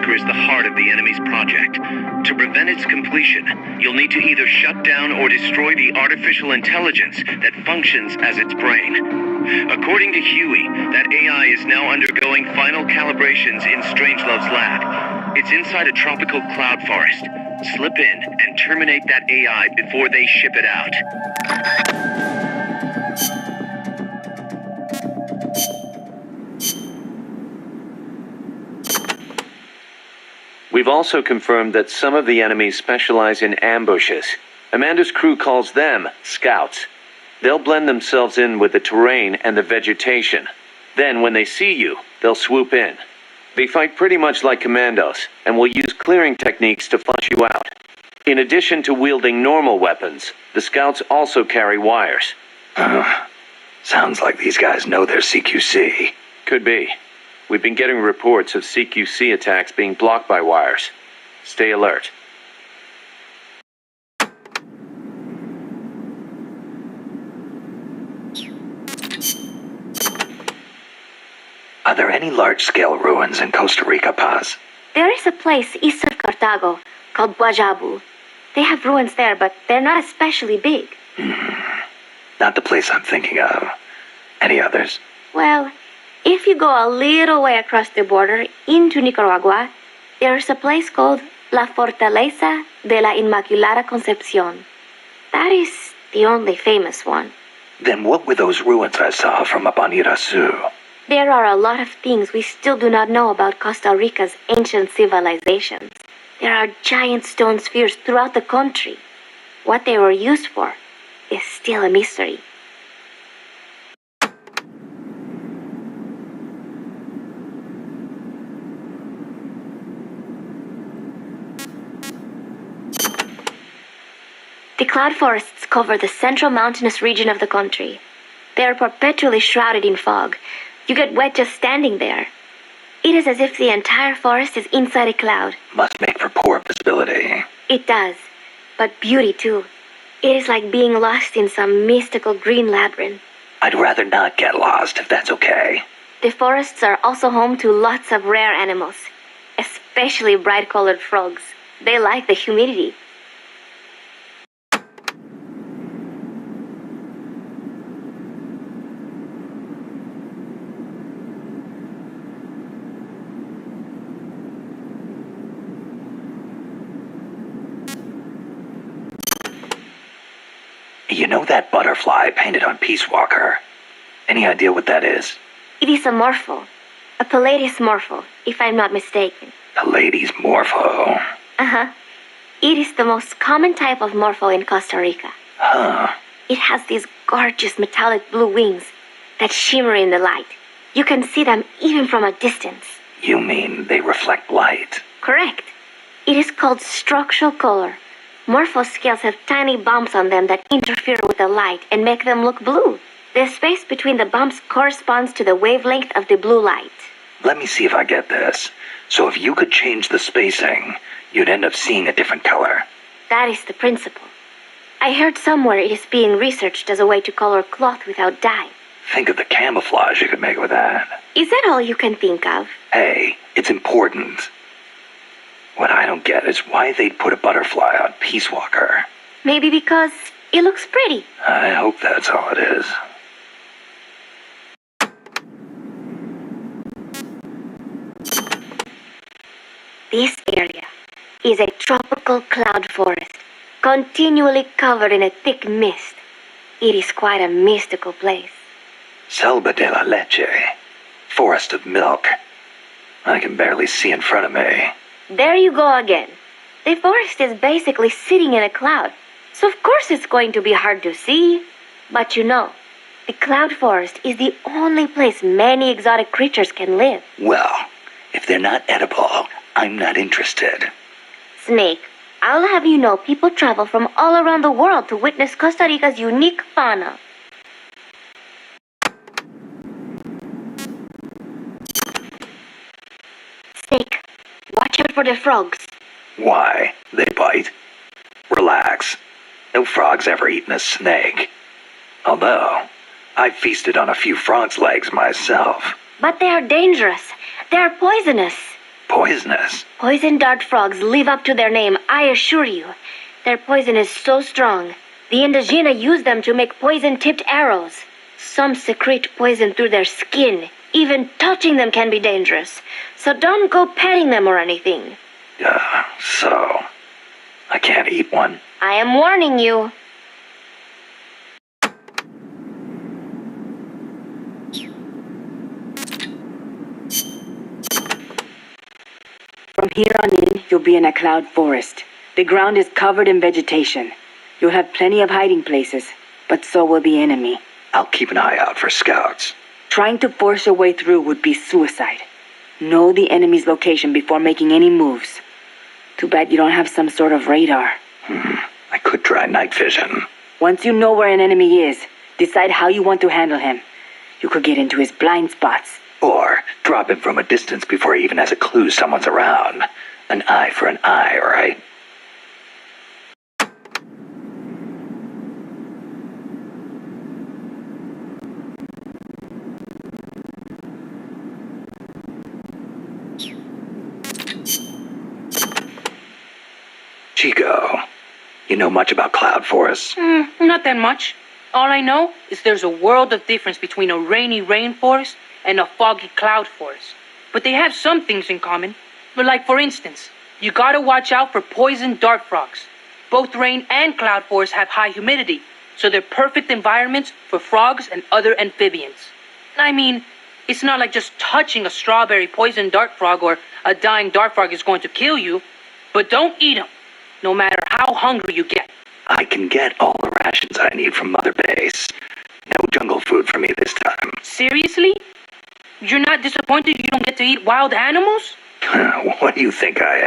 Walker is the heart of the enemy's project. To prevent its completion, you'll need to either shut down or destroy the artificial intelligence that functions as its brain. According to Huey, that AI is now undergoing final calibrations in Strangelove's lab. It's inside a tropical cloud forest. Slip in and terminate that AI before they ship it out. We've also confirmed that some of the enemies specialize in ambushes. Amanda's crew calls them scouts. They'll blend themselves in with the terrain and the vegetation. Then, when they see you, they'll swoop in. They fight pretty much like commandos, and will use clearing techniques to flush you out. In addition to wielding normal weapons, the scouts also carry wires. Sounds like these guys know their CQC. Could be. We've been getting reports of CQC attacks being blocked by wires. Stay alert. Are there any large-scale ruins in Costa Rica, Paz? There is a place east of Cartago called Guajabu. They have ruins there, but they're not especially big. Not the place I'm thinking of. Any others? Well, if you go a little way across the border into Nicaragua, there is a place called La Fortaleza de la Inmaculada Concepción. That is the only famous one. Then what were those ruins I saw from up on Irasu? There are a lot of things we still do not know about Costa Rica's ancient civilizations. There are giant stone spheres throughout the country. What they were used for is still a mystery. The cloud forests cover the central mountainous region of the country. They are perpetually shrouded in fog. You get wet just standing there. It is as if the entire forest is inside a cloud. Must make for poor visibility. It does, but beauty too. It is like being lost in some mystical green labyrinth. I'd rather not get lost, if that's okay. The forests are also home to lots of rare animals, especially bright-colored frogs. They like the humidity. You know that butterfly painted on Peace Walker? Any idea what that is? It is a morpho. A Palladius morpho, if I'm not mistaken. Palladius morpho. Uh-huh. It is the most common type of morpho in Costa Rica. Huh. It has these gorgeous metallic blue wings that shimmer in the light. You can see them even from a distance. You mean they reflect light? Correct. It is called structural color. Morpho scales have tiny bumps on them that interfere with the light and make them look blue. The space between the bumps corresponds to the wavelength of the blue light. Let me see if I get this. So if you could change the spacing, you'd end up seeing a different color. That is the principle. I heard somewhere it is being researched as a way to color cloth without dye. Think of the camouflage you could make with that. Is that all you can think of? Hey, it's important. What I don't get is why they'd put a butterfly on Peace Walker. Maybe because it looks pretty. I hope that's all it is. This area is a tropical cloud forest, continually covered in a thick mist. It is quite a mystical place. Selva de la Leche. Forest of milk. I can barely see in front of me. There you go again. The forest is basically sitting in a cloud, so of course it's going to be hard to see. But you know, the cloud forest is the only place many exotic creatures can live. Well, if they're not edible, I'm not interested. Snake, I'll have you know people travel from all around the world to witness Costa Rica's unique fauna. Snake, watch out for the frogs. Why? They bite? Relax. No frog's ever eaten a snake. Although, I've feasted on a few frogs' legs myself. But they are dangerous. They are poisonous. Poisonous? Poison dart frogs live up to their name, I assure you. Their poison is so strong. The Indígena use them to make poison-tipped arrows. Some secrete poison through their skin. Even touching them can be dangerous. So don't go petting them or anything. So I can't eat one? I am warning you. From here on in, you'll be in a cloud forest. The ground is covered in vegetation. You'll have plenty of hiding places, but so will the enemy. I'll keep an eye out for scouts. Trying to force your way through would be suicide. Know the enemy's location before making any moves. Too bad you don't have some sort of radar. I could try night vision. Once you know where an enemy is, decide how you want to handle him. You could get into his blind spots. Or drop him from a distance before he even has a clue someone's around. An eye for an eye, right? Chico, you know much about cloud forests? Not that much. All I know is there's a world of difference between a rainy rainforest and a foggy cloud forest. But they have some things in common. But like, for instance, you gotta watch out for poison dart frogs. Both rain and cloud forests have high humidity, so they're perfect environments for frogs and other amphibians. I mean, it's not like just touching a strawberry poison dart frog or a dying dart frog is going to kill you. But don't eat them, no matter how hungry you get. I can get all the rations I need from Mother Base. No jungle food for me this time. Seriously? You're not disappointed you don't get to eat wild animals? What do you think I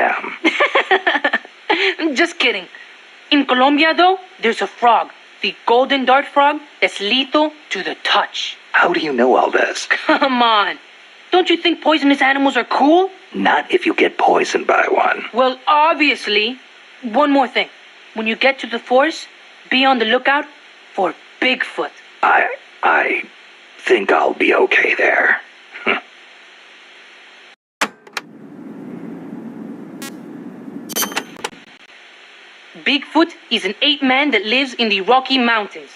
am? Just kidding. In Colombia, though, there's a frog, the golden dart frog, that's lethal to the touch. How do you know all this? Come on. Don't you think poisonous animals are cool? Not if you get poisoned by one. Well, obviously. One more thing. When you get to the forest, be on the lookout for Bigfoot. I think I'll be okay there. Bigfoot is an ape-man that lives in the Rocky Mountains.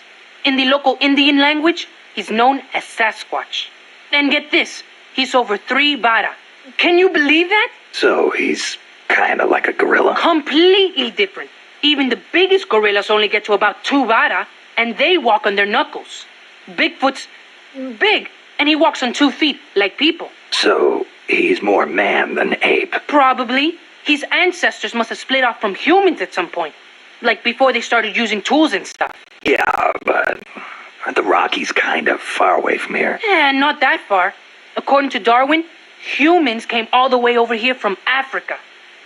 In the local Indian language, he's known as Sasquatch. And get this, he's over 3 vara. Can you believe that? So he's kinda like a gorilla? Completely different. Even the biggest gorillas only get to about 2 vara, and they walk on their knuckles. Bigfoot's big, and he walks on 2 feet, like people. So he's more man than ape. Probably. His ancestors must have split off from humans at some point. Like before they started using tools and stuff. Yeah, but aren't the Rockies kind of far away from here? Not that far. According to Darwin, humans came all the way over here from Africa.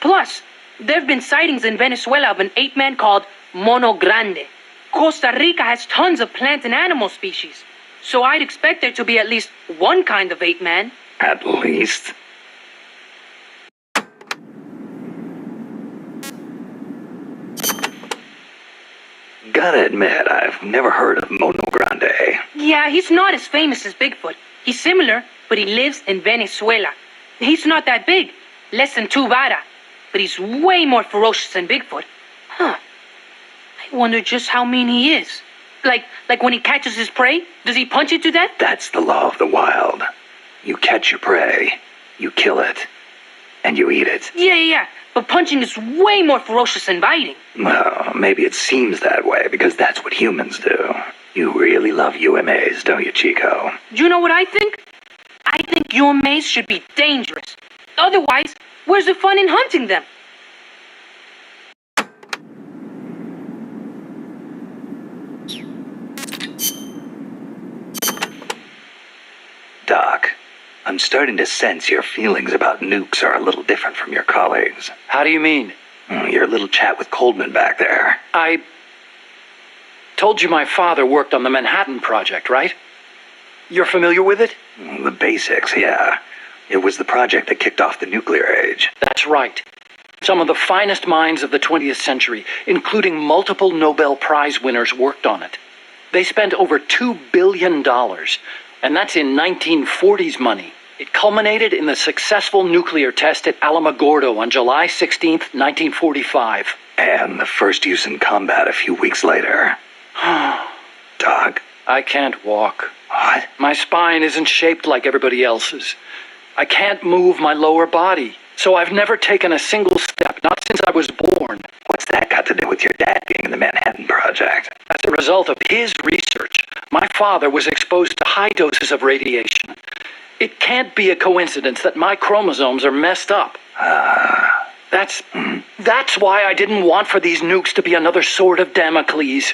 Plus, there have been sightings in Venezuela of an ape-man called Mono Grande. Costa Rica has tons of plant and animal species. So I'd expect there to be at least one kind of ape-man. At least. Gotta admit, I've never heard of Mono Grande. Yeah, he's not as famous as Bigfoot. He's similar, but he lives in Venezuela. He's not that big, less than 2 vara, but he's way more ferocious than Bigfoot. Huh. I wonder just how mean he is. Like when he catches his prey, does he punch it to death? That's the law of the wild. You catch your prey, you kill it, and you eat it. Yeah. But punching is way more ferocious than biting. Well, maybe it seems that way because that's what humans do. You really love UMAs, don't you, Chico? Do you know what I think? I think UMAs should be dangerous. Otherwise, where's the fun in hunting them? Doc, I'm starting to sense your feelings about nukes are a little different from your colleagues. How do you mean? Your little chat with Coldman back there. I told you my father worked on the Manhattan Project, right? You're familiar with it? The basics, yeah. It was the project that kicked off the nuclear age. That's right. Some of the finest minds of the 20th century, including multiple Nobel Prize winners, worked on it. They spent over $2 billion, and that's in 1940s money. It culminated in the successful nuclear test at Alamogordo on July 16th, 1945. And the first use in combat a few weeks later. Doc? I can't walk. What? My spine isn't shaped like everybody else's. I can't move my lower body, so I've never taken a single step, not since I was born. What's that got to do with your dad being in the Manhattan Project? As a result of his research, my father was exposed to high doses of radiation. It can't be a coincidence that my chromosomes are messed up. That's why I didn't want for these nukes to be another sword of Damocles.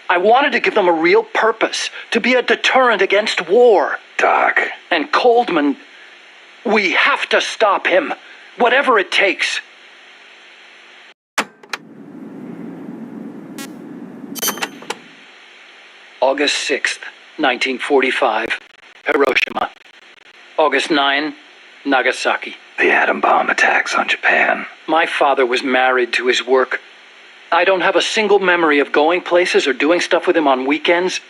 I wanted to give them a real purpose, to be a deterrent against war. Doc. And Coldman, we have to stop him, whatever it takes. August 6th, 1945, Hiroshima. August 9, Nagasaki. The atom bomb attacks on Japan. My father was married to his work. I don't have a single memory of going places or doing stuff with him on weekends.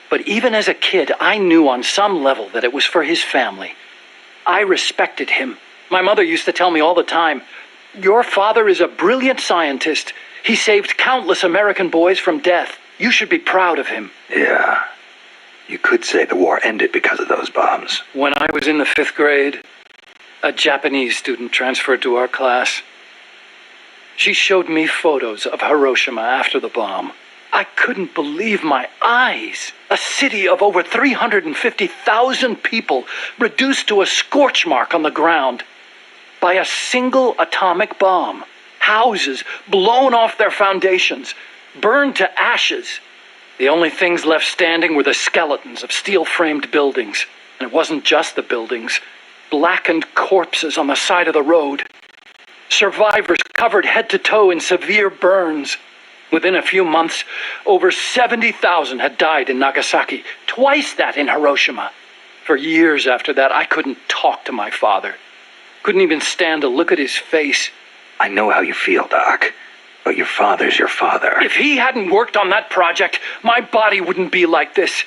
But even as a kid, I knew on some level that it was for his family. I respected him. My mother used to tell me all the time, "Your father is a brilliant scientist. He saved countless American boys from death. You should be proud of him." Yeah. You could say the war ended because of those bombs. When I was in the 5th grade, a Japanese student transferred to our class. She showed me photos of Hiroshima after the bomb. I couldn't believe my eyes. A city of over 350,000 people reduced to a scorch mark on the ground by a single atomic bomb. Houses blown off their foundations, burned to ashes. The only things left standing were the skeletons of steel-framed buildings. And it wasn't just the buildings. Blackened corpses on the side of the road. Survivors covered head to toe in severe burns. Within a few months, over 70,000 had died in Nagasaki, twice that in Hiroshima. For years after that, I couldn't talk to my father. Couldn't even stand to look at his face. I know how you feel, Doc. But your father's your father. If he hadn't worked on that project, my body wouldn't be like this.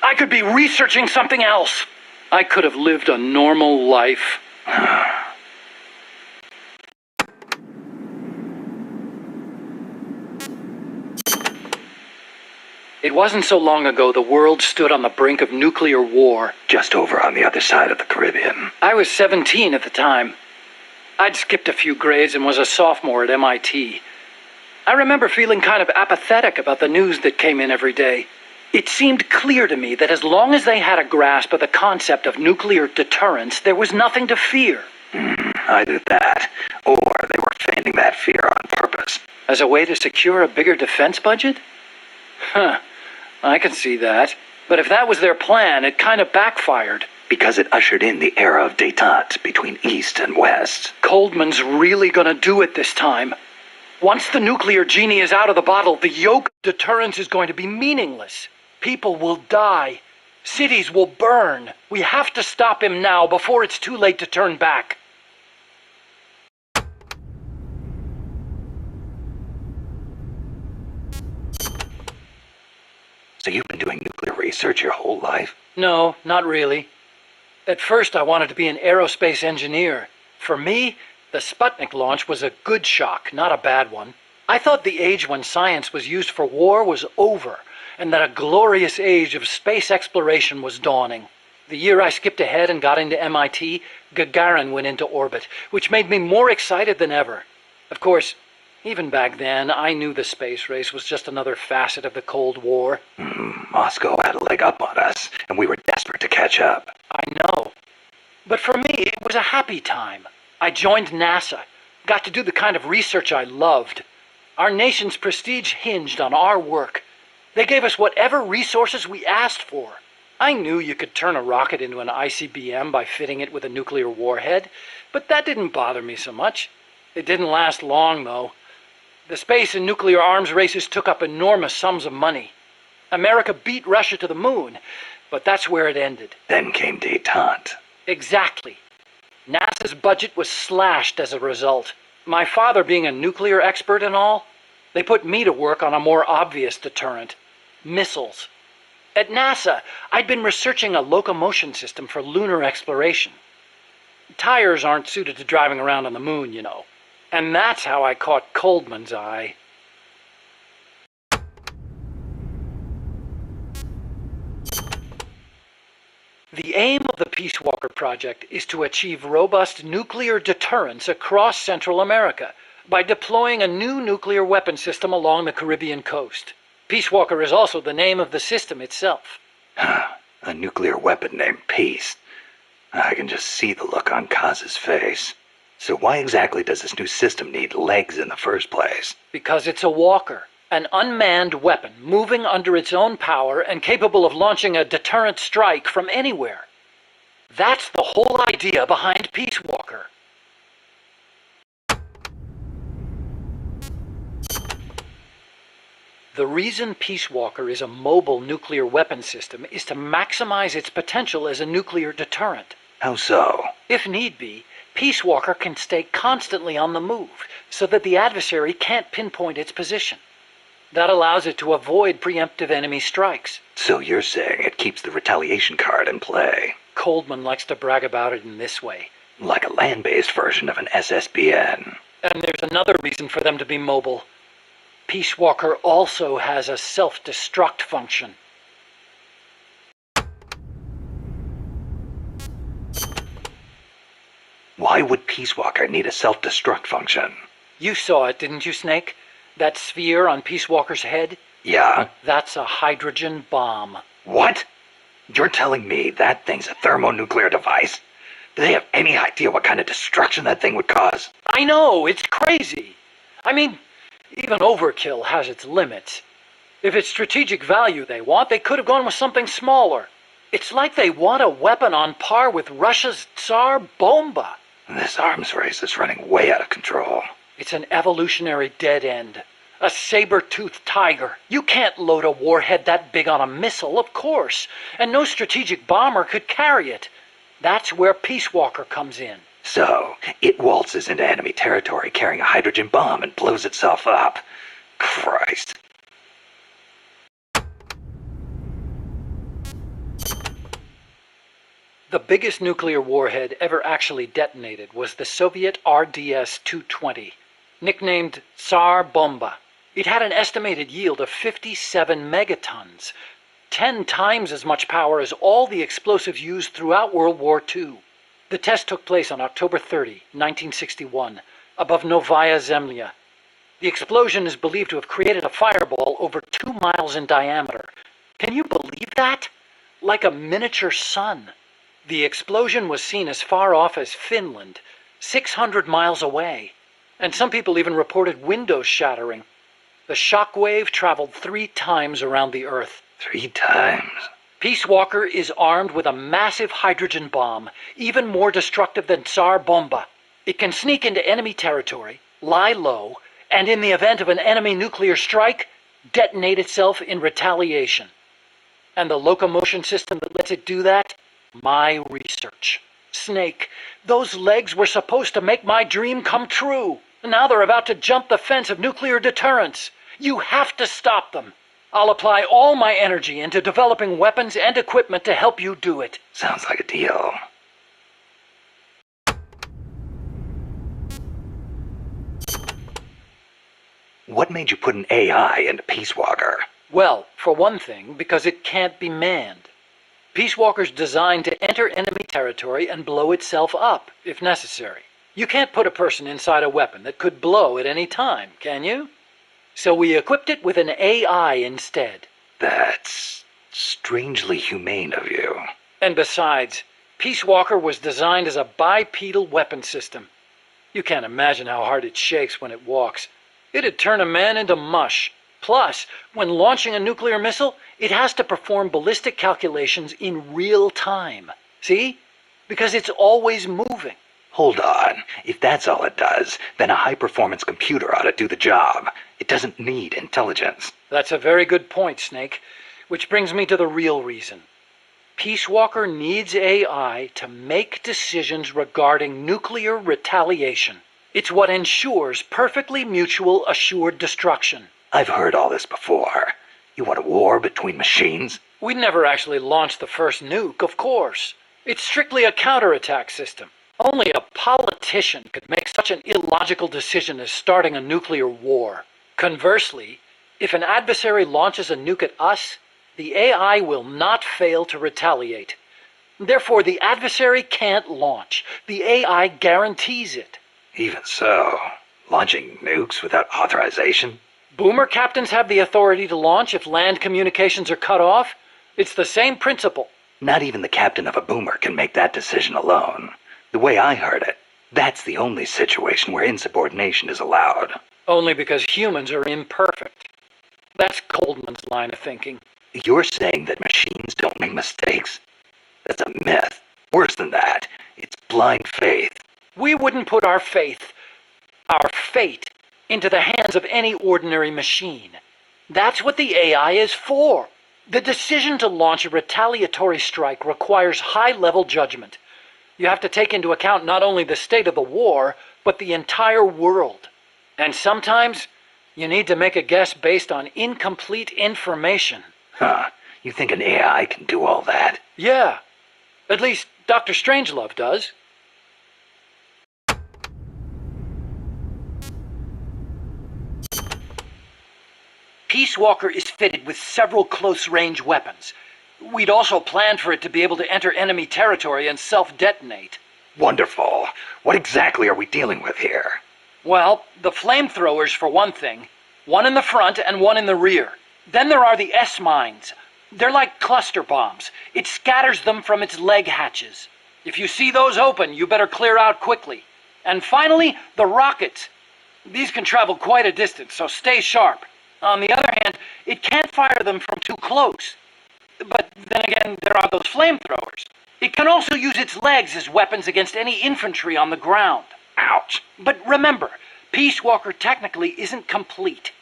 I could be researching something else. I could have lived a normal life. It wasn't so long ago the world stood on the brink of nuclear war. Just over on the other side of the Caribbean. I was 17 at the time. I'd skipped a few grades and was a sophomore at MIT. I remember feeling kind of apathetic about the news that came in every day. It seemed clear to me that as long as they had a grasp of the concept of nuclear deterrence, there was nothing to fear. Either that, or they were feigning that fear on purpose. As a way to secure a bigger defense budget? Huh, I can see that. But if that was their plan, it kind of backfired. Because it ushered in the era of détente between East and West. Coldman's really gonna do it this time. Once the nuclear genie is out of the bottle, the yoke of deterrence is going to be meaningless. People will die. Cities will burn. We have to stop him now before it's too late to turn back. So you've been doing nuclear research your whole life? No, not really. At first I wanted to be an aerospace engineer. For me, the Sputnik launch was a good shock, not a bad one. I thought the age when science was used for war was over, and that a glorious age of space exploration was dawning. The year I skipped ahead and got into MIT, Gagarin went into orbit, which made me more excited than ever. Of course, even back then, I knew the space race was just another facet of the Cold War. Moscow had a leg up on us, and we were desperate to catch up. I know. But for me, it was a happy time. I joined NASA, got to do the kind of research I loved. Our nation's prestige hinged on our work. They gave us whatever resources we asked for. I knew you could turn a rocket into an ICBM by fitting it with a nuclear warhead, but that didn't bother me so much. It didn't last long, though. The space and nuclear arms races took up enormous sums of money. America beat Russia to the moon, but that's where it ended. Then came détente. Exactly. NASA's budget was slashed as a result. My father being a nuclear expert and all, they put me to work on a more obvious deterrent. Missiles. At NASA, I'd been researching a locomotion system for lunar exploration. Tires aren't suited to driving around on the moon, you know. And that's how I caught Coldman's eye. The aim of the Peace Walker project is to achieve robust nuclear deterrence across Central America by deploying a new nuclear weapon system along the Caribbean coast. Peace Walker is also the name of the system itself. A nuclear weapon named Peace. I can just see the look on Kaz's face. So why exactly does this new system need legs in the first place? Because it's a walker, an unmanned weapon moving under its own power and capable of launching a deterrent strike from anywhere. That's the whole idea behind Peace Walker. The reason Peace Walker is a mobile nuclear weapon system is to maximize its potential as a nuclear deterrent. How so? If need be, Peace Walker can stay constantly on the move so that the adversary can't pinpoint its position. That allows it to avoid preemptive enemy strikes. So you're saying it keeps the retaliation card in play? Coldman likes to brag about it in this way. Like a land-based version of an SSBN. And there's another reason for them to be mobile. Peace Walker also has a self-destruct function. Why would Peace Walker need a self-destruct function? You saw it, didn't you, Snake? That sphere on Peace Walker's head? Yeah? That's a hydrogen bomb. What? You're telling me that thing's a thermonuclear device? Do they have any idea what kind of destruction that thing would cause? I know, it's crazy. I mean, even overkill has its limits. If it's strategic value they want, they could have gone with something smaller. It's like they want a weapon on par with Russia's Tsar Bomba. This arms race is running way out of control. It's an evolutionary dead end. A saber-toothed tiger. You can't load a warhead that big on a missile, of course. And no strategic bomber could carry it. That's where Peace Walker comes in. So, it waltzes into enemy territory carrying a hydrogen bomb and blows itself up. Christ. The biggest nuclear warhead ever actually detonated was the Soviet RDS-220, nicknamed Tsar Bomba. It had an estimated yield of 57 megatons, 10 times as much power as all the explosives used throughout World War II. The test took place on October 30, 1961, above Novaya Zemlya. The explosion is believed to have created a fireball over 2 miles in diameter. Can you believe that? Like a miniature sun. The explosion was seen as far off as Finland, 600 miles away. And some people even reported windows shattering. The shock wave traveled 3 times around the Earth. 3 times? Peace Walker is armed with a massive hydrogen bomb, even more destructive than Tsar Bomba. It can sneak into enemy territory, lie low, and in the event of an enemy nuclear strike, detonate itself in retaliation. And the locomotion system that lets it do that? My research. Snake, those legs were supposed to make my dream come true. Now they're about to jump the fence of nuclear deterrence. You have to stop them. I'll apply all my energy into developing weapons and equipment to help you do it. Sounds like a deal. What made you put an AI into Peace Walker? Well, for one thing, because it can't be manned. Peace Walker's designed to enter enemy territory and blow itself up, if necessary. You can't put a person inside a weapon that could blow at any time, can you? So we equipped it with an AI instead. That's strangely humane of you. And besides, Peace Walker was designed as a bipedal weapon system. You can't imagine how hard it shakes when it walks. It'd turn a man into mush. Plus, when launching a nuclear missile, it has to perform ballistic calculations in real time. See? Because it's always moving. Hold on. If that's all it does, then a high-performance computer ought to do the job. It doesn't need intelligence. That's a very good point, Snake. Which brings me to the real reason. Peace Walker needs AI to make decisions regarding nuclear retaliation. It's what ensures perfectly mutual assured destruction. I've heard all this before. You want a war between machines? We'd never actually launched the first nuke, of course. It's strictly a counterattack system. Only a politician could make such an illogical decision as starting a nuclear war. Conversely, if an adversary launches a nuke at us, the AI will not fail to retaliate. Therefore, the adversary can't launch. The AI guarantees it. Even so, launching nukes without authorization? Boomer captains have the authority to launch if land communications are cut off. It's the same principle. Not even the captain of a boomer can make that decision alone. The way I heard it, That's the only situation where insubordination is allowed. Only because humans are imperfect. That's Coldman's line of thinking. You're saying that machines don't make mistakes? That's a myth. Worse than that, it's blind faith. We wouldn't put our faith, our fate, into the hands of any ordinary machine. That's what the AI is for. The decision to launch a retaliatory strike requires high-level judgment. You have to take into account not only the state of the war, but the entire world. And sometimes, you need to make a guess based on incomplete information. Huh. You think an AI can do all that? Yeah. At least Dr. Strangelove does. Peace Walker is fitted with several close-range weapons. We'd also planned for it to be able to enter enemy territory and self-detonate. Wonderful. What exactly are we dealing with here? Well, the flamethrowers for one thing. One in the front and one in the rear. Then there are the S-mines. They're like cluster bombs. It scatters them from its leg hatches. If you see those open, you better clear out quickly. And finally, the rockets. These can travel quite a distance, so stay sharp. On the other hand, it can't fire them from too close. But then again, there are those flamethrowers. It can also use its legs as weapons against any infantry on the ground. Ouch. But remember, Peace Walker technically isn't complete.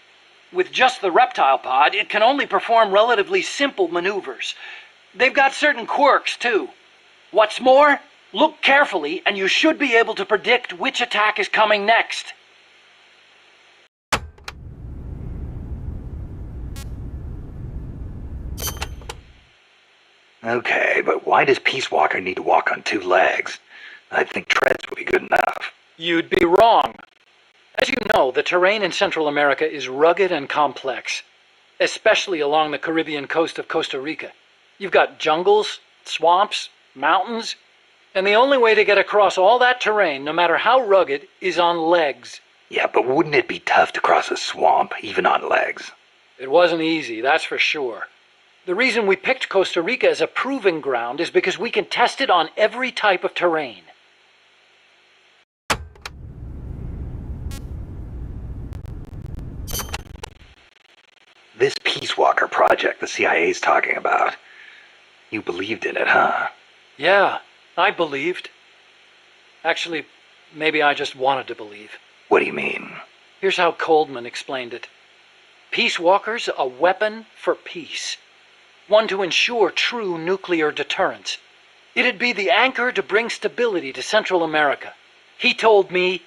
With just the reptile pod, it can only perform relatively simple maneuvers. They've got certain quirks, too. What's more, look carefully, and you should be able to predict which attack is coming next. Okay, but why does Peace Walker need to walk on two legs? I think treads would be good enough. You'd be wrong. As you know, the terrain in Central America is rugged and complex, especially along the Caribbean coast of Costa Rica. You've got jungles, swamps, mountains, and the only way to get across all that terrain, no matter how rugged, is on legs. Yeah, but wouldn't it be tough to cross a swamp, even on legs? It wasn't easy, that's for sure. The reason we picked Costa Rica as a proving ground is because we can test it on every type of terrain. This Peace Walker project the CIA's talking about. You believed in it, huh? Yeah, I believed. Actually, maybe I just wanted to believe. What do you mean? Here's how Coldman explained it. Peace Walker's a weapon for peace. One to ensure true nuclear deterrence. It'd be the anchor to bring stability to Central America. He told me,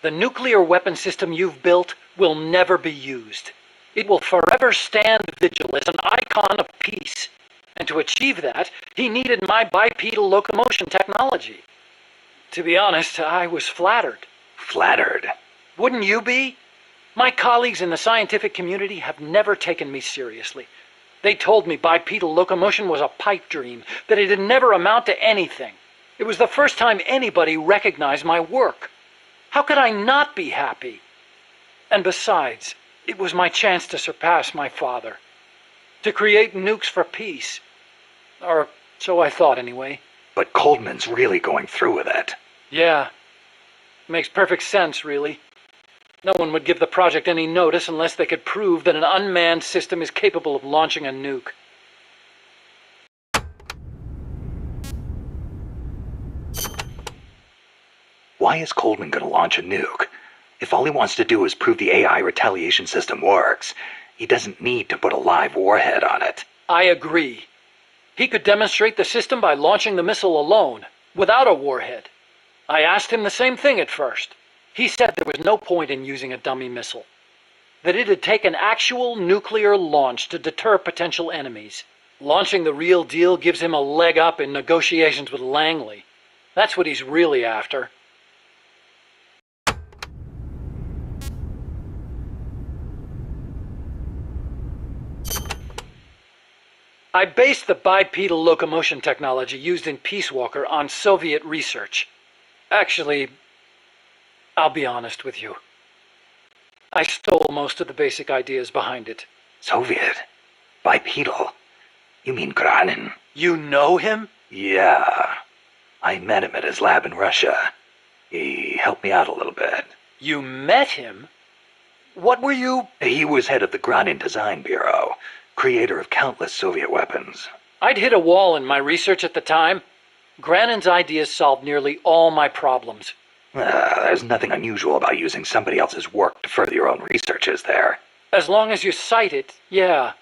the nuclear weapon system you've built will never be used. It will forever stand vigil as an icon of peace. And to achieve that, he needed my bipedal locomotion technology. To be honest, I was flattered. Flattered? Wouldn't you be? My colleagues in the scientific community have never taken me seriously. They told me bipedal locomotion was a pipe dream, that it'd never amount to anything. It was the first time anybody recognized my work. How could I not be happy? And besides, it was my chance to surpass my father. To create nukes for peace. Or so I thought anyway. But Coldman's really going through with it. Yeah. Makes perfect sense, really. No one would give the project any notice unless they could prove that an unmanned system is capable of launching a nuke. Why is Coldman going to launch a nuke? If all he wants to do is prove the AI retaliation system works, he doesn't need to put a live warhead on it. I agree. He could demonstrate the system by launching the missile alone, without a warhead. I asked him the same thing at first. He said there was no point in using a dummy missile. That it'd take an actual nuclear launch to deter potential enemies. Launching the real deal gives him a leg up in negotiations with Langley. That's what he's really after. I based the bipedal locomotion technology used in Peace Walker on Soviet research. Actually, I'll be honest with you. I stole most of the basic ideas behind it. Soviet? Bipedal? You mean Granin? You know him? Yeah. I met him at his lab in Russia. He helped me out a little bit. You met him? What were you? He was head of the Granin Design Bureau, creator of countless Soviet weapons. I'd hit a wall in my research at the time. Granin's ideas solved nearly all my problems. There's nothing unusual about using somebody else's work to further your own research, is there? As long as you cite it, yeah.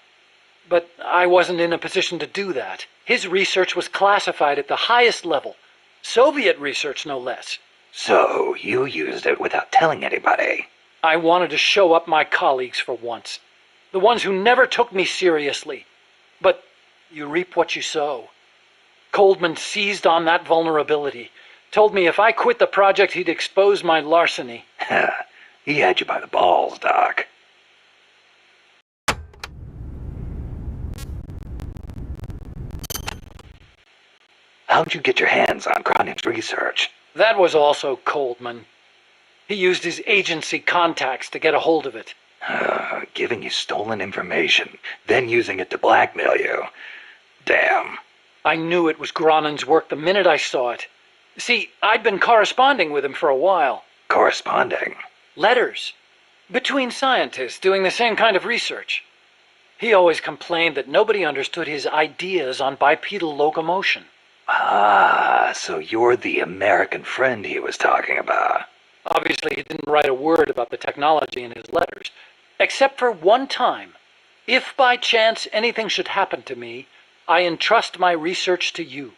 But I wasn't in a position to do that. His research was classified at the highest level. Soviet research, no less. So, you used it without telling anybody? I wanted to show up my colleagues for once. The ones who never took me seriously. But you reap what you sow. Coldman seized on that vulnerability. Told me if I quit the project, he'd expose my larceny. He had you by the balls, Doc. How'd you get your hands on Granin's research? That was also Coldman. He used his agency contacts to get a hold of it. Giving you stolen information, then using it to blackmail you. Damn. I knew it was Granin's work the minute I saw it. See, I'd been corresponding with him for a while. Corresponding? Letters. Between scientists doing the same kind of research. He always complained that nobody understood his ideas on bipedal locomotion. Ah, so you're the American friend he was talking about. Obviously, he didn't write a word about the technology in his letters. Except for one time. If by chance anything should happen to me, I entrust my research to you.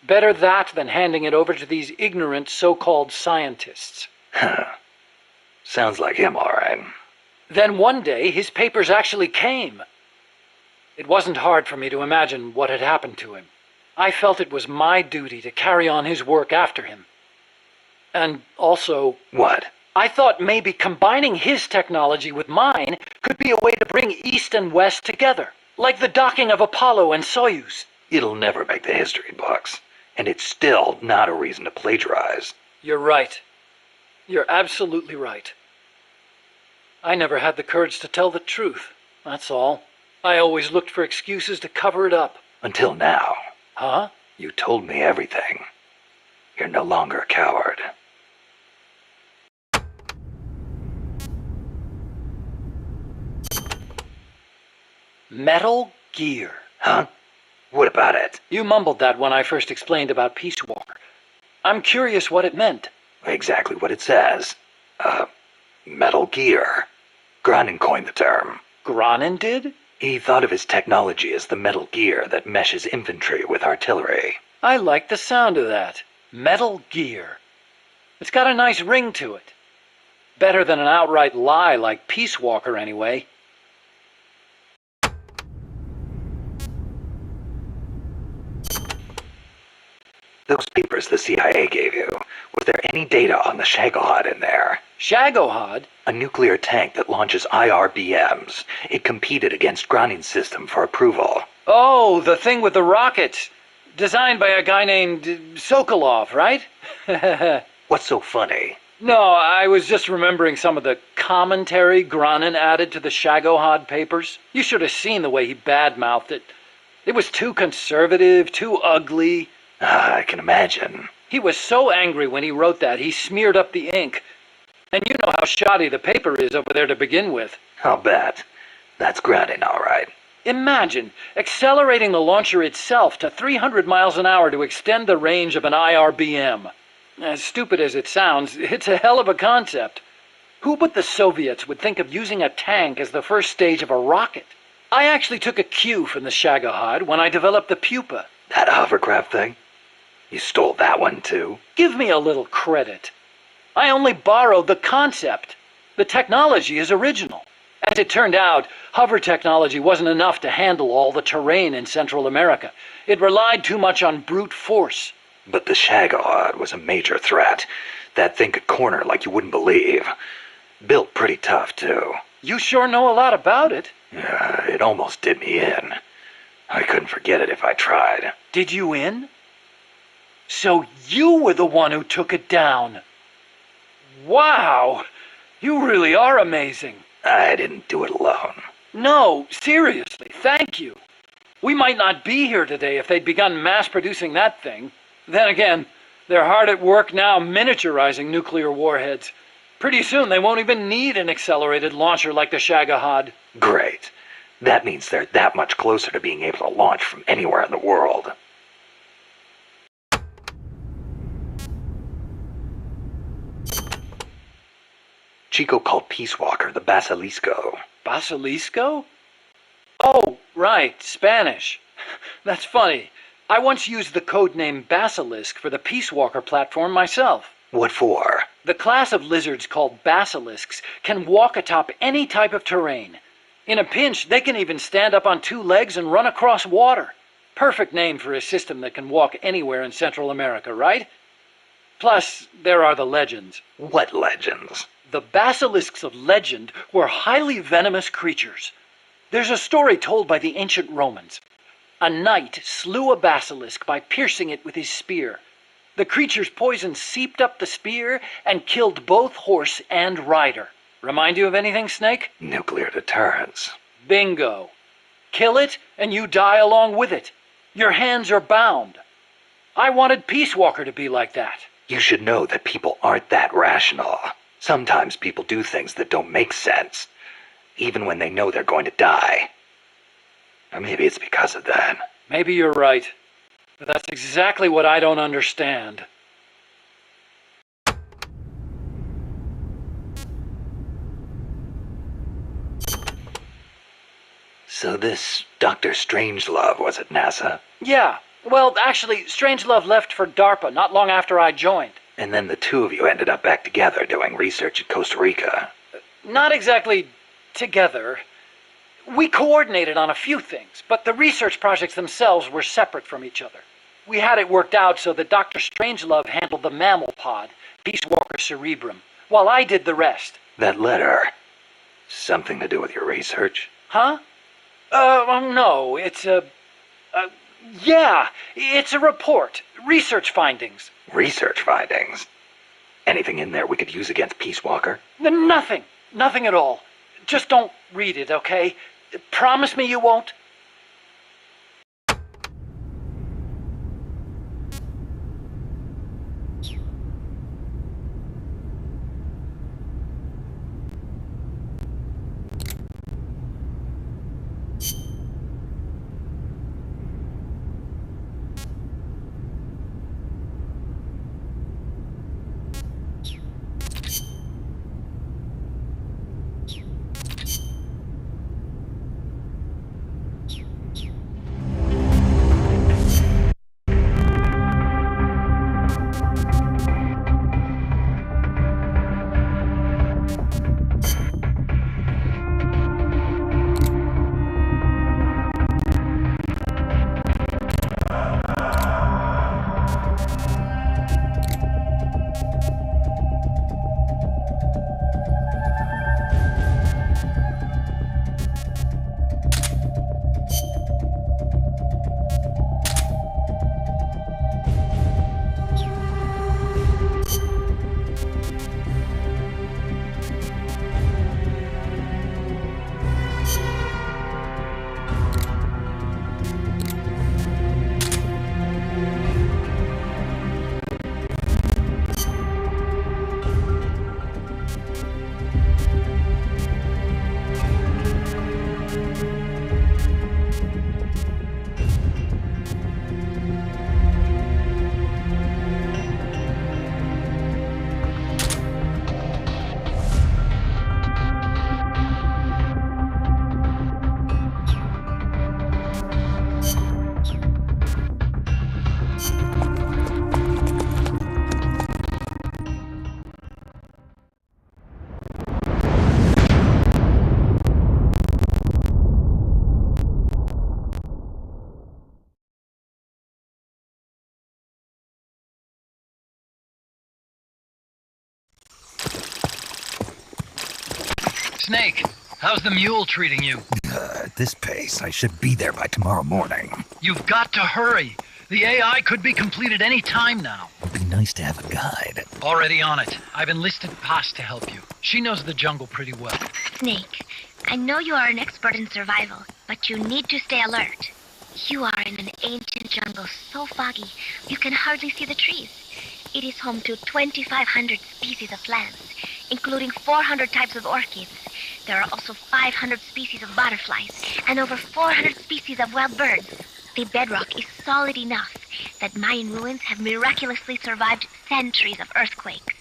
Better that than handing it over to these ignorant so-called scientists. Sounds like him, all right. Then one day, his papers actually came. It wasn't hard for me to imagine what had happened to him. I felt it was my duty to carry on his work after him. And also... What? I thought maybe combining his technology with mine could be a way to bring East and West together. Like the docking of Apollo and Soyuz. It'll never make the history books. And it's still not a reason to plagiarize. You're right. You're absolutely right. I never had the courage to tell the truth, that's all. I always looked for excuses to cover it up. Until now. Huh? You told me everything. You're no longer a coward. Metal Gear. Huh? What about it? You mumbled that when I first explained about Peace Walker. I'm curious what it meant. Exactly what it says. Metal Gear. Granin coined the term. Granin did? He thought of his technology as the metal gear that meshes infantry with artillery. I like the sound of that. Metal Gear. It's got a nice ring to it. Better than an outright lie like Peace Walker, anyway. Those papers the CIA gave you, was there any data on the Shagohod in there? Shagohod? A nuclear tank that launches IRBMs. It competed against Granin's system for approval. Oh, the thing with the rockets. Designed by a guy named Sokolov, right? What's so funny? No, I was just remembering some of the commentary Granin added to the Shagohod papers. You should have seen the way he badmouthed it. It was too conservative, too ugly. I can imagine. He was so angry when he wrote that, he smeared up the ink. And you know how shoddy the paper is over there to begin with. I'll bet. That's Granin, all right. Imagine accelerating the launcher itself to 300 miles an hour to extend the range of an IRBM. As stupid as it sounds, it's a hell of a concept. Who but the Soviets would think of using a tank as the first stage of a rocket? I actually took a cue from the Shagohod when I developed the Pupa. That hovercraft thing? You stole that one, too? Give me a little credit. I only borrowed the concept. The technology is original. As it turned out, hover technology wasn't enough to handle all the terrain in Central America. It relied too much on brute force. But the Shagohod was a major threat. That thing could corner like you wouldn't believe. Built pretty tough, too. You sure know a lot about it. Yeah, it almost did me in. I couldn't forget it if I tried. Did you in? So you were the one who took it down. Wow! You really are amazing. I didn't do it alone. No, seriously, thank you. We might not be here today if they'd begun mass-producing that thing. Then again, They're hard at work now miniaturizing nuclear warheads. Pretty soon they won't even need an accelerated launcher like the Shagahad. Great. That means they're that much closer to being able to launch from anywhere in the world. Chico called Peace Walker the Basilisco. Basilisco? Oh, right, Spanish. That's funny. I once used the codename Basilisk for the Peace Walker platform myself. What for? The class of lizards called basilisks can walk atop any type of terrain. In a pinch, they can even stand up on two legs and run across water. Perfect name for a system that can walk anywhere in Central America, right? Plus, there are the legends. What legends? The basilisks of legend were highly venomous creatures. There's a story told by the ancient Romans. A knight slew a basilisk by piercing it with his spear. The creature's poison seeped up the spear and killed both horse and rider. Remind you of anything, Snake? Nuclear deterrence. Bingo. Kill it, and you die along with it. Your hands are bound. I wanted Peace Walker to be like that. You should know that people aren't that rational. Sometimes people do things that don't make sense, even when they know they're going to die. Or maybe it's because of that. Maybe you're right. But that's exactly what I don't understand. So this Dr. Strangelove was at NASA? Yeah. Well, actually, Strangelove left for DARPA not long after I joined. And then the two of you ended up back together doing research in Costa Rica. Not exactly together. We coordinated on a few things, but the research projects themselves were separate from each other. We had it worked out so that Dr. Strangelove handled the mammal pod, Peace Walker Cerebrum, while I did the rest. That letter, something to do with your research? Huh? No, it's yeah, it's a report. Research findings. Research findings? Anything in there we could use against Peace Walker? Nothing. Nothing at all. Just don't read it, okay? Promise me you won't? Snake, how's the mule treating you? At this pace, I should be there by tomorrow morning. You've got to hurry. The AI could be completed any time now. It'd be nice to have a guide. Already on it. I've enlisted Paz to help you. She knows the jungle pretty well. Snake, I know you are an expert in survival, but you need to stay alert. You are in an ancient jungle so foggy, you can hardly see the trees. It is home to 2,500 species of plants, including 400 types of orchids. There are also 500 species of butterflies and over 400 species of wild birds. The bedrock is solid enough that Mayan ruins have miraculously survived centuries of earthquakes.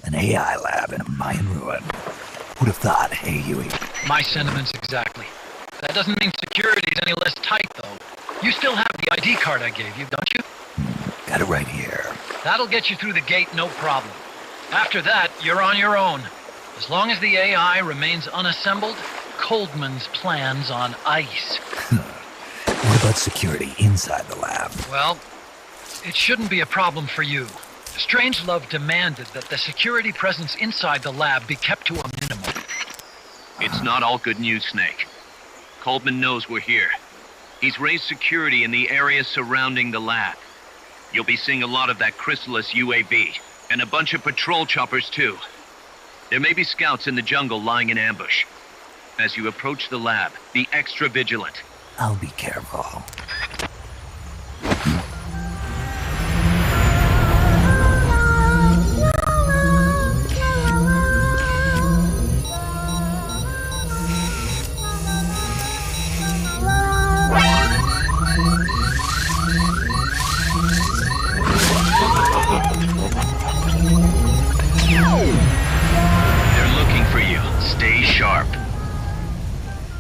An AI lab in a Mayan ruin. Who'd have thought, hey, Huey? My sentiments exactly. That doesn't mean security's any less tight, though. You still have the ID card I gave you, don't you? Got it right here. That'll get you through the gate, no problem. After that, you're on your own. As long as the AI remains unassembled, Coldman's plan's on ice. What about security inside the lab? Well, it shouldn't be a problem for you. Strangelove demanded that the security presence inside the lab be kept to a minimum. It's not all good news, Snake. Coldman knows we're here. He's raised security in the area surrounding the lab. You'll be seeing a lot of that Chrysalis UAV, and a bunch of patrol choppers too. There may be scouts in the jungle lying in ambush. As you approach the lab, be extra vigilant. I'll be careful. Stay sharp.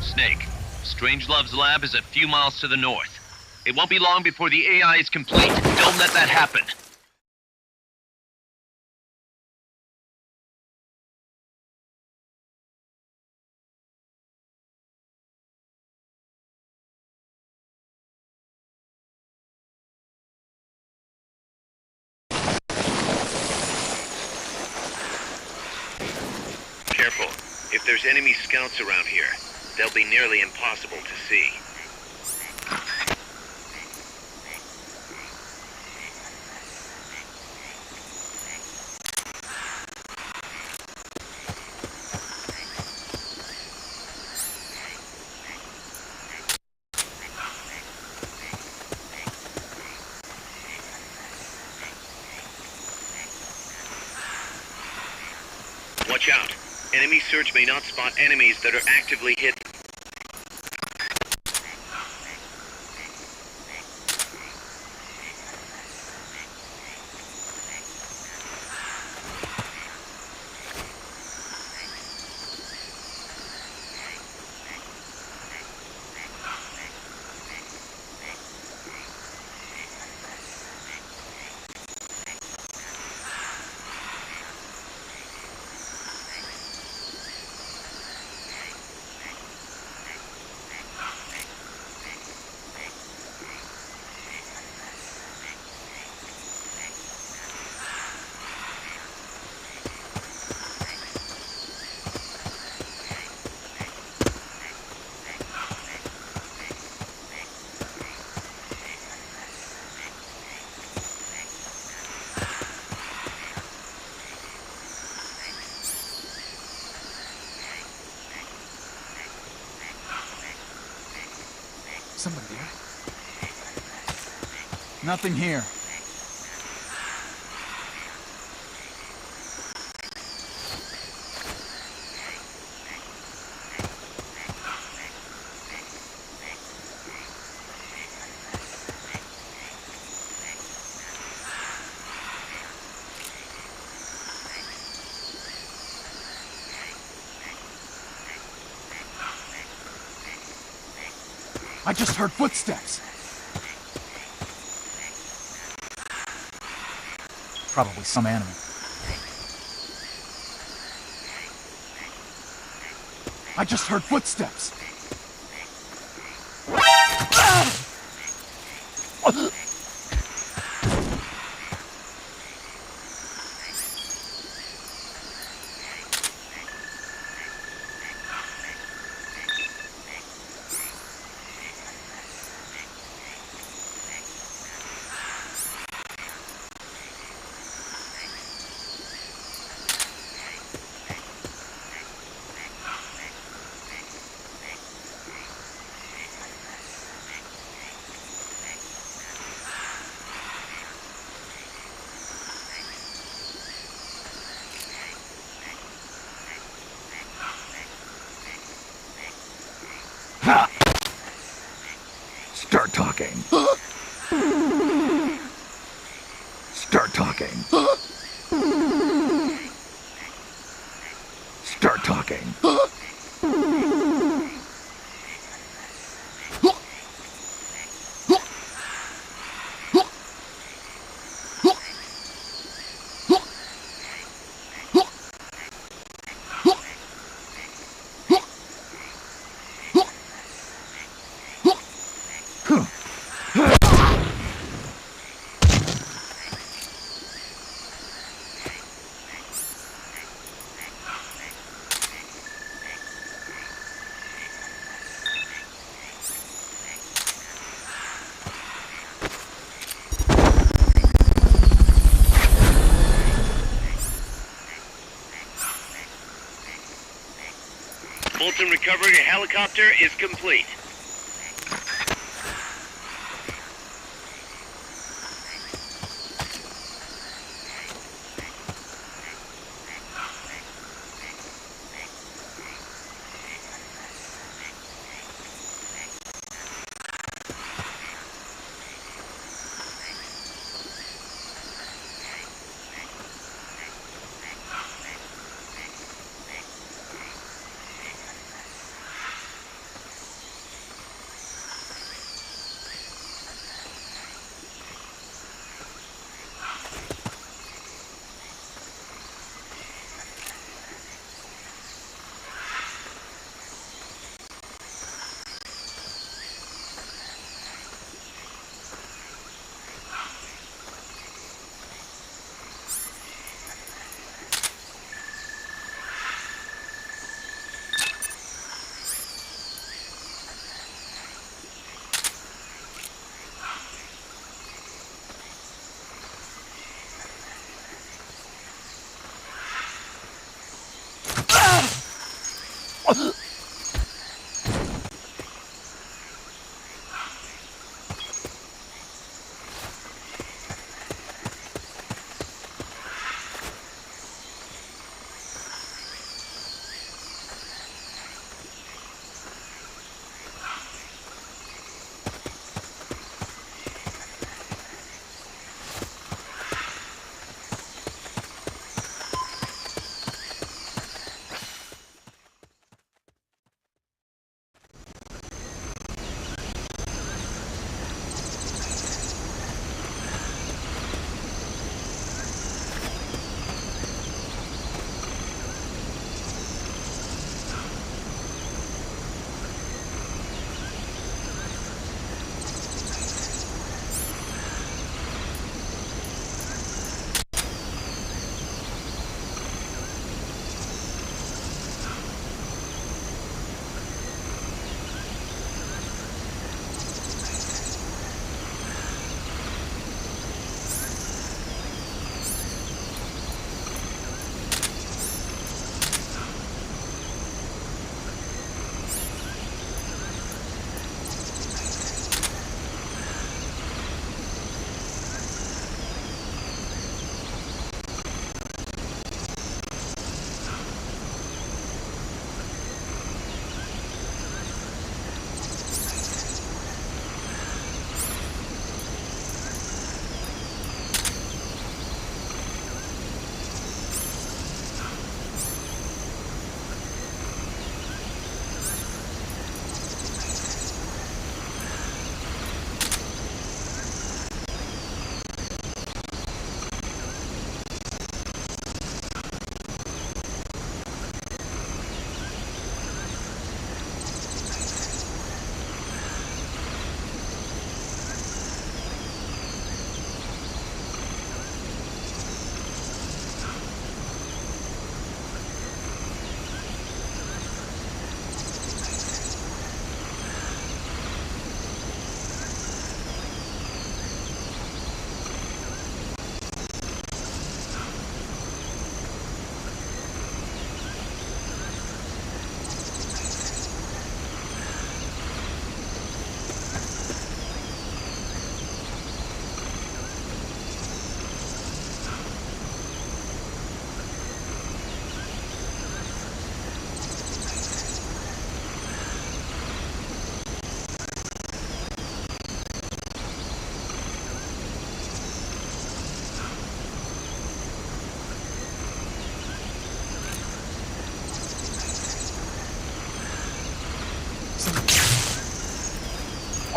Snake, Strangelove's lab is a few miles to the north. It won't be long before the AI is complete. Don't let that happen. Careful. If there's enemy scouts around here, they'll be nearly impossible to see. Watch out. Enemy search may not spot enemies that are actively hidden. Somebody there? Nothing here. I just heard footsteps. Probably some animal. I just heard footsteps. Start talking. Start talking. Start talking. Fulton recovery helicopter is complete.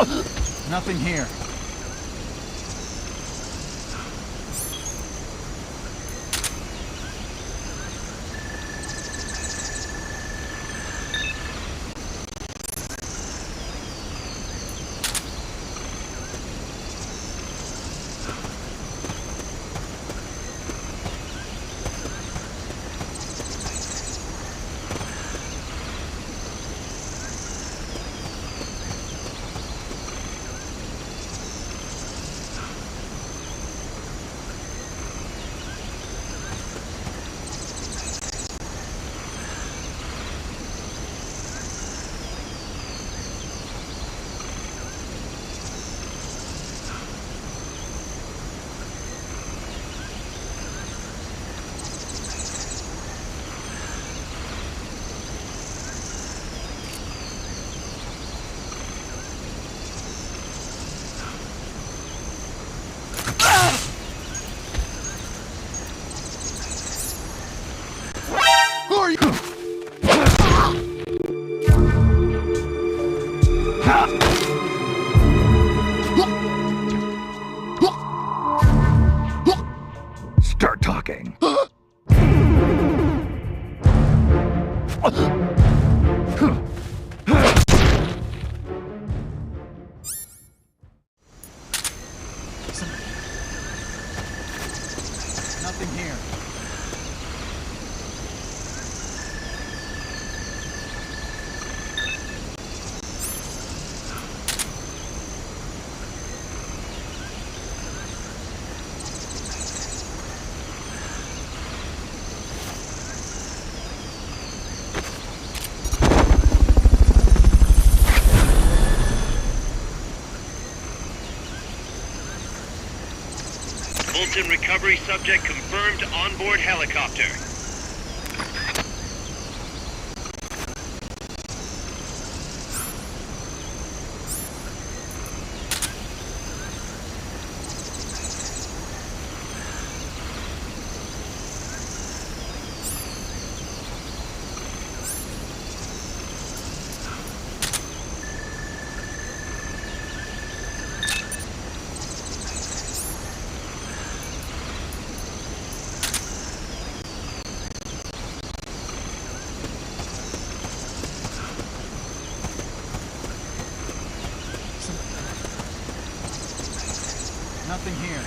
Nothing here. Who are you? Start talking. Nothing here. Fulton recovery subject confirmed onboard helicopter. Nothing here.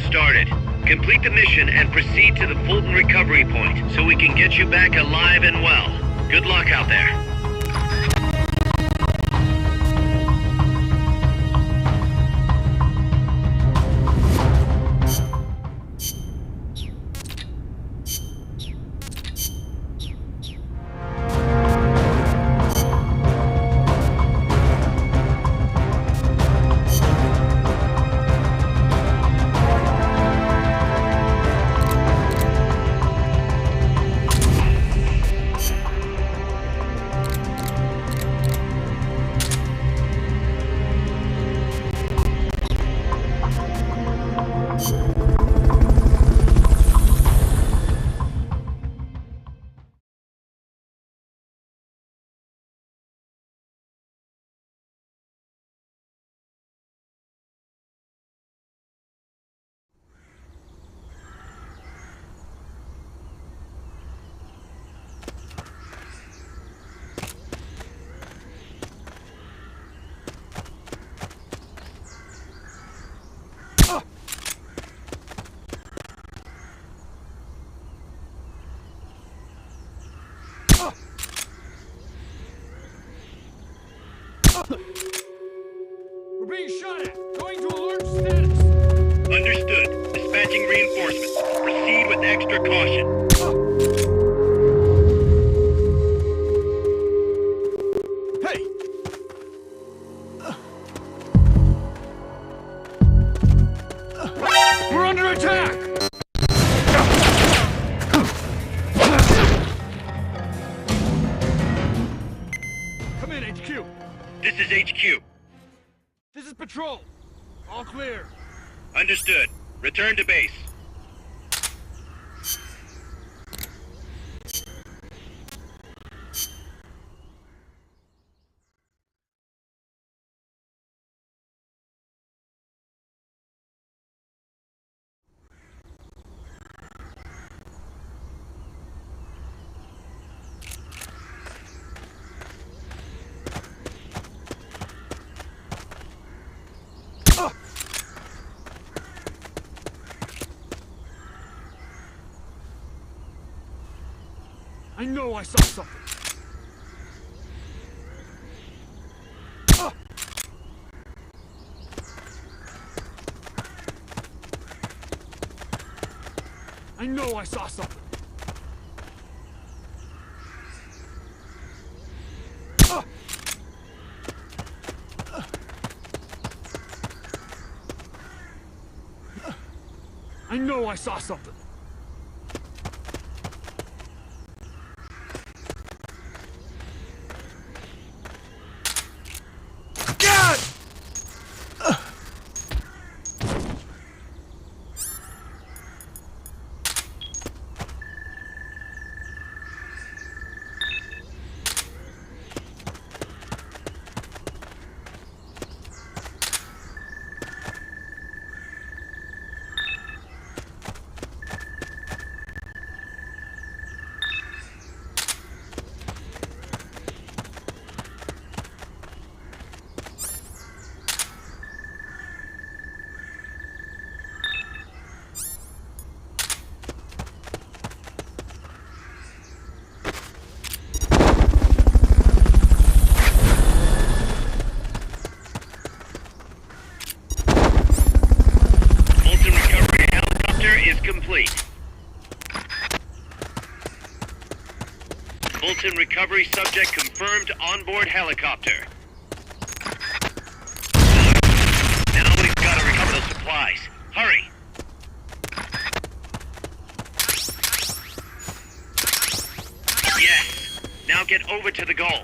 started. Complete the mission and proceed to the Fulton recovery point so we can get you back alive and well. Good luck out there. We're being shot at! Going to alert status! Understood. Dispatching reinforcements. Proceed with extra caution. Hey! We're under attack! Come in, HQ. This is HQ. This is Patrol. All clear. Understood. Return to base. I know I saw something. I know I saw something. I know I saw something. Complete. Fulton recovery subject confirmed onboard helicopter. Now we've got to recover those supplies. Hurry! Yes! Now get over to the goal.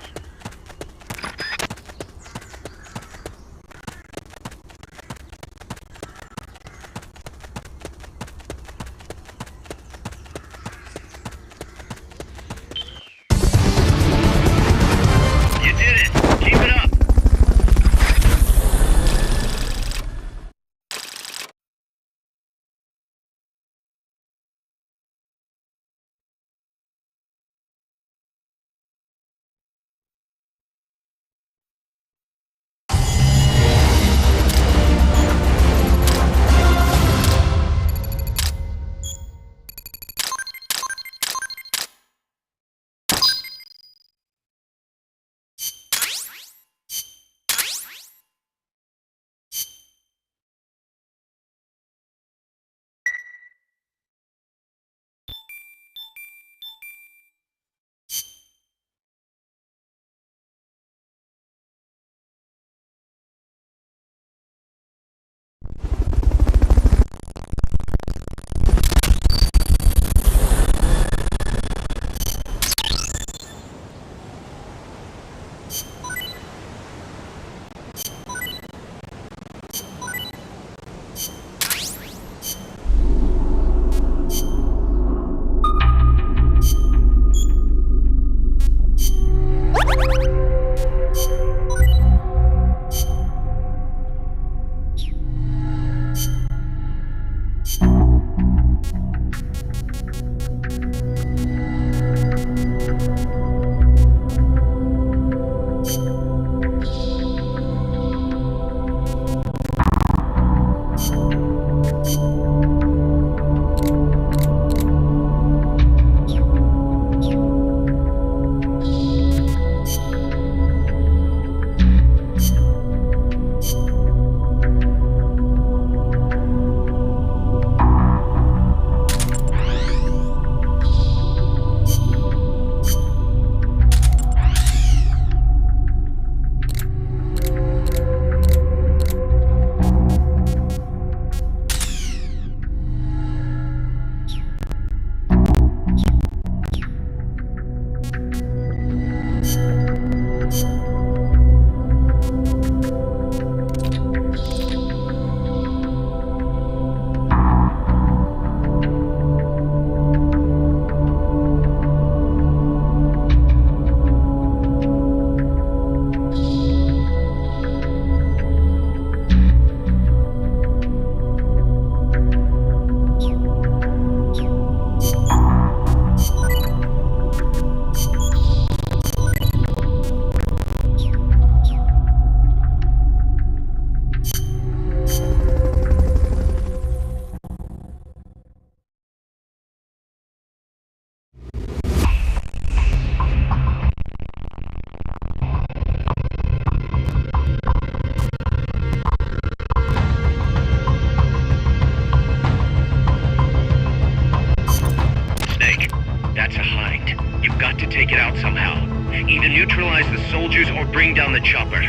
take it out somehow. Either neutralize the soldiers or bring down the chopper.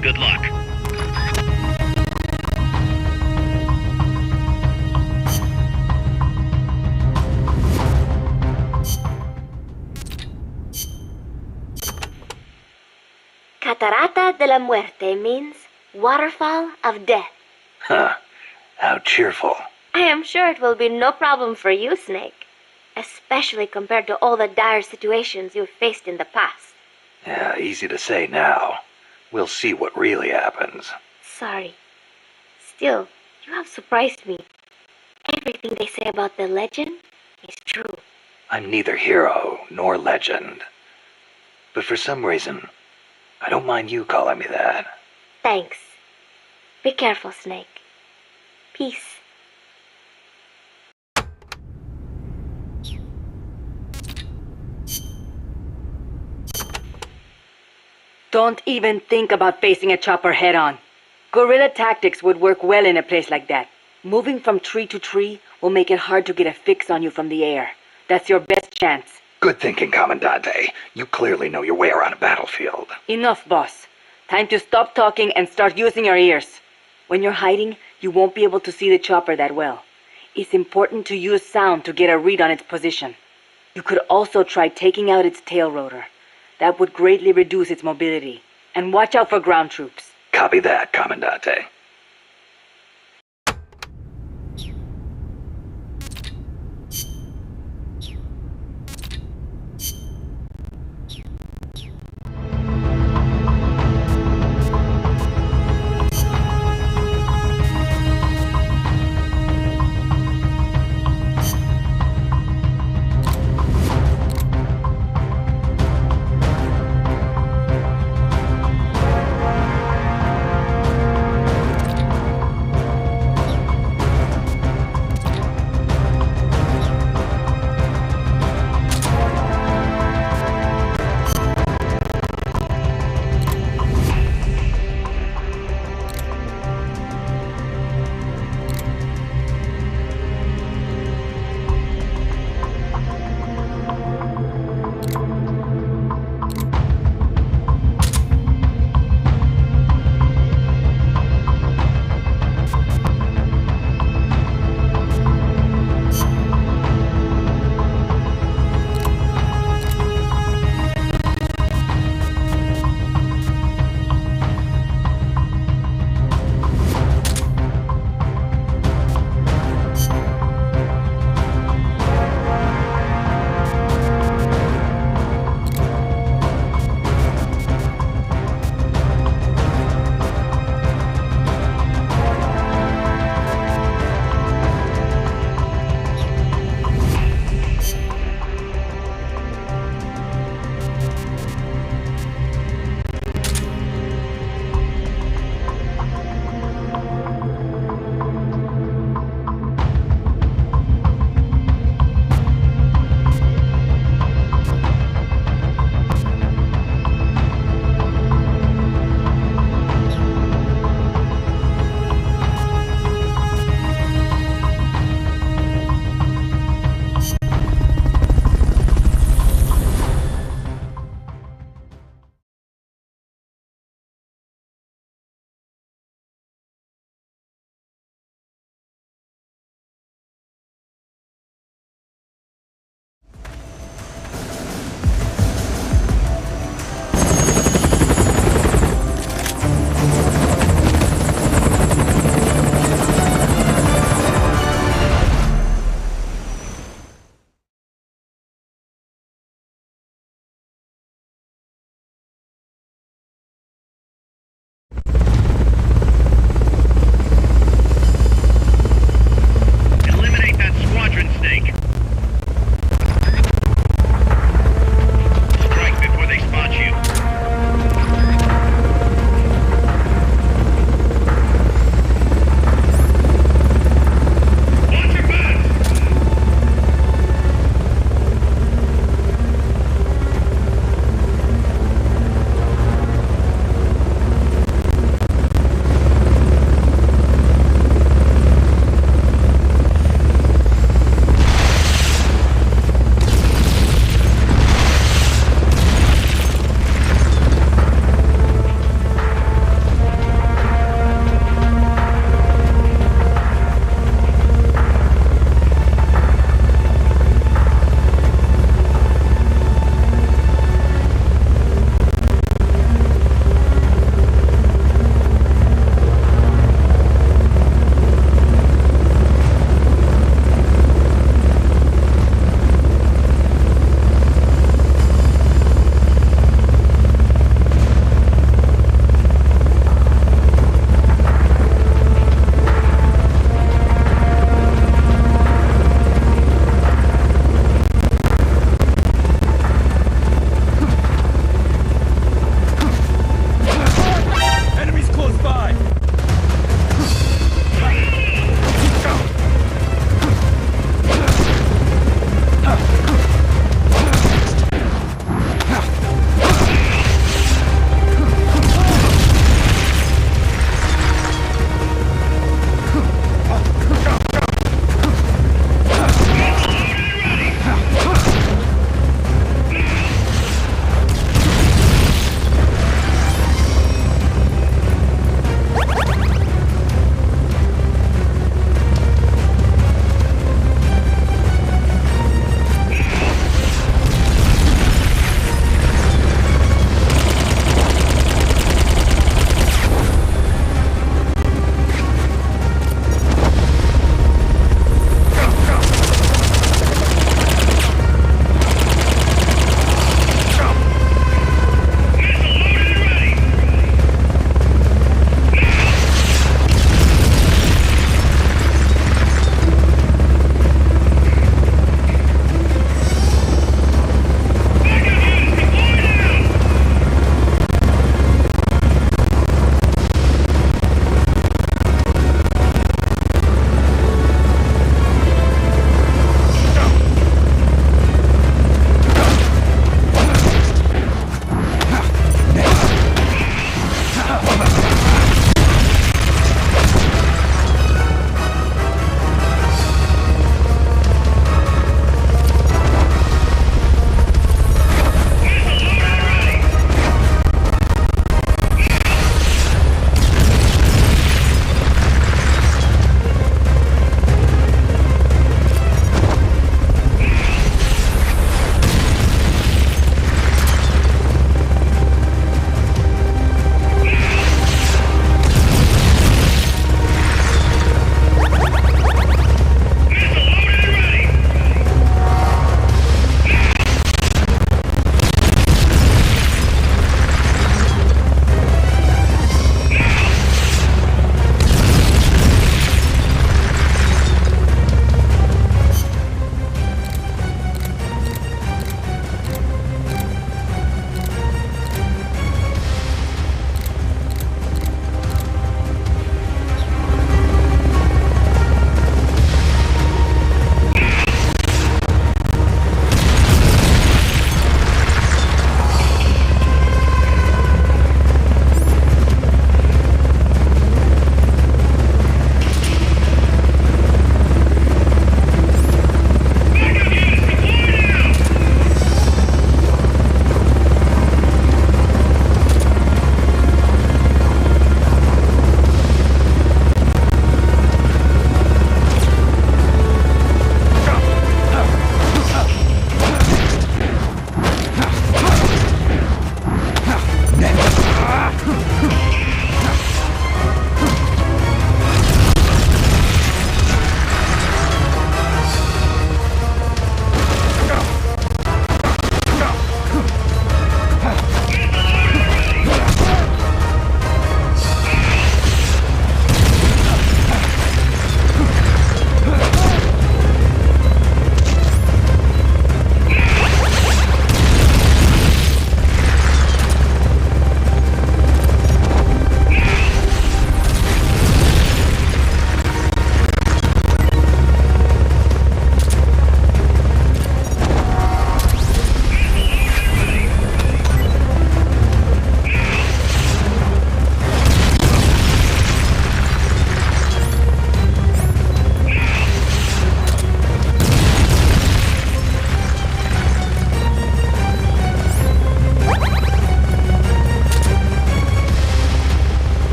Good luck. Catarata de la Muerte means waterfall of death. Huh. How cheerful. I am sure it will be no problem for you, Snake. Especially compared to all the dire situations you've faced in the past. Yeah, easy to say now. We'll see what really happens. Sorry. Still, you have surprised me. Everything they say about the legend is true. I'm neither hero nor legend. But for some reason, I don't mind you calling me that. Thanks. Be careful, Snake. Peace. Don't even think about facing a chopper head-on. Guerrilla tactics would work well in a place like that. Moving from tree to tree will make it hard to get a fix on you from the air. That's your best chance. Good thinking, Commandante. You clearly know your way around a battlefield. Enough, boss. Time to stop talking and start using your ears. When you're hiding, you won't be able to see the chopper that well. It's important to use sound to get a read on its position. You could also try taking out its tail rotor. That would greatly reduce its mobility. And watch out for ground troops. Copy that, Commandante.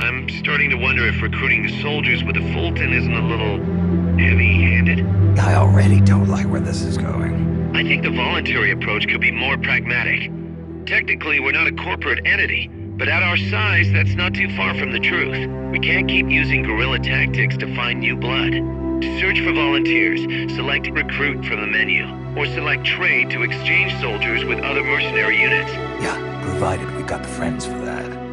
I'm starting to wonder if recruiting the soldiers with a Fulton isn't a little heavy-handed. I already don't like where this is going. I think the voluntary approach could be more pragmatic. Technically, we're not a corporate entity, but at our size, that's not too far from the truth. We can't keep using guerrilla tactics to find new blood. To search for volunteers, select recruit from the menu, or select trade to exchange soldiers with other mercenary units. Yeah, provided we've got the friends for that.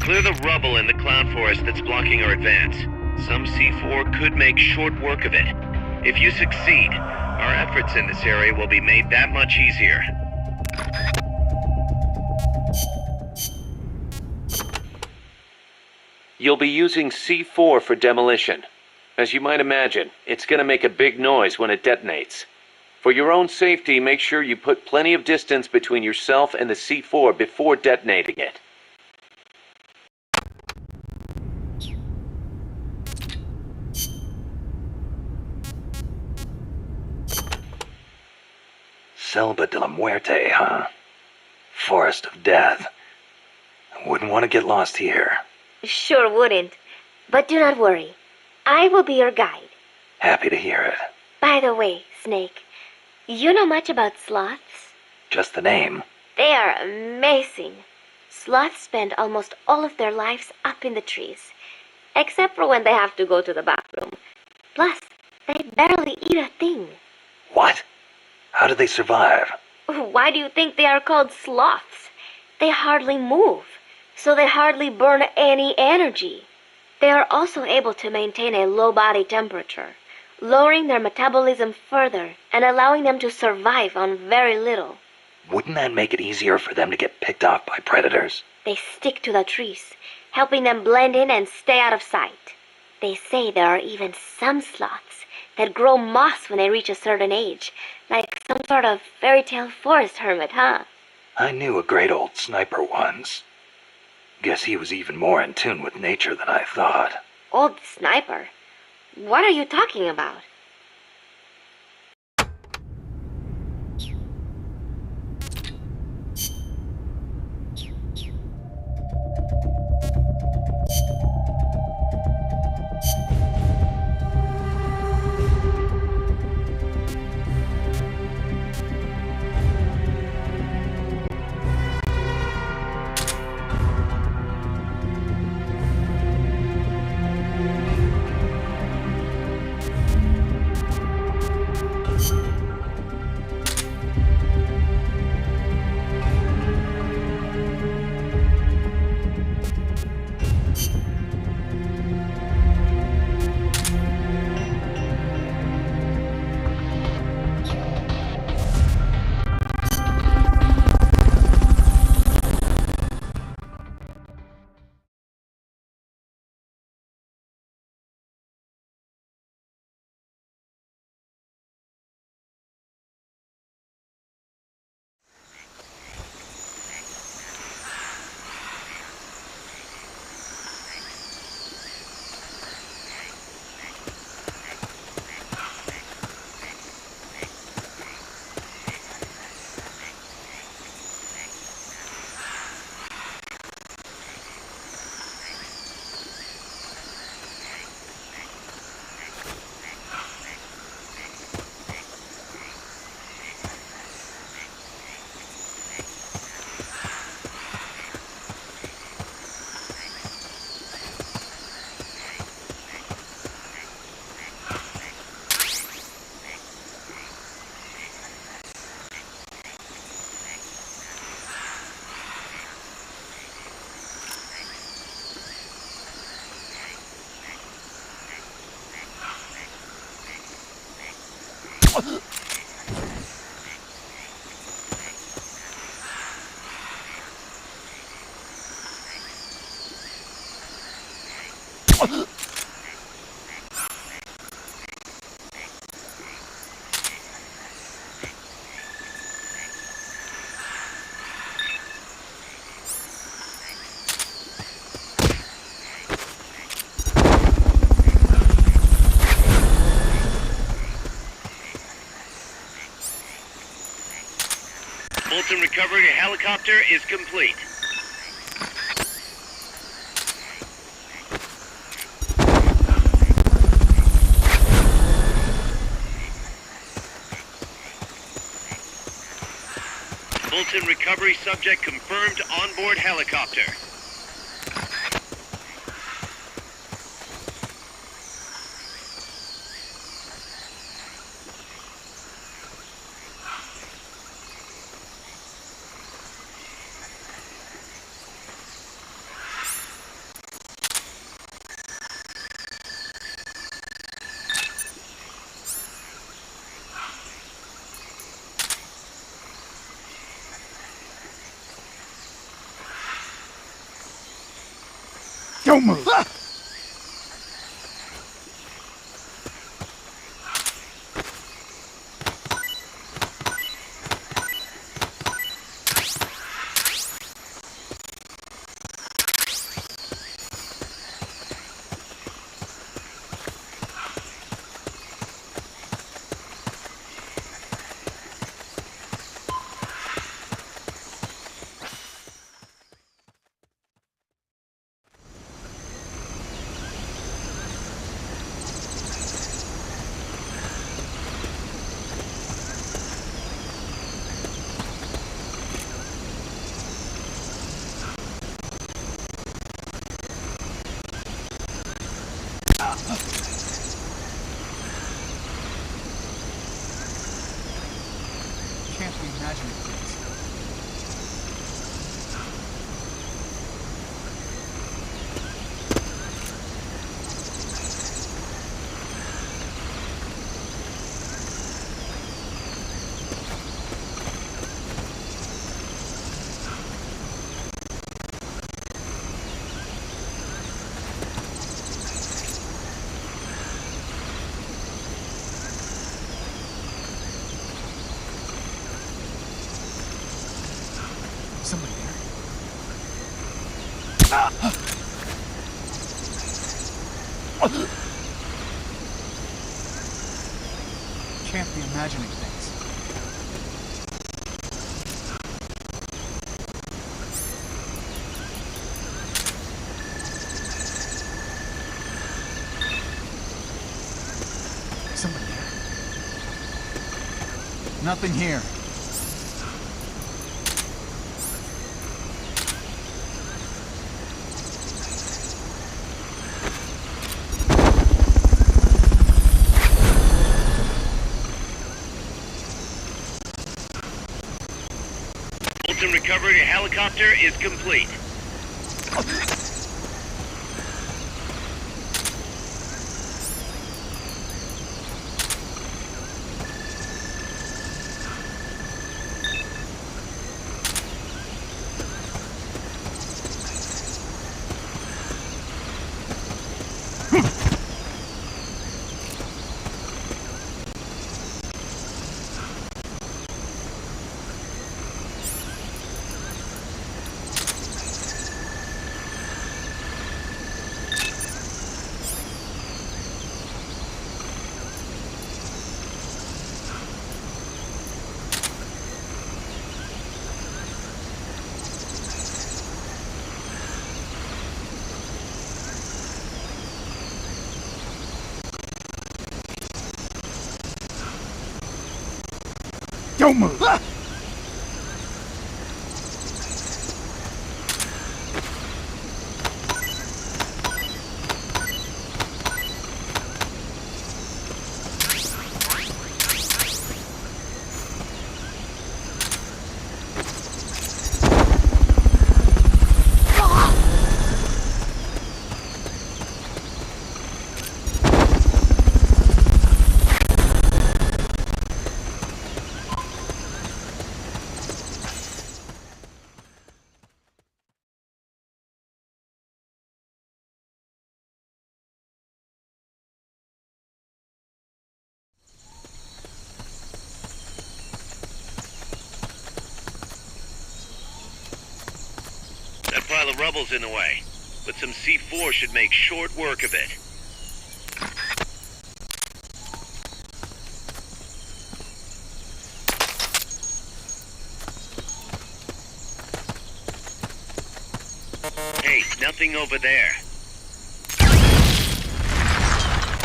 Clear the rubble in the cloud forest that's blocking our advance. Some C4 could make short work of it. If you succeed, our efforts in this area will be made that much easier. You'll be using C4 for demolition. As you might imagine, it's going to make a big noise when it detonates. For your own safety, make sure you put plenty of distance between yourself and the C4 before detonating it. Selva de la Muerte, huh? Forest of Death. Wouldn't want to get lost here. Sure wouldn't. But do not worry. I will be your guide. Happy to hear it. By the way, Snake, You know much about sloths? Just the name. They are amazing. Sloths spend almost all of their lives up in the trees, except for when they have to go to the bathroom. Plus, they barely eat a thing. What? How do they survive? Why do you think they are called sloths? They hardly move, so they hardly burn any energy. They are also able to maintain a low body temperature, lowering their metabolism further and allowing them to survive on very little. Wouldn't that make it easier for them to get picked off by predators? They stick to the trees, helping them blend in and stay out of sight. They say there are even some sloths that grow moss when they reach a certain age, like some sort of fairy tale forest hermit, huh? I knew a great old sniper once. Guess he was even more in tune with nature than I thought. Old sniper? What are you talking about? Fulton recovery helicopter is complete. Fulton recovery subject confirmed onboard helicopter. Don't move! Can't be imagining things. Somebody there? Nothing here. Fulton recovery helicopter is complete. Don't move! That pile of rubble's in the way, but some C4 should make short work of it. Hey, nothing over there.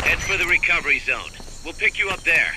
Head for the recovery zone. We'll pick you up there.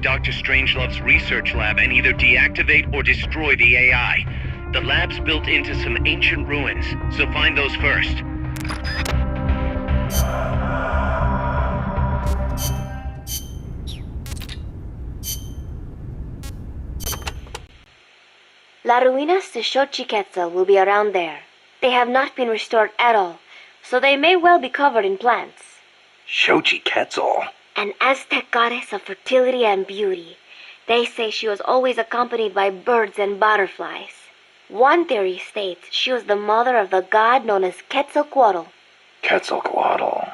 Dr. Strangelove's research lab and either deactivate or destroy the AI. The lab's built into some ancient ruins, so find those first. La Ruinas de Xochiquetzal will be around there. They have not been restored at all, so they may well be covered in plants. Xochiquetzal? An Aztec goddess of fertility and beauty. They say she was always accompanied by birds and butterflies. One theory states she was the mother of the god known as Quetzalcoatl. Quetzalcoatl.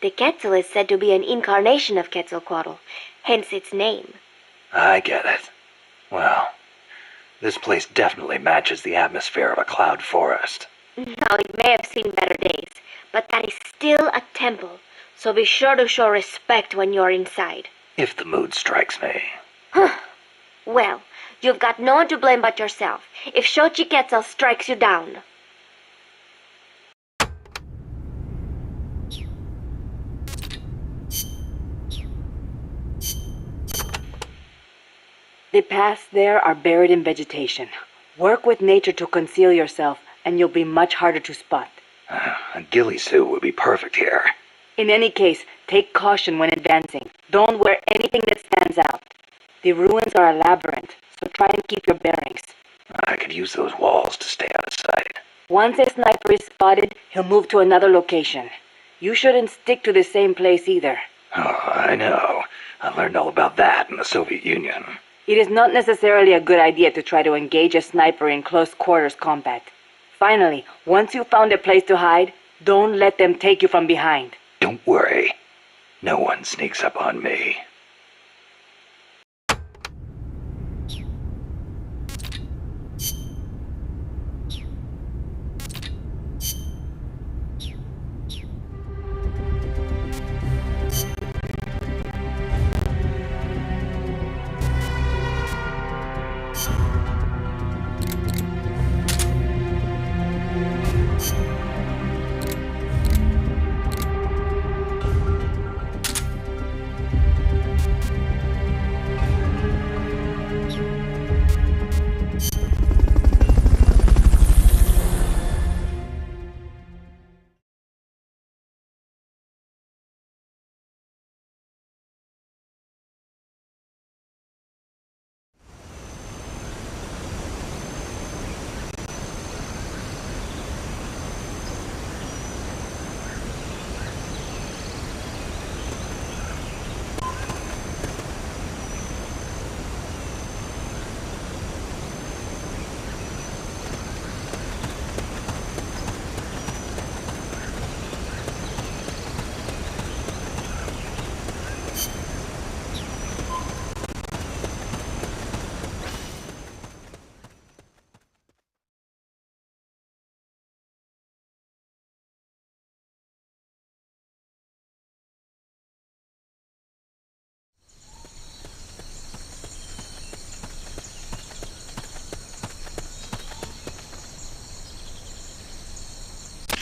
The Quetzal is said to be an incarnation of Quetzalcoatl, hence its name. I get it. Well, this place definitely matches the atmosphere of a cloud forest. Now, it may have seen better days, but that is still a temple, so be sure to show respect when you're inside. If the mood strikes me. Well, you've got no one to blame but yourself if Xochiquetzal strikes you down. The paths there are buried in vegetation. Work with nature to conceal yourself, and you'll be much harder to spot. A ghillie suit would be perfect here. In any case, take caution when advancing. Don't wear anything that stands out. The ruins are a labyrinth, so try and keep your bearings. I could use those walls to stay out of sight. Once a sniper is spotted, he'll move to another location. You shouldn't stick to the same place either. Oh, I know. I learned all about that in the Soviet Union. It is not necessarily a good idea to try to engage a sniper in close quarters combat. Finally, once you've found a place to hide, don't let them take you from behind. Don't worry. No one sneaks up on me.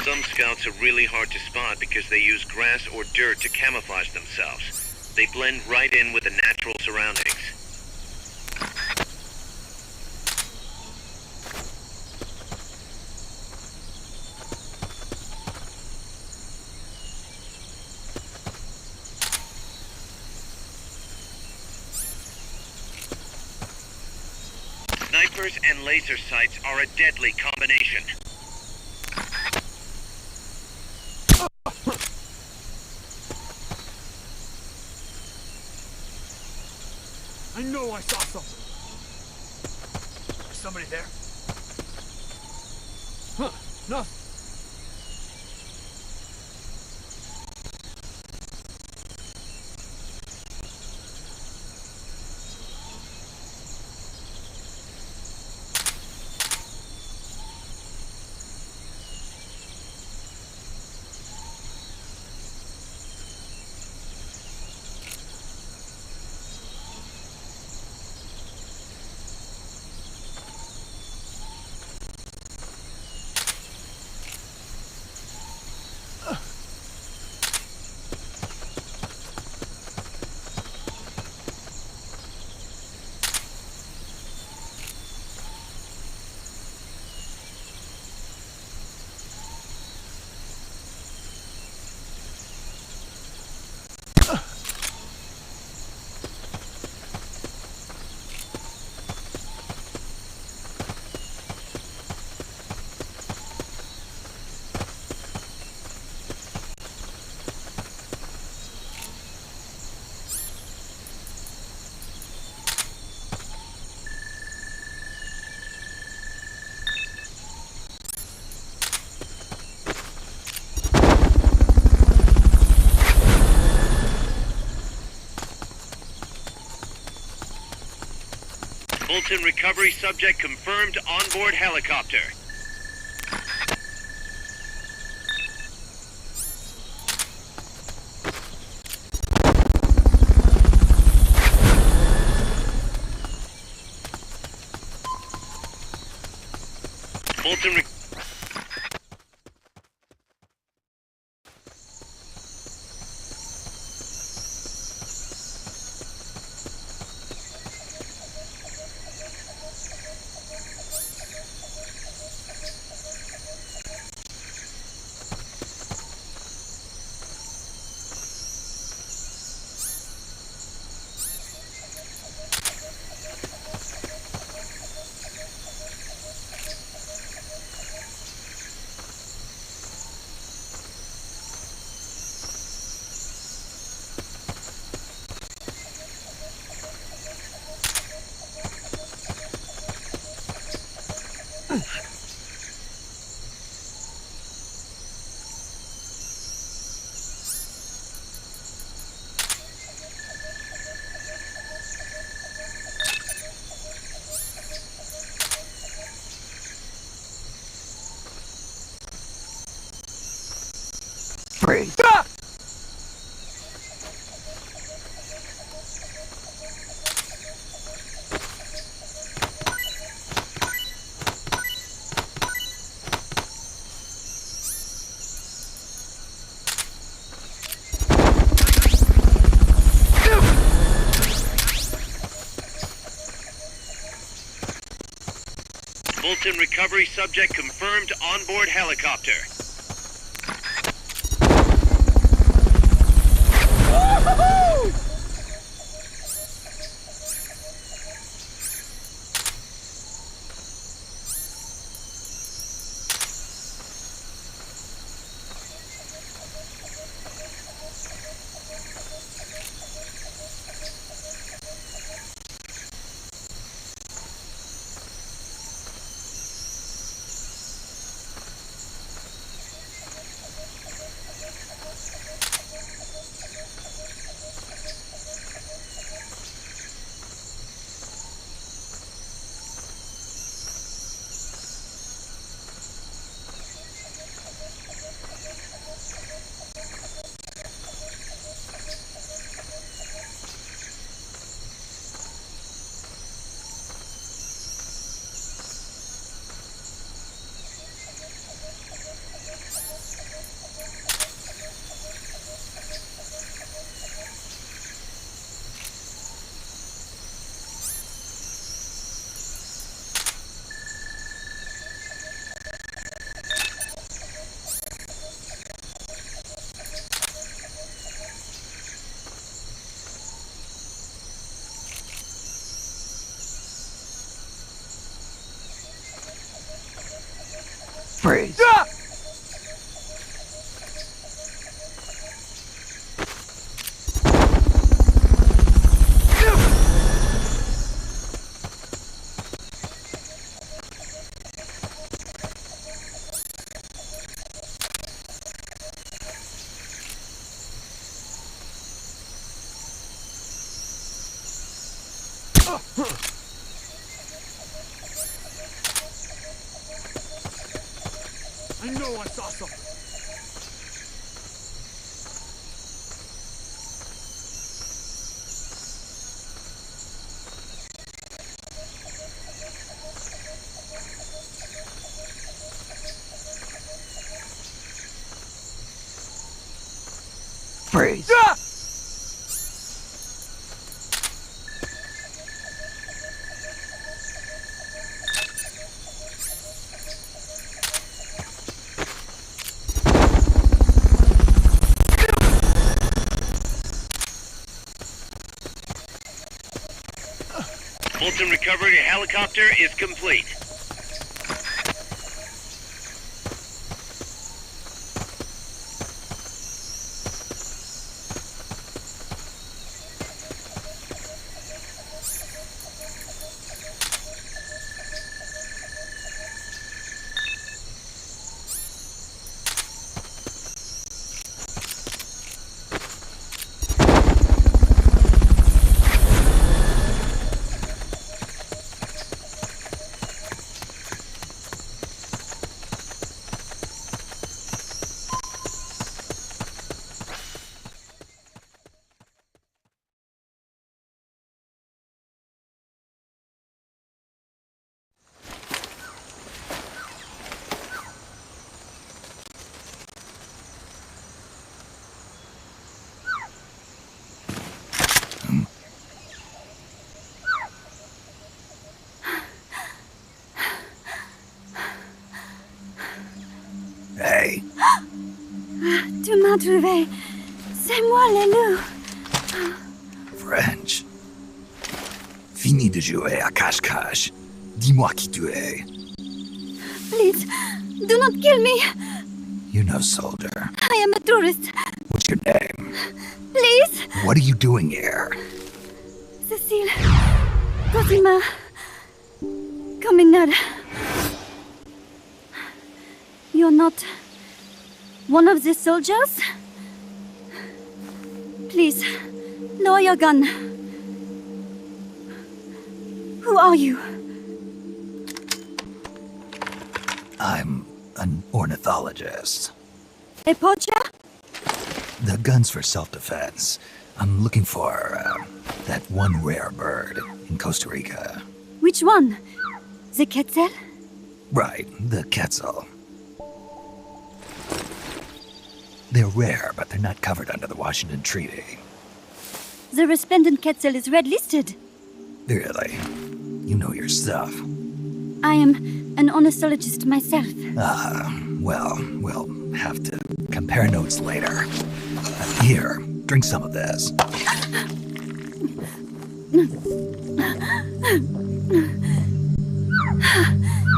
Some scouts are really hard to spot because they use grass or dirt to camouflage themselves. They blend right in with the natural surroundings. Snipers and laser sights are a deadly combination. I know I saw something. Is somebody there? Huh, nothing. Fulton recovery subject confirmed onboard helicopter. Fulton Freeze. Fulton recovery subject confirmed onboard helicopter. Freeze. I know I saw something. Freeze. Fulton recovery helicopter is complete. trouvé? Tu m'as trouvé. C'est moi, le loup. French. Fini de jouer à cache-cache. Dis-moi qui tu es. Please, do not kill me. You're no soldier. I am a tourist. What's your name? Please. What are you doing here? Cecile. Cosima. Caminada. You're not one of the soldiers? Please, lower your gun. Who are you? I'm an ornithologist. A poacher? The gun's for self-defense. I'm looking for that one rare bird in Costa Rica. Which one? The quetzal? Right, the quetzal. They're rare, but they're not covered under the Washington Treaty. The resplendent quetzal is red-listed. Really? You know your stuff. I am an ornithologist myself. Well, we'll have to compare notes later. Here, drink some of this.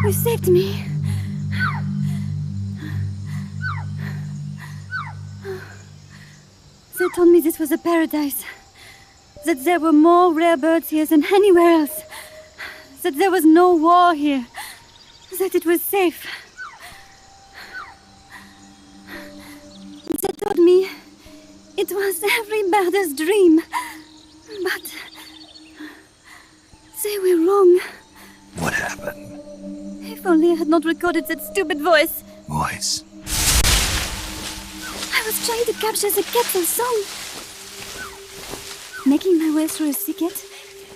You saved me. They told me this was a paradise. That there were more rare birds here than anywhere else. That there was no war here. That it was safe. They told me it was every birder's dream. But they were wrong. What happened? If only I had not recorded that stupid voice. Voice? I was trying to capture the quetzal song. Making my way through a thicket,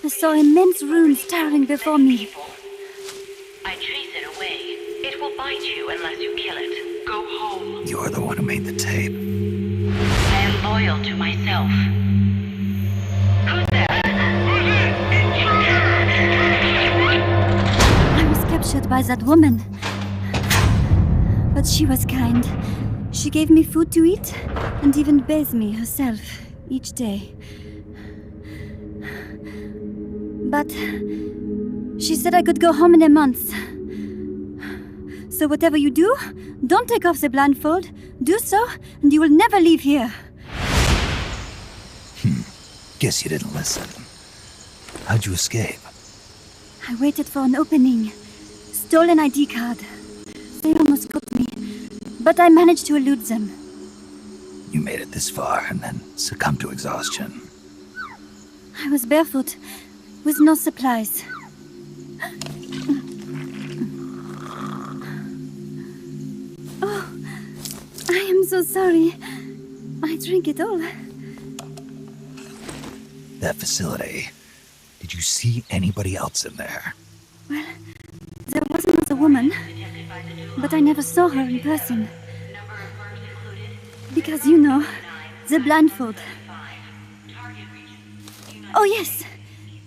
I saw immense runes towering before me. I chase it away. It will bite you unless you kill it. Go home. You're the one who made the tape. I am loyal to myself. Who's there? I was captured by that woman. But she was kind. She gave me food to eat and even bathed me herself each day. But she said I could go home in a month. So whatever you do, don't take off the blindfold. Do so, and you will never leave here. Guess you didn't listen. How'd you escape? I waited for an opening. Stole an ID card. They almost got me. But I managed to elude them. You made it this far and then succumbed to exhaustion. I was barefoot, with no supplies. Oh, I am so sorry. I drank it all. That facility. Did you see anybody else in there? Well, there was another woman, but I never saw her in person. Because, you know, the blindfold. Oh, yes.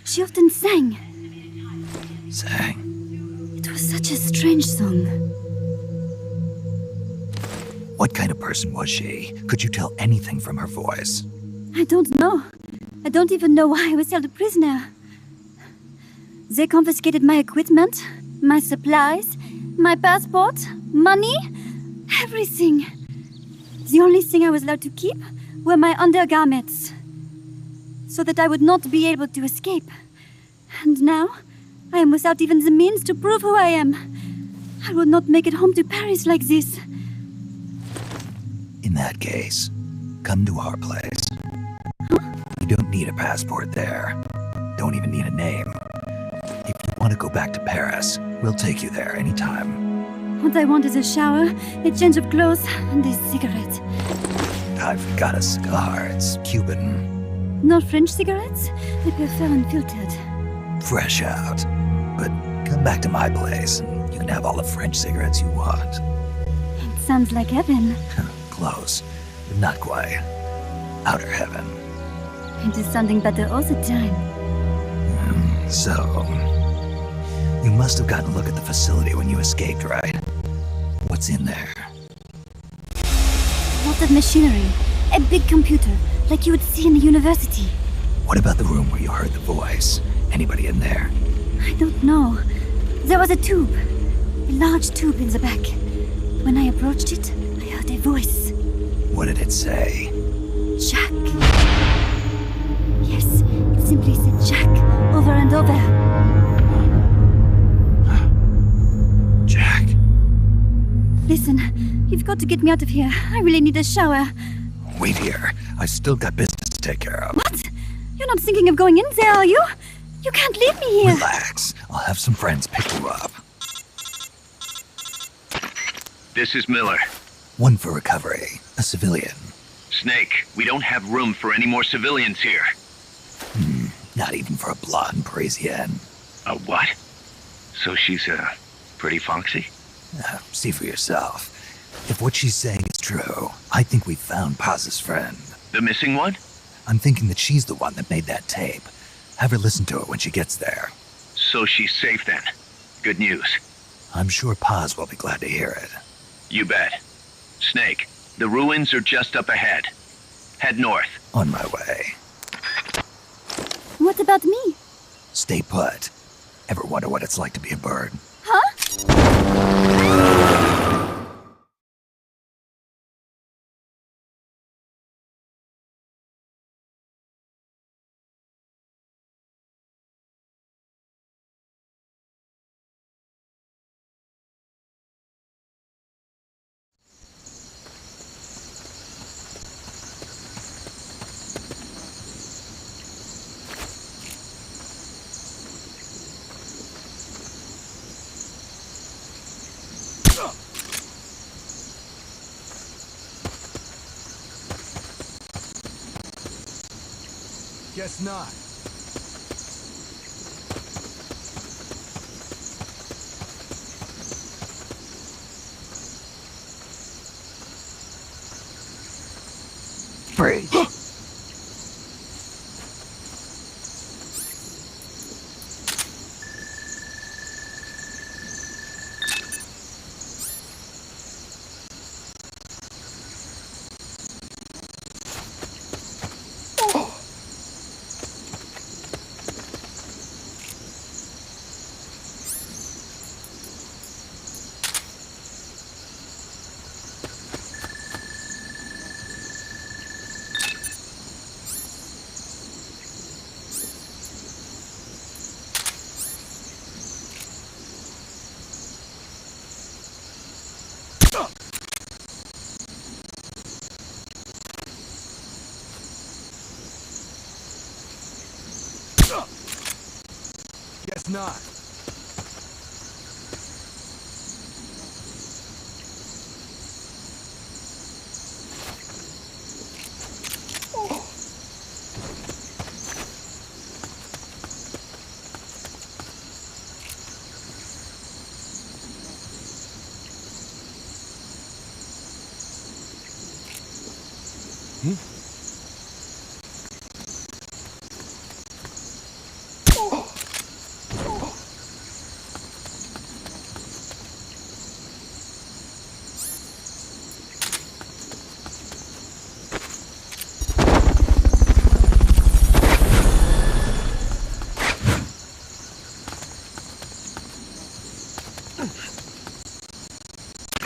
She often sang. Sang? It was such a strange song. What kind of person was she? Could you tell anything from her voice? I don't know. I don't even know why I was held a prisoner. They confiscated my equipment, my supplies, my passport, money, everything. The only thing I was allowed to keep were my undergarments, so that I would not be able to escape. And now, I am without even the means to prove who I am. I will not make it home to Paris like this. In that case, come to our place. You don't need a passport there. Don't even need a name. If you want to go back to Paris, we'll take you there anytime. What I want is a shower, a change of clothes, and a cigarette. I've got a cigar. It's Cuban. No French cigarettes? I prefer unfiltered. Fresh out. But come back to my place, and you can have all the French cigarettes you want. It sounds like heaven. Close, but not quite. Outer heaven. It is sounding better all the time. So, you must have gotten a look at the facility when you escaped, right? What's in there? of machinery. A big computer, like you would see in a university. What about the room where you heard the voice? Anybody in there? I don't know. There was a tube. A large tube in the back. When I approached it, I heard a voice. What did it say? Jack. Yes, it simply said Jack over and over. Jack. Listen, you've got to get me out of here. I really need a shower. Wait here. I still got business to take care of. What? You're not thinking of going in there, are you? You can't leave me here. Relax. I'll have some friends pick you up. This is Miller. One for recovery. A civilian. Snake, we don't have room for any more civilians here. Not even for a blonde Parisienne. A what? So she's, pretty foxy? See for yourself. If what she's saying is true, I think we've found Paz's friend. The missing one? I'm thinking that she's the one that made that tape. Have her listen to it when she gets there. So she's safe then. Good news. I'm sure Paz will be glad to hear it. You bet. Snake, the ruins are just up ahead. Head north. On my way. What about me? Stay put. Ever wonder what it's like to be a bird? Huh? Guess not. Freeze. Guess not.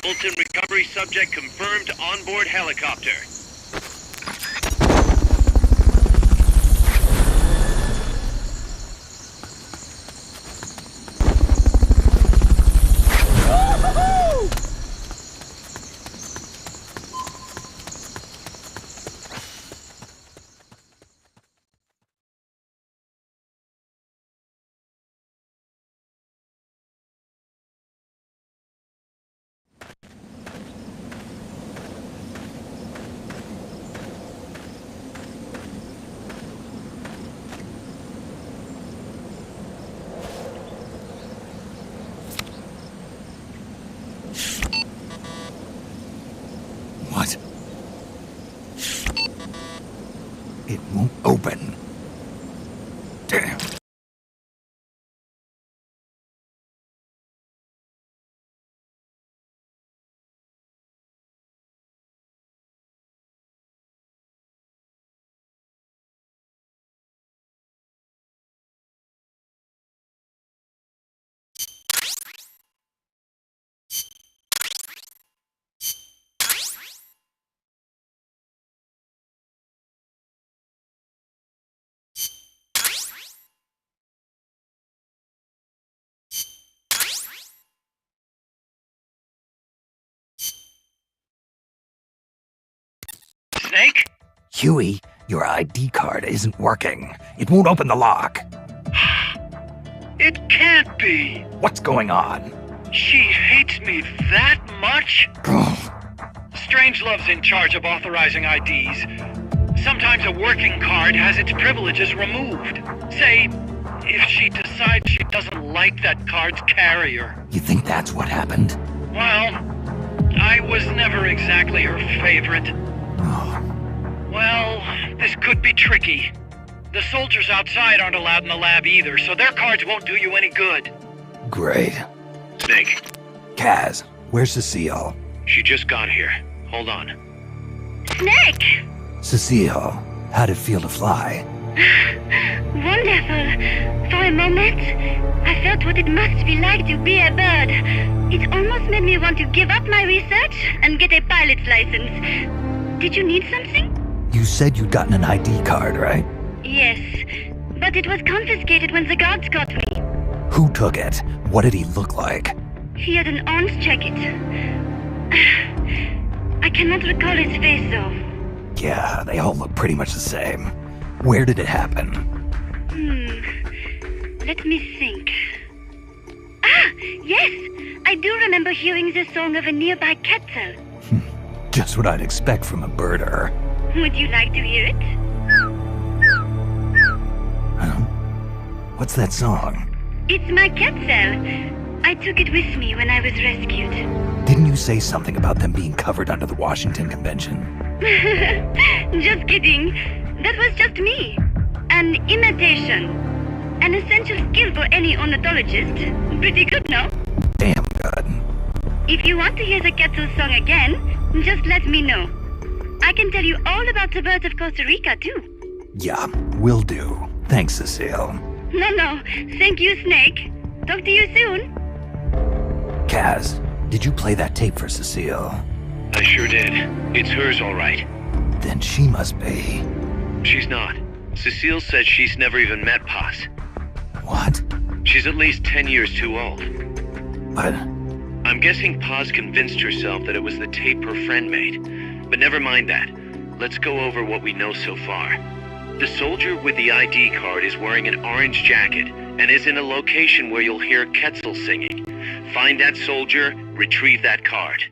Fulton recovery subject confirmed onboard helicopter. What? It won't open. Damn. Snake? Huey, your ID card isn't working. It won't open the lock. It can't be. What's going on? She hates me that much? Strangelove's in charge of authorizing IDs. Sometimes a working card has its privileges removed. Say, if she decides she doesn't like that card's carrier. You think that's what happened? Well, I was never exactly her favorite. Well, this could be tricky. The soldiers outside aren't allowed in the lab either, so their cards won't do you any good. Great. Snake, Kaz, where's Cecile? she just got here. Hold on. Snake! Cecile, how'd it feel to fly? Wonderful. For a moment, I felt what it must be like to be a bird. It almost made me want to give up my research and get a pilot's license. Did you need something? You said you'd gotten an ID card, right? Yes, but it was confiscated when the guards caught me. Who took it? What did he look like? He had an orange jacket. I cannot recall his face, though. Yeah, they all look pretty much the same. Where did it happen? Let me think. Ah, yes! I do remember hearing the song of a nearby cattle. Just what I'd expect from a birder. Would you like to hear it? Huh? What's that song? It's my cat cell. I took it with me when I was rescued. Didn't you say something about them being covered under the Washington Convention? Just kidding. That was just me. An imitation. An essential skill for any ornithologist. Pretty good, no? Damn good. If you want to hear the Quetzal song again, just let me know. I can tell you all about the birds of Costa Rica, too. Yeah, will do. Thanks, Cecile. No. Thank you, Snake. Talk to you soon. Kaz, did you play that tape for Cecile? I sure did. It's hers, all right. Then she must be... She's not. Cecile said she's never even met Paz. What? She's at least 10 years too old. But... I'm guessing Paz convinced herself that it was the tape her friend made. But never mind that. Let's go over what we know so far. The soldier with the ID card is wearing an orange jacket and is in a location where you'll hear Quetzal singing. Find that soldier, retrieve that card.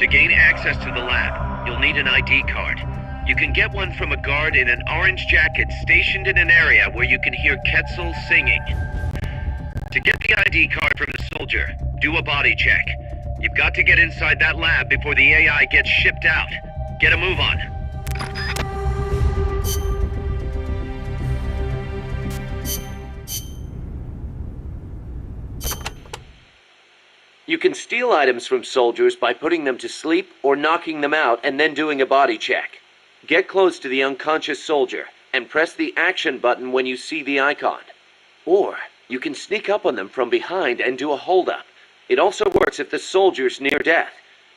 To gain access to the lab, you'll need an ID card. You can get one from a guard in an orange jacket stationed in an area where you can hear Quetzal singing. To get the ID card from the soldier, do a body check. You've got to get inside that lab before the AI gets shipped out. Get a move on. You can steal items from soldiers by putting them to sleep or knocking them out and then doing a body check. Get close to the unconscious soldier and press the action button when you see the icon. Or you can sneak up on them from behind and do a holdup. It also works if the soldier's near death.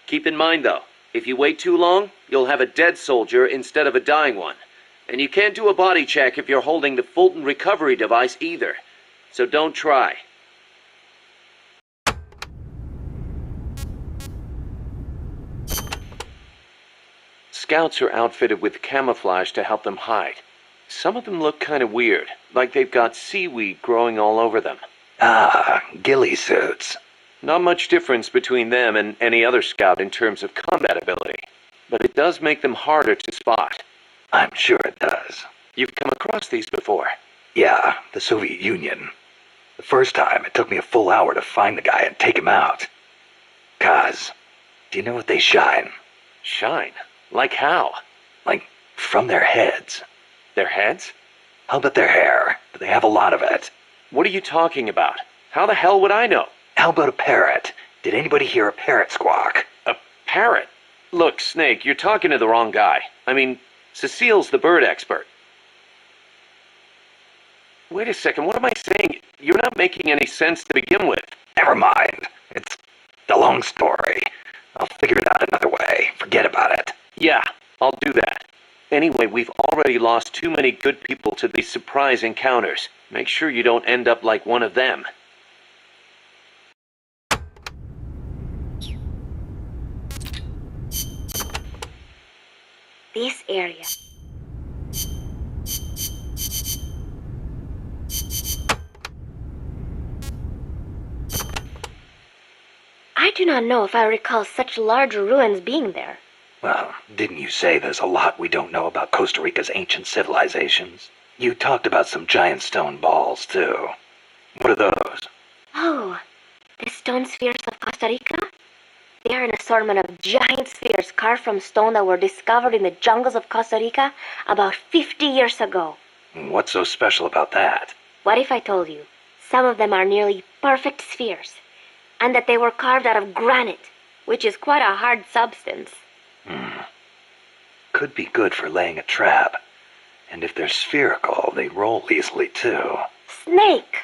Keep in mind though, if you wait too long, you'll have a dead soldier instead of a dying one. And you can't do a body check if you're holding the Fulton recovery device either. So don't try. Scouts are outfitted with camouflage to help them hide. Some of them look kind of weird, like they've got seaweed growing all over them. Ah, ghillie suits. Not much difference between them and any other scout in terms of combat ability, but it does make them harder to spot. I'm sure it does. You've come across these before? Yeah, the Soviet Union. The first time, it took me a full hour to find the guy and take him out. Kaz, do you know what they shine? Shine? Like how? Like, from their heads. Their heads? How about their hair? Do they have a lot of it? What are you talking about? How the hell would I know? How about a parrot? Did anybody hear a parrot squawk? A parrot? Look, Snake, you're talking to the wrong guy. I mean, Cecile's the bird expert. Wait a second, what am I saying? You're not making any sense to begin with. Never mind. It's a long story. I'll figure it out another way. Forget about it. Yeah, I'll do that. Anyway, we've already lost too many good people to these surprise encounters. Make sure you don't end up like one of them. This area. I do not know if I recall such large ruins being there. Well, didn't you say there's a lot we don't know about Costa Rica's ancient civilizations? You talked about some giant stone balls, too. What are those? Oh, the stone spheres of Costa Rica? They are an assortment of giant spheres carved from stone that were discovered in the jungles of Costa Rica about 50 years ago. What's so special about that? What if I told you some of them are nearly perfect spheres, and that they were carved out of granite, which is quite a hard substance? Could be good for laying a trap. And if they're spherical, they roll easily, too. Snake!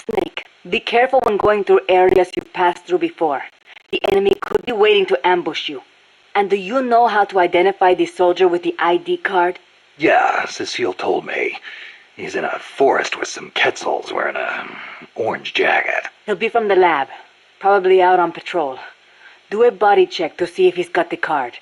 Snake, be careful when going through areas you've passed through before. The enemy could be waiting to ambush you. And do you know how to identify the soldier with the ID card? Yeah, Cecile told me. He's in a forest with some Quetzals wearing a orange jacket. He'll be from the lab, probably out on patrol. Do a body check to see if he's got the card.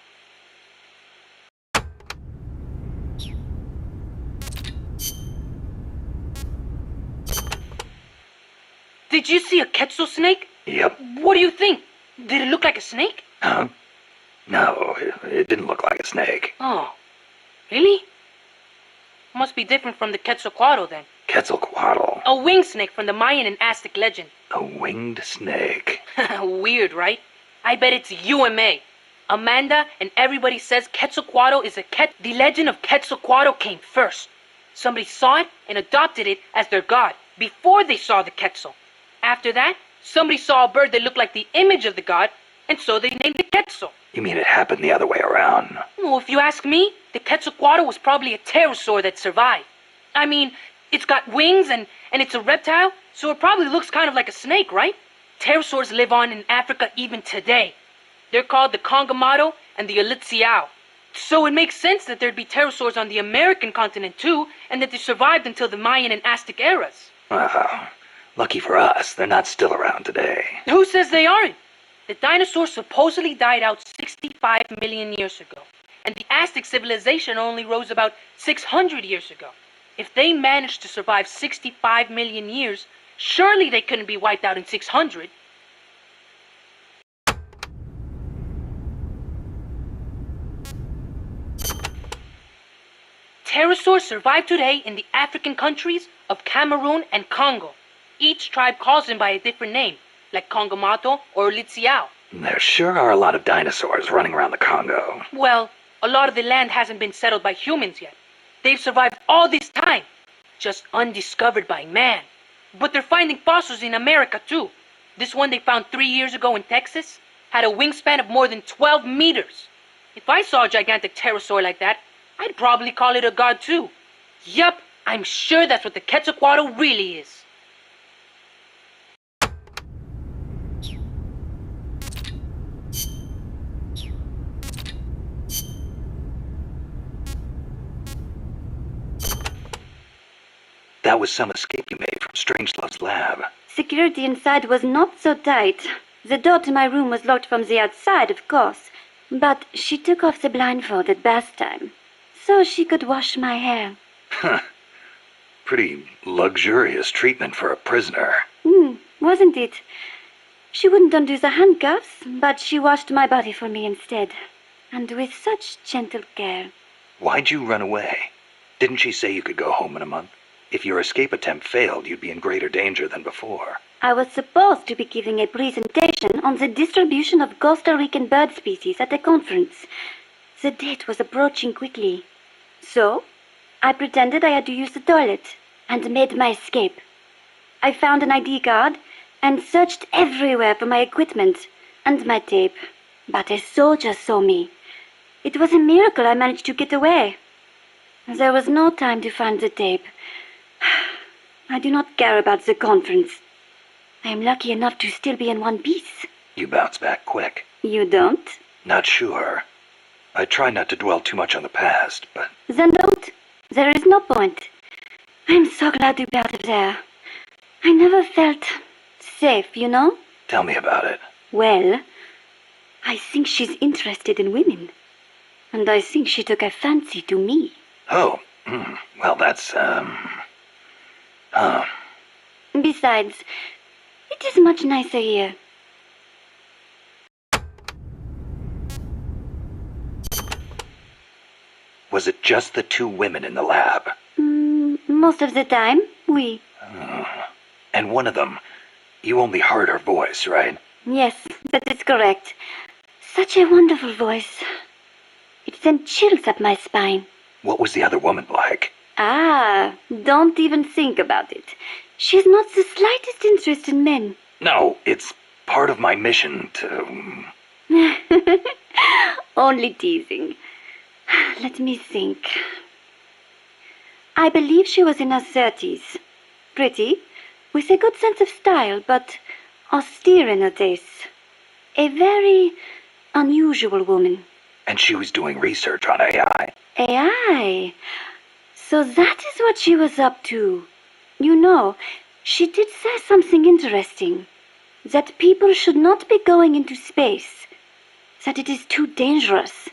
Did you see a Quetzal snake? Yep. What do you think? Did it look like a snake? Huh? No, it didn't look like a snake. Oh, really? Must be different from the Quetzalcoatl then. Quetzalcoatl. A winged snake from the Mayan and Aztec legend. A winged snake. Weird, right? I bet it's UMA. Amanda and everybody says Quetzalcoatl is the legend of Quetzalcoatl came first. Somebody saw it and adopted it as their god before they saw the Quetzal. After that, somebody saw a bird that looked like the image of the god, and so they named it Quetzal. You mean it happened the other way around? Well, if you ask me, the Quetzalcoatl was probably a pterosaur that survived. I mean, it's got wings and it's a reptile, so it probably looks kind of like a snake, right? Pterosaurs live on in Africa even today. They're called the Congamato and the Elitziao. So it makes sense that there'd be pterosaurs on the American continent too, and that they survived until the Mayan and Aztec eras. Wow. Lucky for us, they're not still around today. Who says they aren't? The dinosaurs supposedly died out 65 million years ago, and the Aztec civilization only rose about 600 years ago. If they managed to survive 65 million years, surely they couldn't be wiped out in 600. Pterosaurs survive today in the African countries of Cameroon and Congo. Each tribe calls them by a different name, like Congomato or Litziao. There sure are a lot of dinosaurs running around the Congo. Well, a lot of the land hasn't been settled by humans yet. They've survived all this time, just undiscovered by man. But they're finding fossils in America too. This one they found 3 years ago in Texas had a wingspan of more than 12 meters. If I saw a gigantic pterosaur like that, I'd probably call it a god too. Yup, I'm sure that's what the Quetzalcoatl really is. That was some escape you made from Strangelove's lab. Security inside was not so tight. The door to my room was locked from the outside, of course, but she took off the blindfold at bath time, so she could wash my hair. Huh. Pretty luxurious treatment for a prisoner. Wasn't it? She wouldn't undo the handcuffs, but she washed my body for me instead, and with such gentle care. Why'd you run away? Didn't she say you could go home in a month? If your escape attempt failed, you'd be in greater danger than before. I was supposed to be giving a presentation on the distribution of Costa Rican bird species at a conference. The date was approaching quickly. So, I pretended I had to use the toilet and made my escape. I found an ID card and searched everywhere for my equipment and my tape. But a soldier saw me. It was a miracle I managed to get away. There was no time to find the tape. I do not care about the conference. I am lucky enough to still be in one piece. You bounce back quick. You don't? Not sure. I try not to dwell too much on the past, but... Then don't. There is no point. I am so glad to be out of there. I never felt safe, you know? Tell me about it. Well, I think she's interested in women. And I think she took a fancy to me. Oh, well, that's, Besides, it is much nicer here. Was it just the two women in the lab? Most of the time, oui. And one of them, you only heard her voice, right? Yes, that is correct. Such a wonderful voice. It sent chills up my spine. What was the other woman like? Ah, don't even think about it. She has not the slightest interest in men. No, it's part of my mission to... Only teasing. Let me think. I believe she was in her 30s. Pretty, with a good sense of style, but austere in her tastes. A very unusual woman. And she was doing research on AI. AI? So that is what she was up to. You know, she did say something interesting. That people should not be going into space. That it is too dangerous.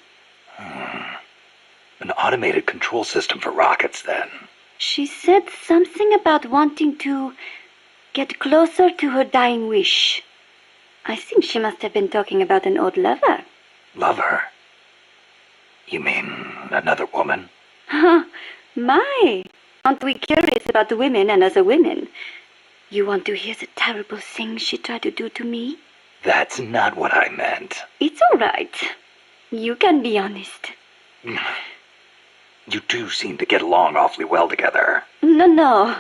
An automated control system for rockets, then. She said something about wanting to get closer to her dying wish. I think she must have been talking about an old lover. Lover? You mean another woman? My! Aren't we curious about women and other women? You want to hear the terrible things she tried to do to me? That's not what I meant. It's all right. You can be honest. You two seem to get along awfully well together. No,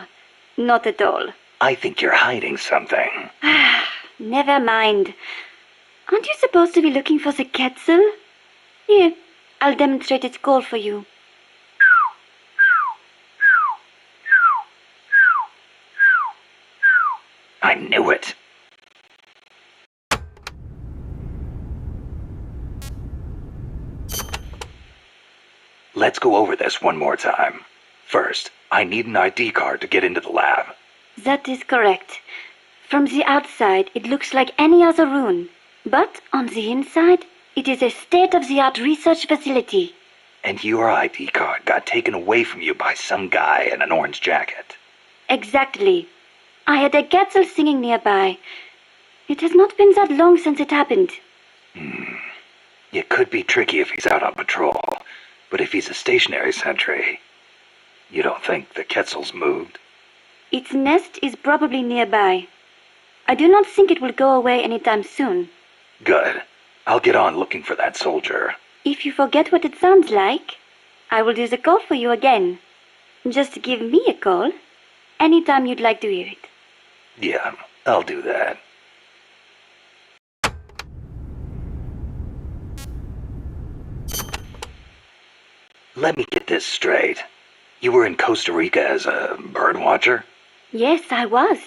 not at all. I think you're hiding something. Never mind. Aren't you supposed to be looking for the Quetzal? Here, I'll demonstrate its call for you. I knew it. Let's go over this one more time. First, I need an ID card to get into the lab. That is correct. From the outside, it looks like any other room. But on the inside, it is a state-of-the-art research facility. And your ID card got taken away from you by some guy in an orange jacket. Exactly. I had a Quetzal singing nearby. It has not been that long since it happened. It could be tricky if he's out on patrol, but if he's a stationary sentry, you don't think the Quetzal's moved? Its nest is probably nearby. I do not think it will go away anytime soon. Good. I'll get on looking for that soldier. If you forget what it sounds like, I will do the call for you again. Just give me a call anytime you'd like to hear it. Yeah, I'll do that. Let me get this straight. You were in Costa Rica as a bird watcher? Yes, I was.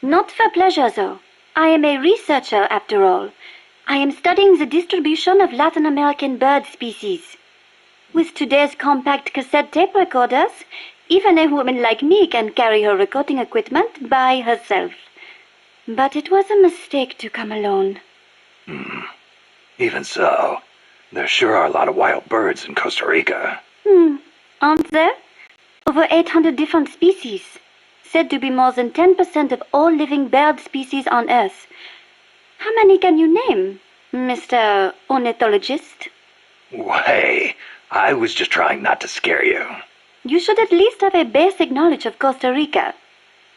Not for pleasure, though. I am a researcher, after all. I am studying the distribution of Latin American bird species. With today's compact cassette tape recorders, even a woman like me can carry her recording equipment by herself. But it was a mistake to come alone. Even so, there sure are a lot of wild birds in Costa Rica. Aren't there? Over 800 different species. Said to be more than 10% of all living bird species on Earth. How many can you name, Mr. Ornithologist? Hey, I was just trying not to scare you. You should at least have a basic knowledge of Costa Rica.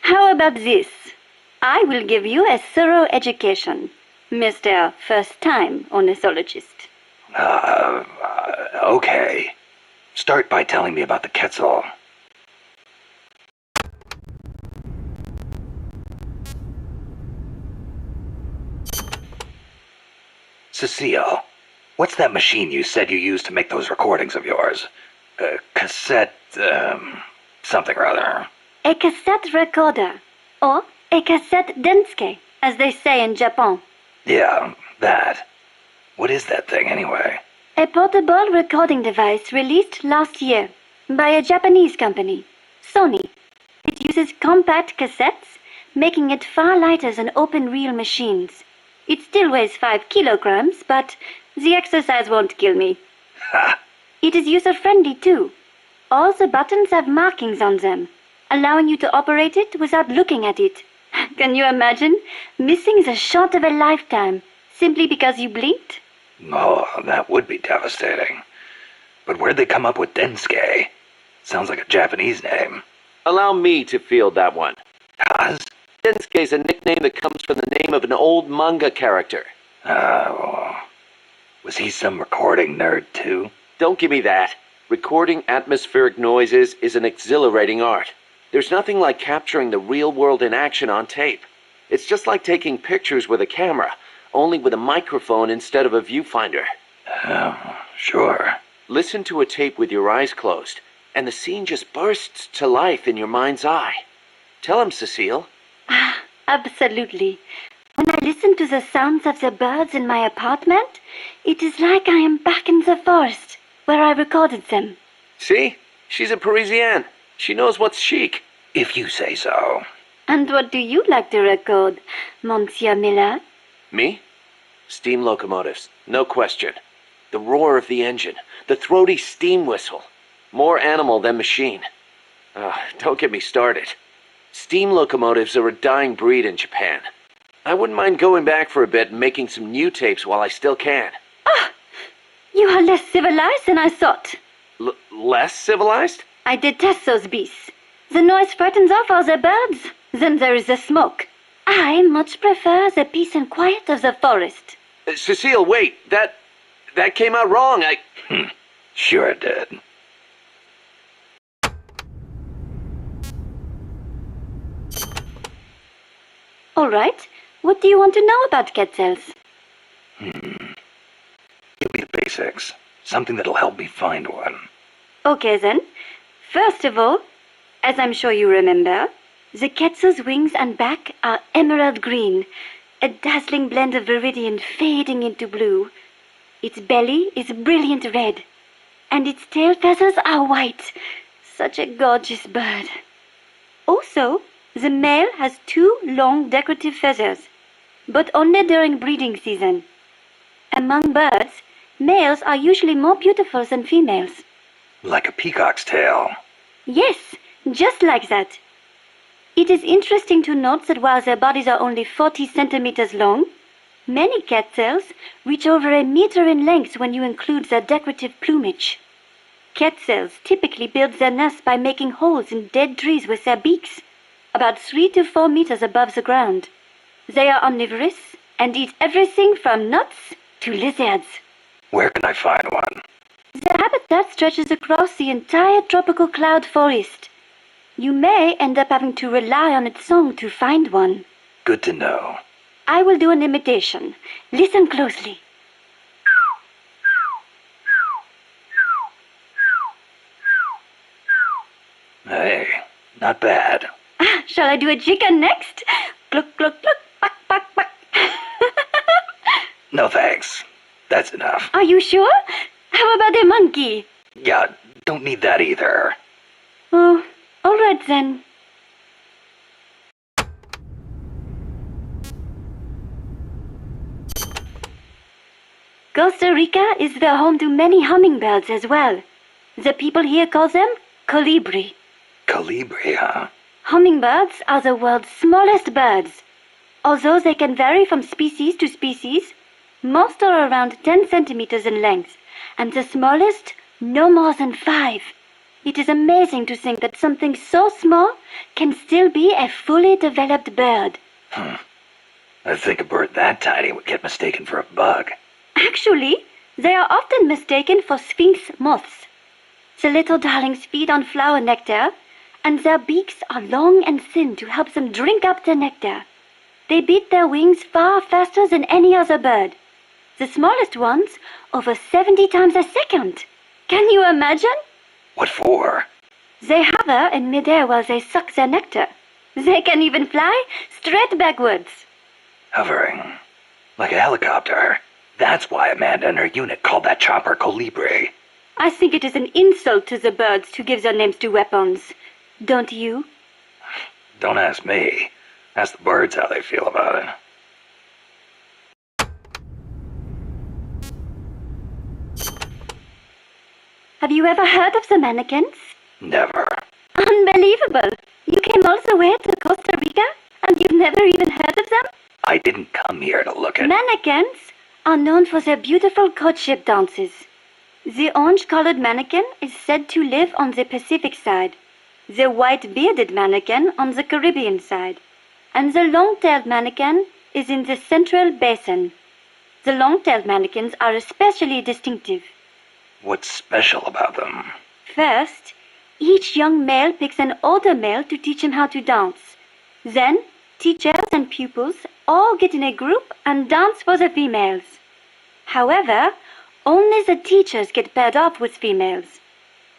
How about this? I will give you a thorough education, Mr. First-Time Ornithologist. Okay. Start by telling me about the Quetzal. Cecile, what's that machine you said you used to make those recordings of yours? Cassette, something or other. A cassette recorder, or a cassette denske, as they say in Japan. Yeah, that. What is that thing anyway? A portable recording device released last year by a Japanese company, Sony. It uses compact cassettes, making it far lighter than open-reel machines. It still weighs 5 kilograms, but the exercise won't kill me. Ha! It is user-friendly too. All the buttons have markings on them, allowing you to operate it without looking at it. Can you imagine missing the shot of a lifetime simply because you blinked? Oh, that would be devastating. But where'd they come up with Densuke? Sounds like a Japanese name. Allow me to field that one. Kaz? Densuke is a nickname that comes from the name of an old manga character. Was he some recording nerd too? Don't give me that. Recording atmospheric noises is an exhilarating art. There's nothing like capturing the real world in action on tape. It's just like taking pictures with a camera, only with a microphone instead of a viewfinder. Sure. Listen to a tape with your eyes closed, and the scene just bursts to life in your mind's eye. Tell him, Cecile. Absolutely. When I listen to the sounds of the birds in my apartment, it is like I am back in the forest where I recorded them. See? She's a Parisienne. She knows what's chic. If you say so. And what do you like to record, Monsieur Miller? Me? Steam locomotives, no question. The roar of the engine, the throaty steam whistle. More animal than machine. Don't get me started. Steam locomotives are a dying breed in Japan. I wouldn't mind going back for a bit and making some new tapes while I still can. You are less civilized than I thought. Less civilized? I detest those beasts. The noise frightens off all the birds. Then there is the smoke. I much prefer the peace and quiet of the forest. Cecile, wait. That came out wrong. Sure it did. All right. What do you want to know about Quetzals? Give me the basics. Something that'll help me find one. Okay then. First of all, as I'm sure you remember, the Quetzal's wings and back are emerald green, a dazzling blend of viridian fading into blue. Its belly is brilliant red, and its tail feathers are white. Such a gorgeous bird. Also, the male has 2 long decorative feathers, but only during breeding season. Among birds, males are usually more beautiful than females. Like a peacock's tail. Yes, just like that. It is interesting to note that while their bodies are only 40 centimeters long, many cattails reach over a meter in length when you include their decorative plumage. Cattails typically build their nests by making holes in dead trees with their beaks, about 3 to 4 meters above the ground. They are omnivorous and eat everything from nuts to lizards. Where can I find one? Their habitat stretches across the entire tropical cloud forest. You may end up having to rely on its song to find one. Good to know. I will do an imitation. Listen closely. Hey, not bad. Shall I do a chicken next? Cluck, cluck, cluck, quack, quack, quack. No thanks. That's enough. Are you sure? How about a monkey? Yeah, don't need that either. Oh, all right then. Costa Rica is the home to many hummingbirds as well. The people here call them colibri. Colibri, huh? Hummingbirds are the world's smallest birds. Although they can vary from species to species, most are around 10 centimeters in length, and the smallest no more than 5. It is amazing to think that something so small can still be a fully developed bird. I think a bird that tiny would get mistaken for a bug. Actually, they are often mistaken for sphinx moths. The little darlings feed on flower nectar, and their beaks are long and thin to help them drink up the nectar. They beat their wings far faster than any other bird. The smallest ones over 70 times a second. Can you imagine? What for? They hover in midair while they suck their nectar. They can even fly straight backwards. Hovering. Like a helicopter. That's why Amanda and her unit called that chopper Colibri. I think it is an insult to the birds to give their names to weapons. Don't you? Don't ask me. Ask the birds how they feel about it. Have you ever heard of the mannequins? Never. Unbelievable! You came all the way to Costa Rica and you've never even heard of them? I didn't come here to look at... Mannequins are known for their beautiful courtship dances. The orange-colored mannequin is said to live on the Pacific side, the white-bearded mannequin on the Caribbean side, and the long-tailed mannequin is in the Central Basin. The long-tailed mannequins are especially distinctive. What's special about them? First, each young male picks an older male to teach him how to dance. Then, teachers and pupils all get in a group and dance for the females. However, only the teachers get paired off with females.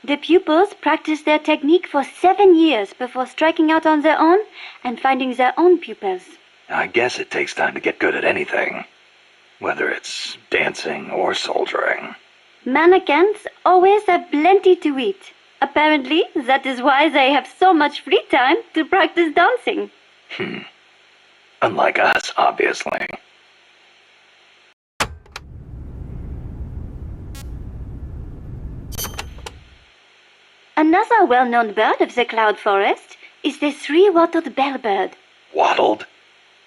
The pupils practice their technique for 7 years before striking out on their own and finding their own pupils. I guess it takes time to get good at anything. Whether it's dancing or soldiering. Mannequins always have plenty to eat. Apparently, that is why they have so much free time to practice dancing. Unlike us, obviously. Another well-known bird of the cloud forest is the three-wattled bellbird. Wattled?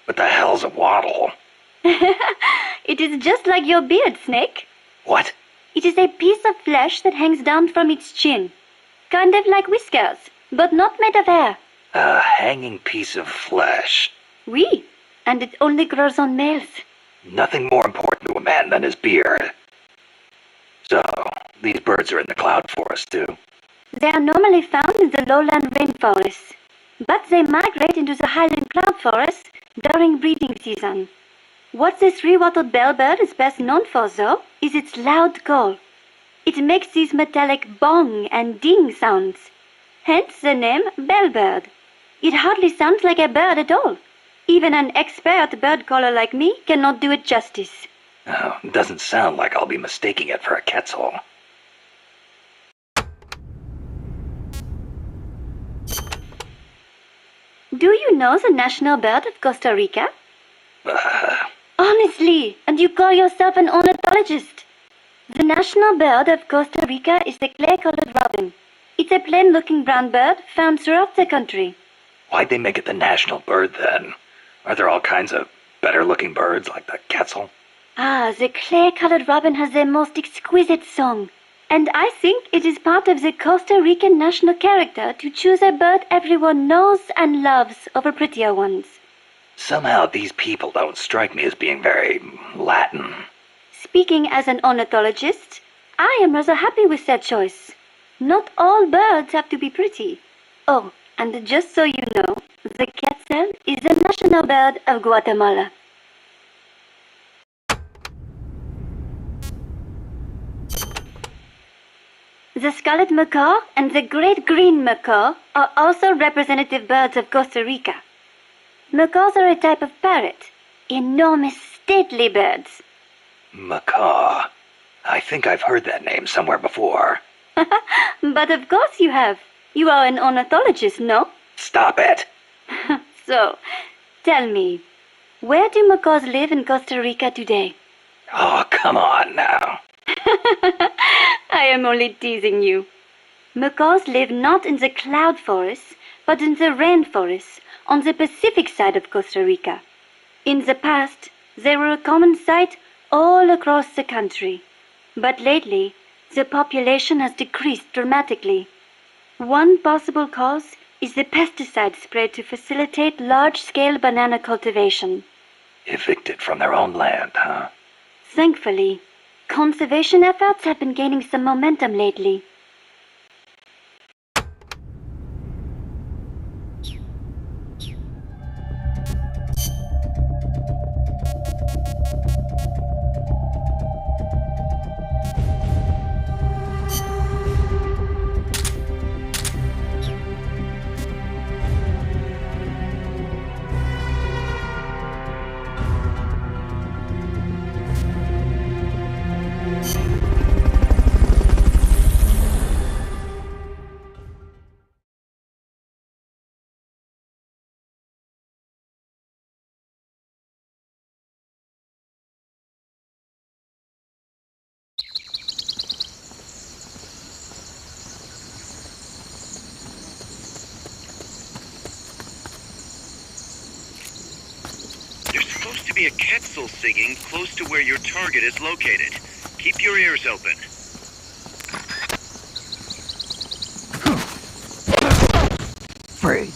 What the hell's a wattle? It is just like your beard, Snake. What? It is a piece of flesh that hangs down from its chin. Kind of like whiskers, but not made of hair. A hanging piece of flesh. Oui, and it only grows on males. Nothing more important to a man than his beard. So, these birds are in the cloud forest too. They are normally found in the lowland rainforests, but they migrate into the highland cloud forests during breeding season. What the three-wattled bellbird is best known for, though, is its loud call. It makes these metallic bong and ding sounds, hence the name bellbird. It hardly sounds like a bird at all. Even an expert bird caller like me cannot do it justice. Oh, it doesn't sound like I'll be mistaking it for a quetzal. Do you know the national bird of Costa Rica? Honestly, and you call yourself an ornithologist? The national bird of Costa Rica is the clay-colored robin. It's a plain-looking brown bird found throughout the country. Why'd they make it the national bird then? Are there all kinds of better-looking birds like the quetzal? Ah, the clay-colored robin has the most exquisite song. And I think it is part of the Costa Rican national character to choose a bird everyone knows and loves over prettier ones. Somehow these people don't strike me as being very Latin. Speaking as an ornithologist, I am rather happy with that choice. Not all birds have to be pretty. Oh, and just so you know, the quetzal is the national bird of Guatemala. The scarlet macaw and the great green macaw are also representative birds of Costa Rica. Macaws are a type of parrot, enormous, stately birds. Macaw. I think I've heard that name somewhere before. But of course you have. You are an ornithologist, no? Stop it! So, tell me, where do macaws live in Costa Rica today? Oh, come on now. I am only teasing you. Macaws live not in the cloud forests, but in the rainforests on the Pacific side of Costa Rica. In the past, they were a common sight all across the country. But lately, the population has decreased dramatically. One possible cause is the pesticide sprayed to facilitate large-scale banana cultivation. Evicted from their own land, huh? Thankfully, conservation efforts have been gaining some momentum lately. There's supposed to be a quetzal singing close to where your target is located. Keep your ears open. Freeze.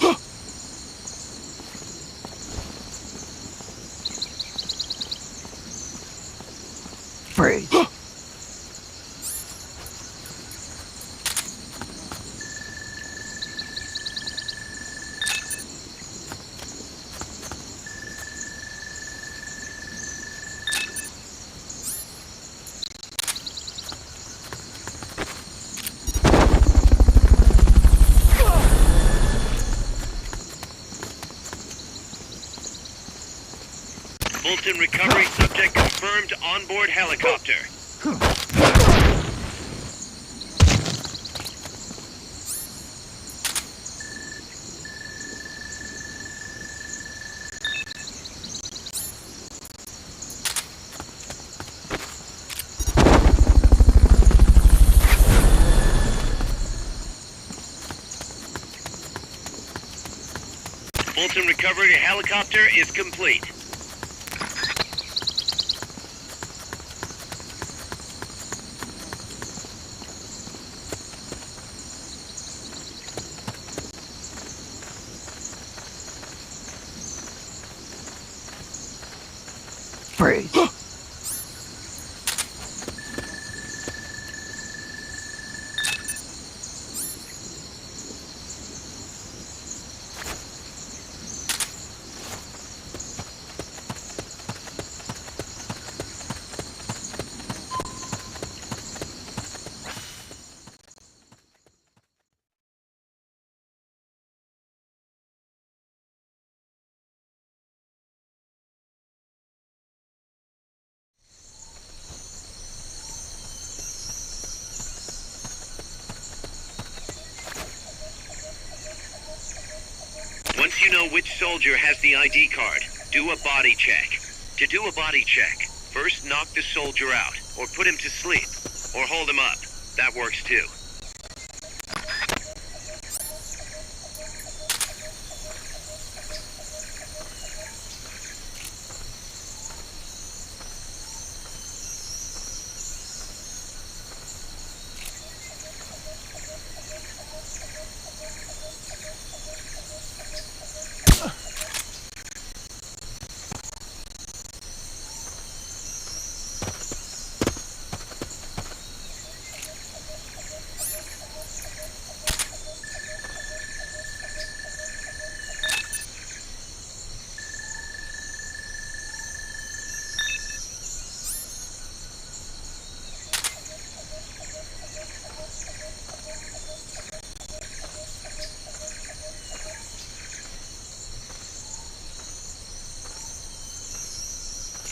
Freeze. Fulton recovery subject confirmed onboard helicopter. Fulton recovery helicopter is complete. Freeze. Once you know which soldier has the ID card, do a body check. To do a body check, first knock the soldier out, or put him to sleep, or hold him up. That works too.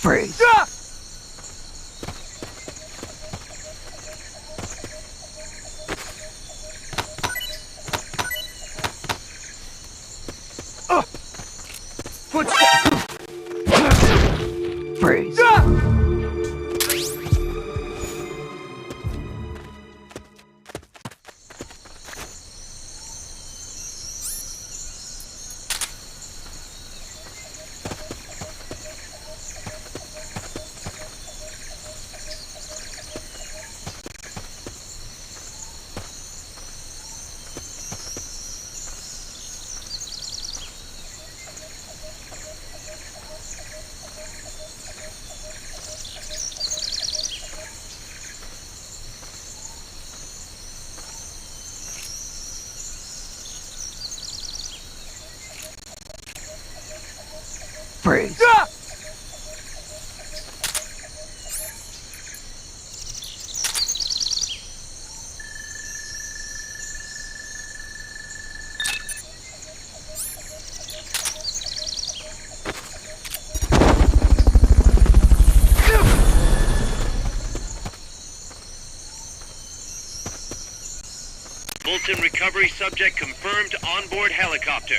Freeze. Freeze. Freeze. Fulton recovery subject confirmed onboard helicopter.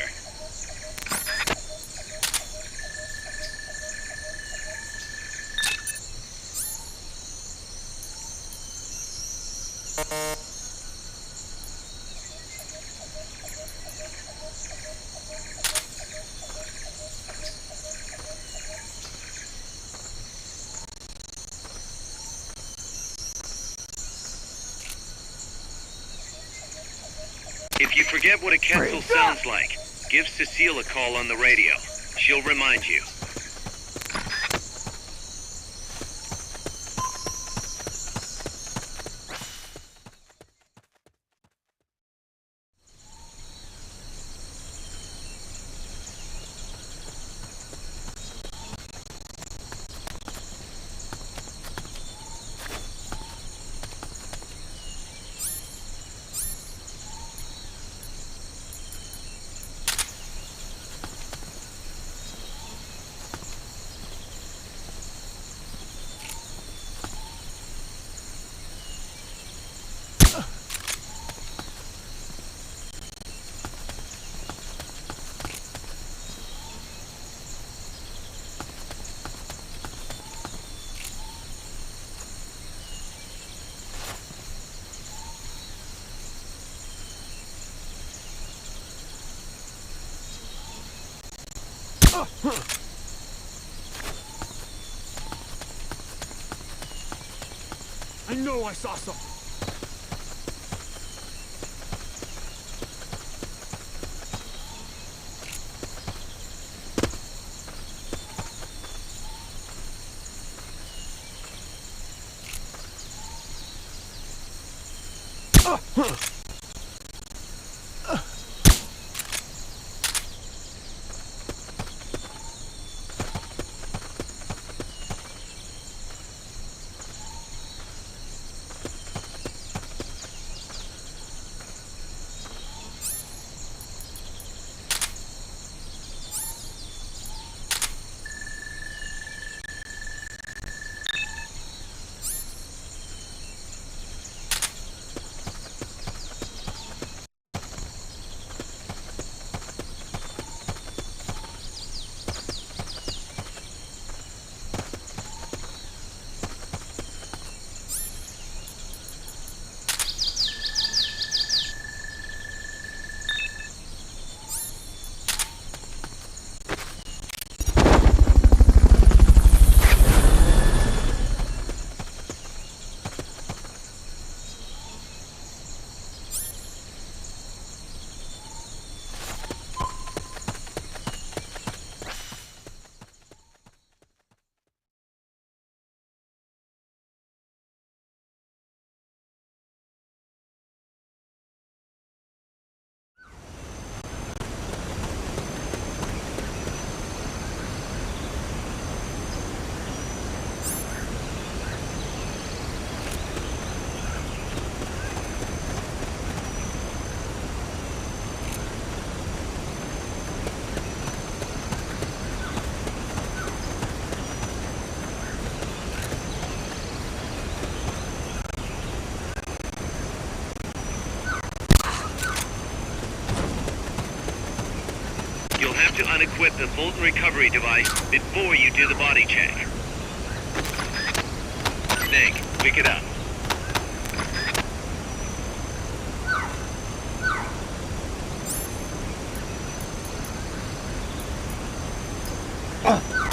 If you forget what a Quetzal sounds like, give Cecile a call on the radio. She'll remind you. I know I saw something. equip the Fulton recovery device before you do the body check. Snake, pick it up.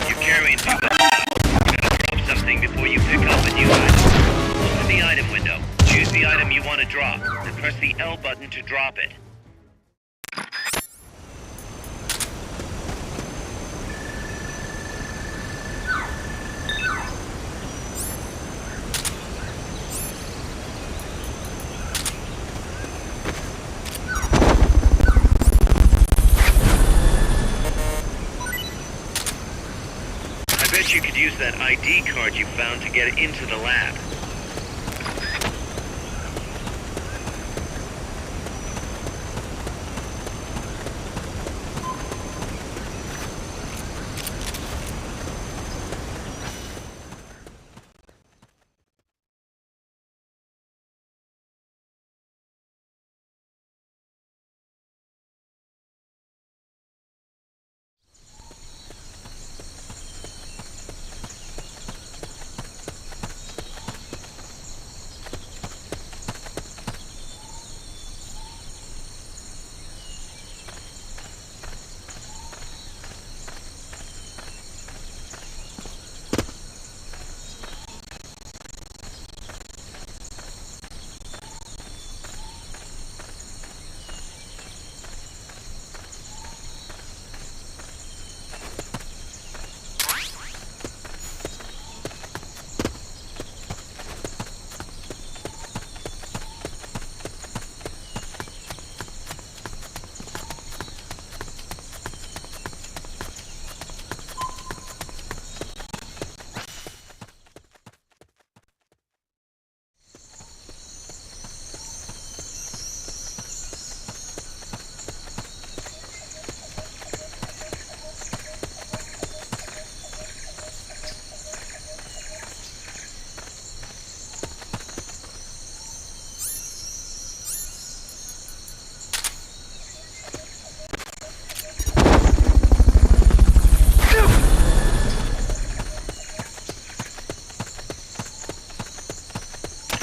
You're carrying too much stuff. You gotta drop something before you pick up a new item. Open the item window. Choose the item you want to drop, then press the L button to drop it. I bet you could use that ID card you found to get into the lab.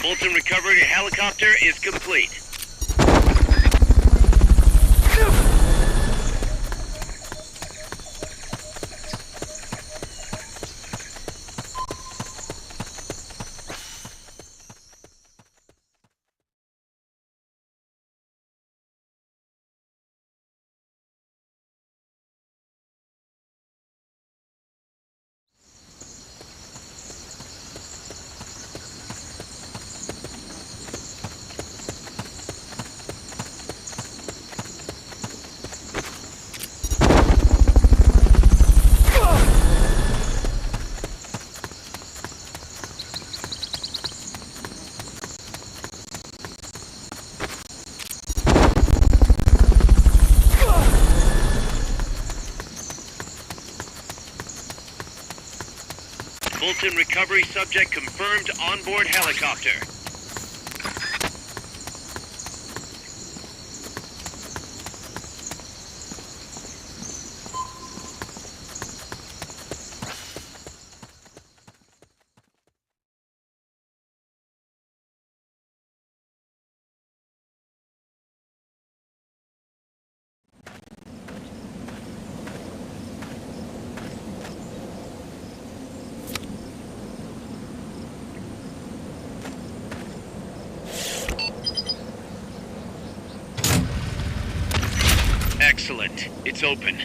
Fulton recovery helicopter is complete. Fulton recovery subject confirmed onboard helicopter. Excellent. It's open.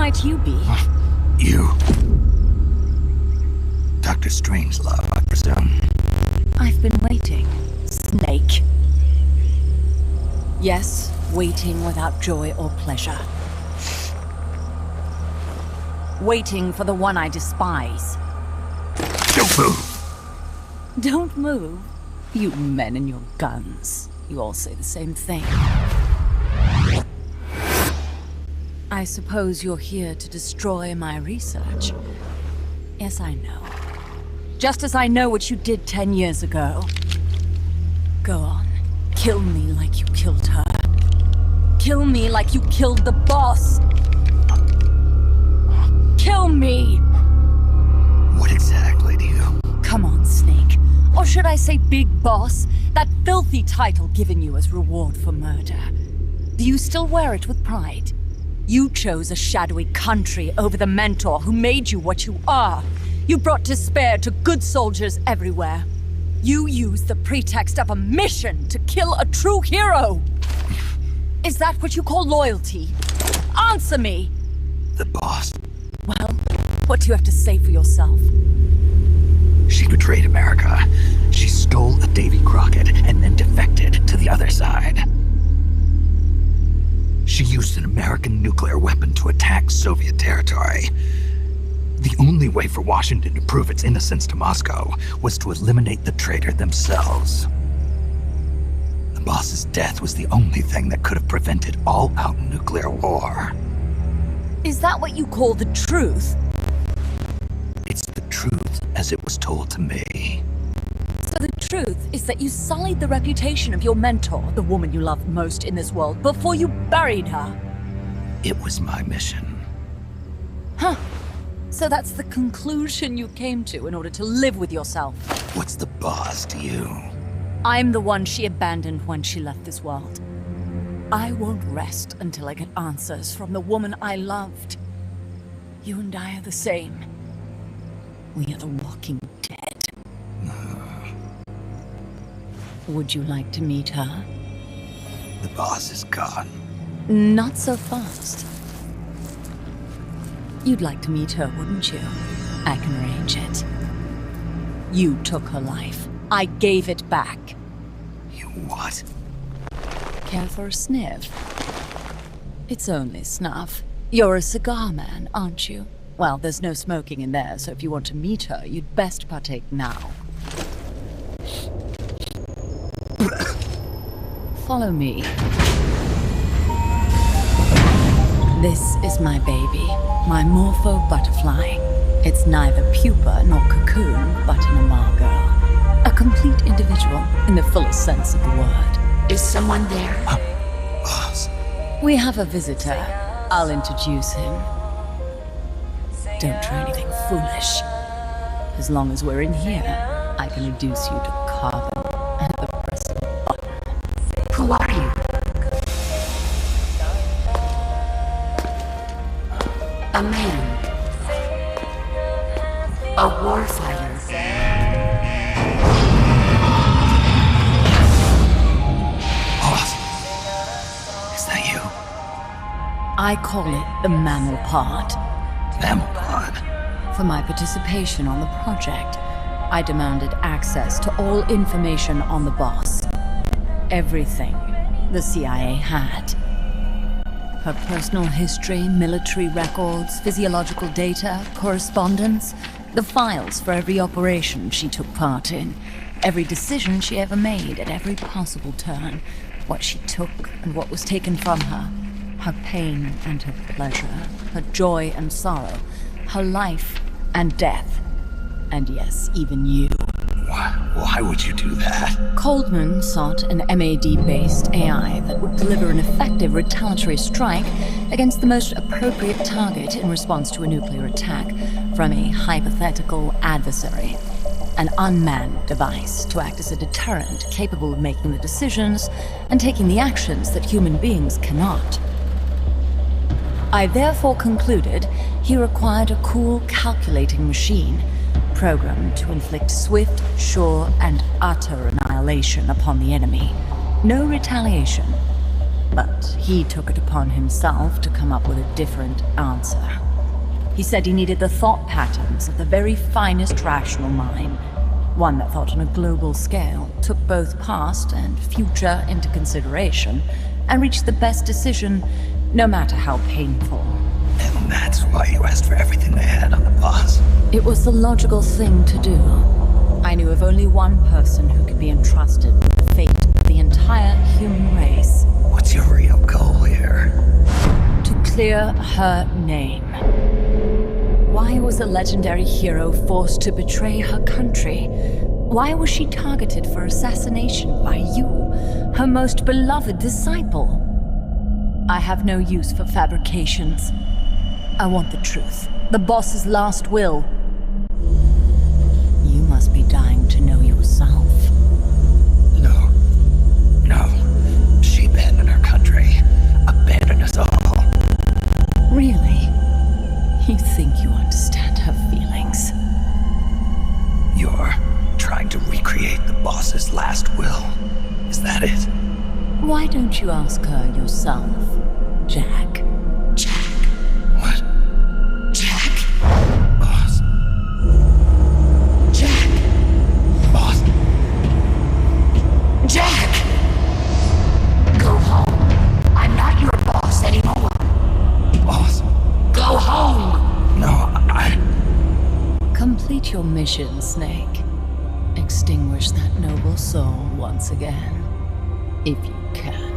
might you be? You. Dr. Strangelove, I presume. I've been waiting, Snake. Yes, waiting without joy or pleasure. Waiting for the one I despise. Don't move! Don't move? You men and your guns. You all say the same thing. I suppose you're here to destroy my research. Yes, I know. Just as I know what you did 10 years ago. Go on. Kill me like you killed her. Kill me like you killed the boss. Kill me! What exactly do you... Come on, Snake. Or should I say Big Boss? That filthy title given you as reward for murder. Do you still wear it with pride? You chose a shadowy country over the mentor who made you what you are. You brought despair to good soldiers everywhere. You used the pretext of a mission to kill a true hero. Is that what you call loyalty? Answer me! The boss. Well, what do you have to say for yourself? She betrayed America. She stole a Davy Crockett and then defected to the other side. She used an American nuclear weapon to attack Soviet territory. The only way for Washington to prove its innocence to Moscow was to eliminate the traitor themselves. The boss's death was the only thing that could have prevented all-out nuclear war. Is that what you call the truth? It's the truth as it was told to me. So the truth is that you sullied the reputation of your mentor, the woman you loved most in this world, before you buried her. It was my mission. Huh. So that's the conclusion you came to in order to live with yourself. What's the boss to you? I'm the one she abandoned when she left this world. I won't rest until I get answers from the woman I loved. You and I are the same. We are the walking dead. Would you like to meet her? The boss is gone. Not so fast. You'd like to meet her, wouldn't you? I can arrange it. You took her life. I gave it back. You what? Care for a sniff? It's only snuff. You're a cigar man, aren't you? Well, there's no smoking in there, so if you want to meet her, you'd best partake now. Follow me. This is my baby, my morpho butterfly. It's neither pupa nor cocoon, but an imago. A complete individual in the fullest sense of the word. Is someone there? Boss. We have a visitor. I'll introduce him. Don't try anything foolish. As long as we're in here, I can reduce you to carbon at the press of a button. Who are you? A man. A warfighter. Boss. Is that you? I call it the mammal pod. Mammal pod? For my participation on the project, I demanded access to all information on the boss. Everything the CIA had. Her personal history, military records, physiological data, correspondence, the files for every operation she took part in, every decision she ever made at every possible turn, what she took and what was taken from her, her pain and her pleasure, her joy and sorrow, her life and death, and yes, even you. Why would you do that? Coldman sought an MAD-based AI that would deliver an effective retaliatory strike against the most appropriate target in response to a nuclear attack from a hypothetical adversary. An unmanned device to act as a deterrent capable of making the decisions and taking the actions that human beings cannot. I therefore concluded he required a cool, calculating machine programmed to inflict swift, sure, and utter annihilation upon the enemy. No retaliation. But he took it upon himself to come up with a different answer. He said he needed the thought patterns of the very finest rational mind. one that thought on a global scale, took both past and future into consideration, and reached the best decision, no matter how painful. And that's why you asked for everything they had on the boss. It was the logical thing to do. I knew of only one person who could be entrusted with the fate of the entire human race. What's your real goal here? To clear her name. Why was a legendary hero forced to betray her country? Why was she targeted for assassination by you, her most beloved disciple? I have no use for fabrications. I want the truth. The boss's last will. You must be dying to know yourself. No. She abandoned her country. Abandoned us all. Really? You think you understand her feelings? You're trying to recreate the boss's last will. Is that it? Why don't you ask her yourself, Jack? What? Jack? Boss. Jack! Boss. Jack! Go home. I'm not your boss anymore. Boss. Go home! No, Complete your mission, Snake. Extinguish that noble soul once again, if you can.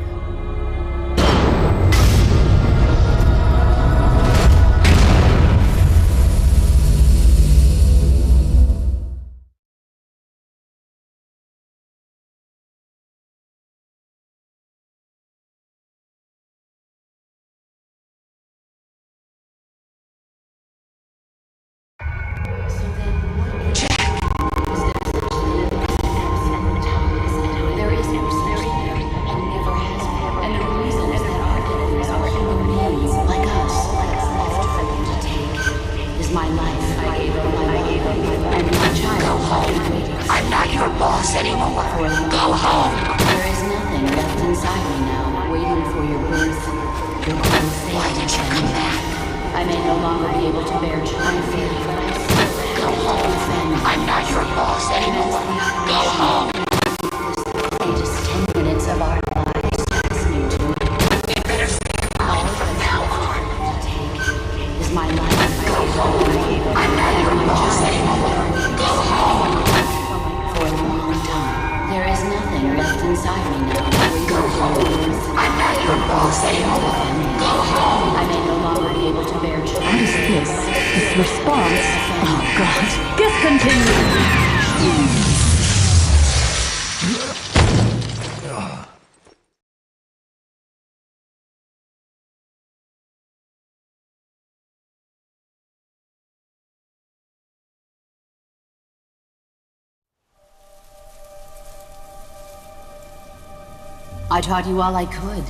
I taught you all I could.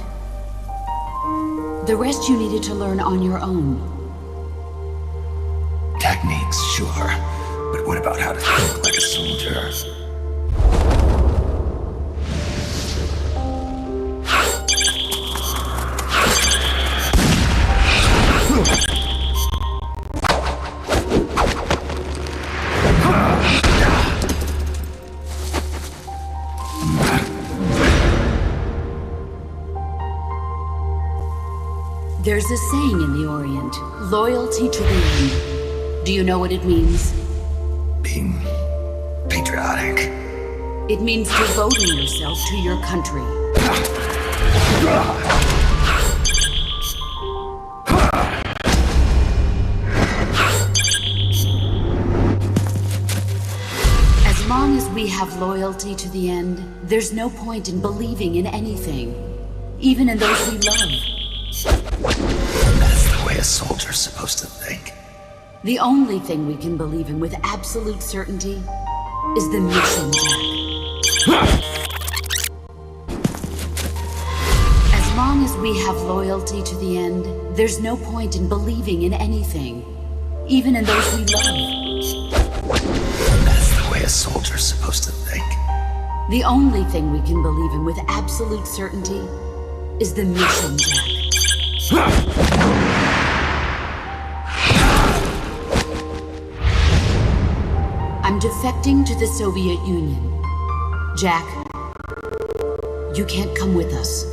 The rest you needed to learn on your own. Techniques, sure. But what about how to think like a soldier? There's a saying in the Orient, loyalty to the end. Do you know what it means? Being patriotic. It means devoting yourself to your country. As long as we have loyalty to the end, there's no point in believing in anything, even in those we love. That's the way a soldier's supposed to think. The only thing we can believe in with absolute certainty is the mission, Jack. As long as we have loyalty to the end, there's no point in believing in anything, even in those we love. That's the way a soldier's supposed to think. The only thing we can believe in with absolute certainty is the mission, Jack. I'm I'm defecting to the Soviet Union. Jack, you can't come with us.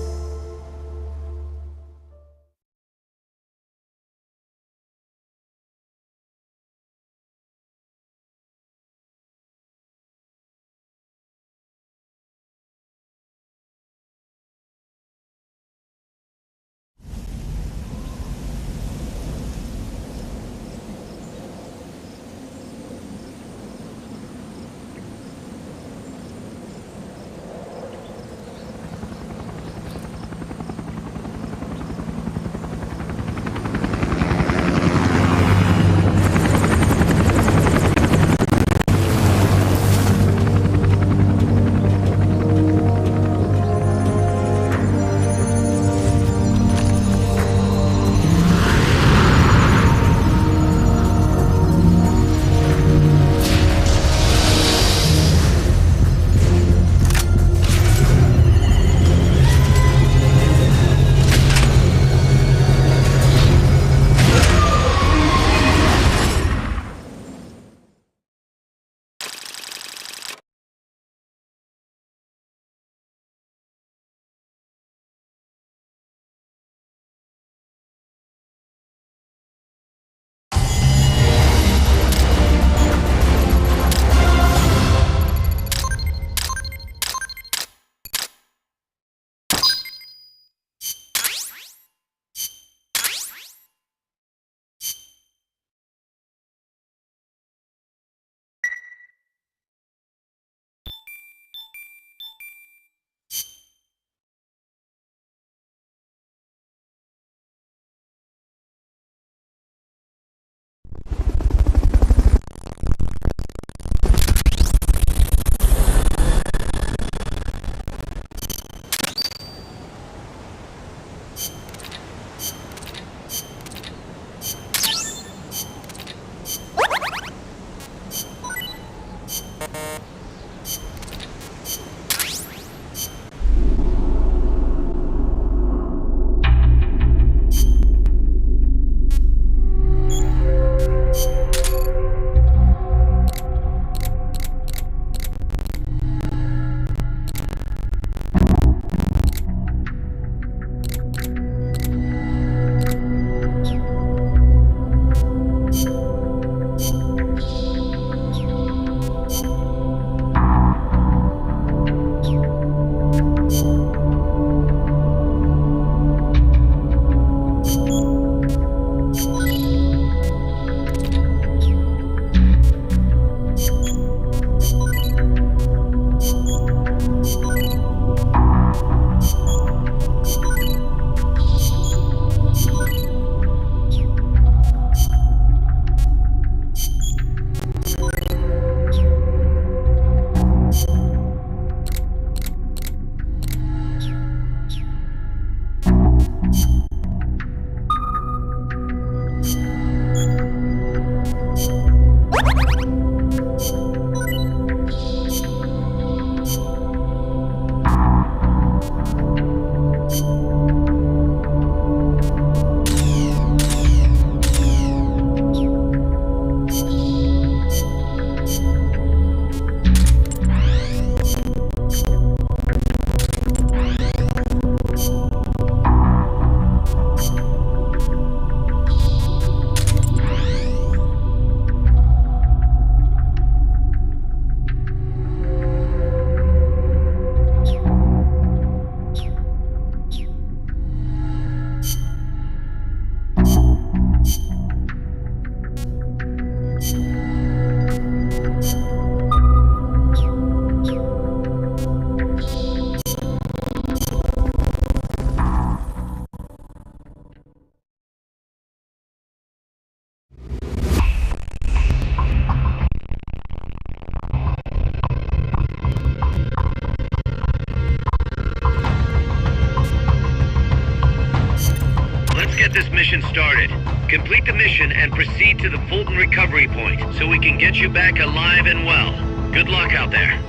get this mission started. Complete the mission and proceed to the Fulton recovery point so we can get you back alive and well. Good luck out there.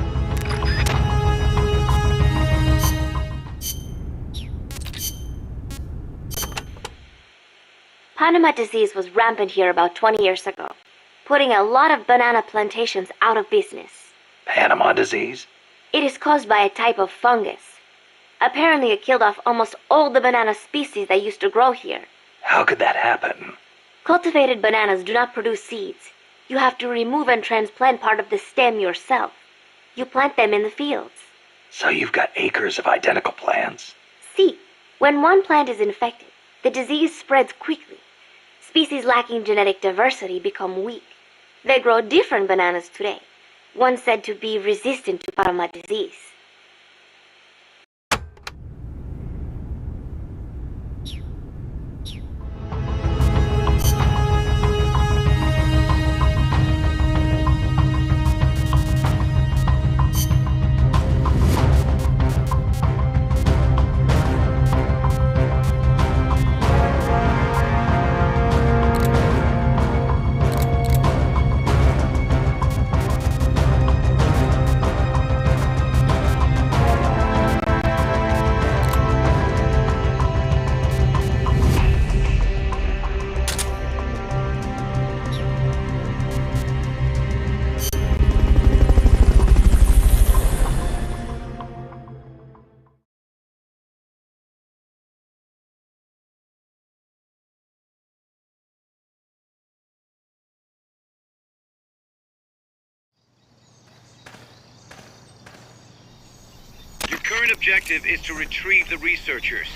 Panama disease was rampant here about 20 years ago. putting a lot of banana plantations out of business. Panama disease? It is caused by a type of fungus. Apparently it killed off almost all the banana species that used to grow here. How could that happen? Cultivated bananas do not produce seeds. You have to remove and transplant part of the stem yourself. You plant them in the fields. So you've got acres of identical plants? See, when one plant is infected, the disease spreads quickly. Species lacking genetic diversity become weak. They grow different bananas today, one said to be resistant to Panama disease. Your current objective is to retrieve the researchers.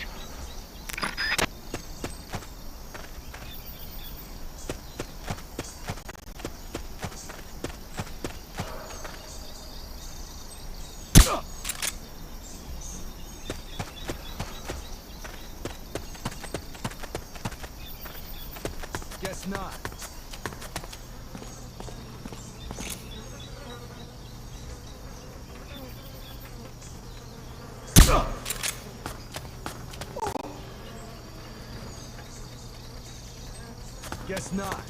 Guess not. Guess not.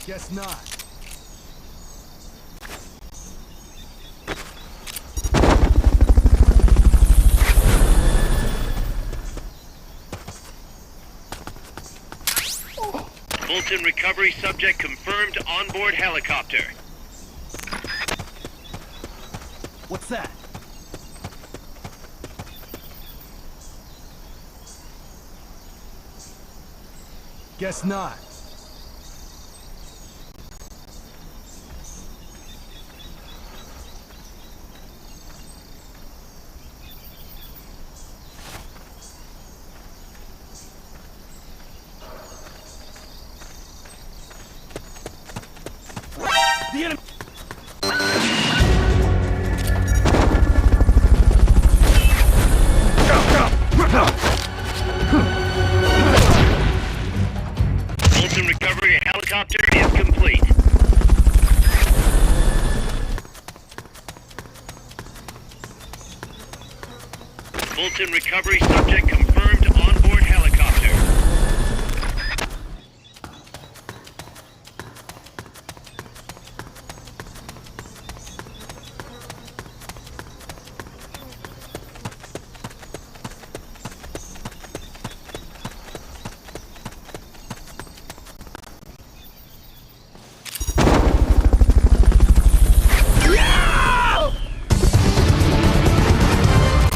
Guess not. Fulton recovery subject confirmed onboard helicopter. What's that? Guess not. The enemy. Fulton recovery helicopter is complete. Fulton recovery subject confirmed onboard helicopter.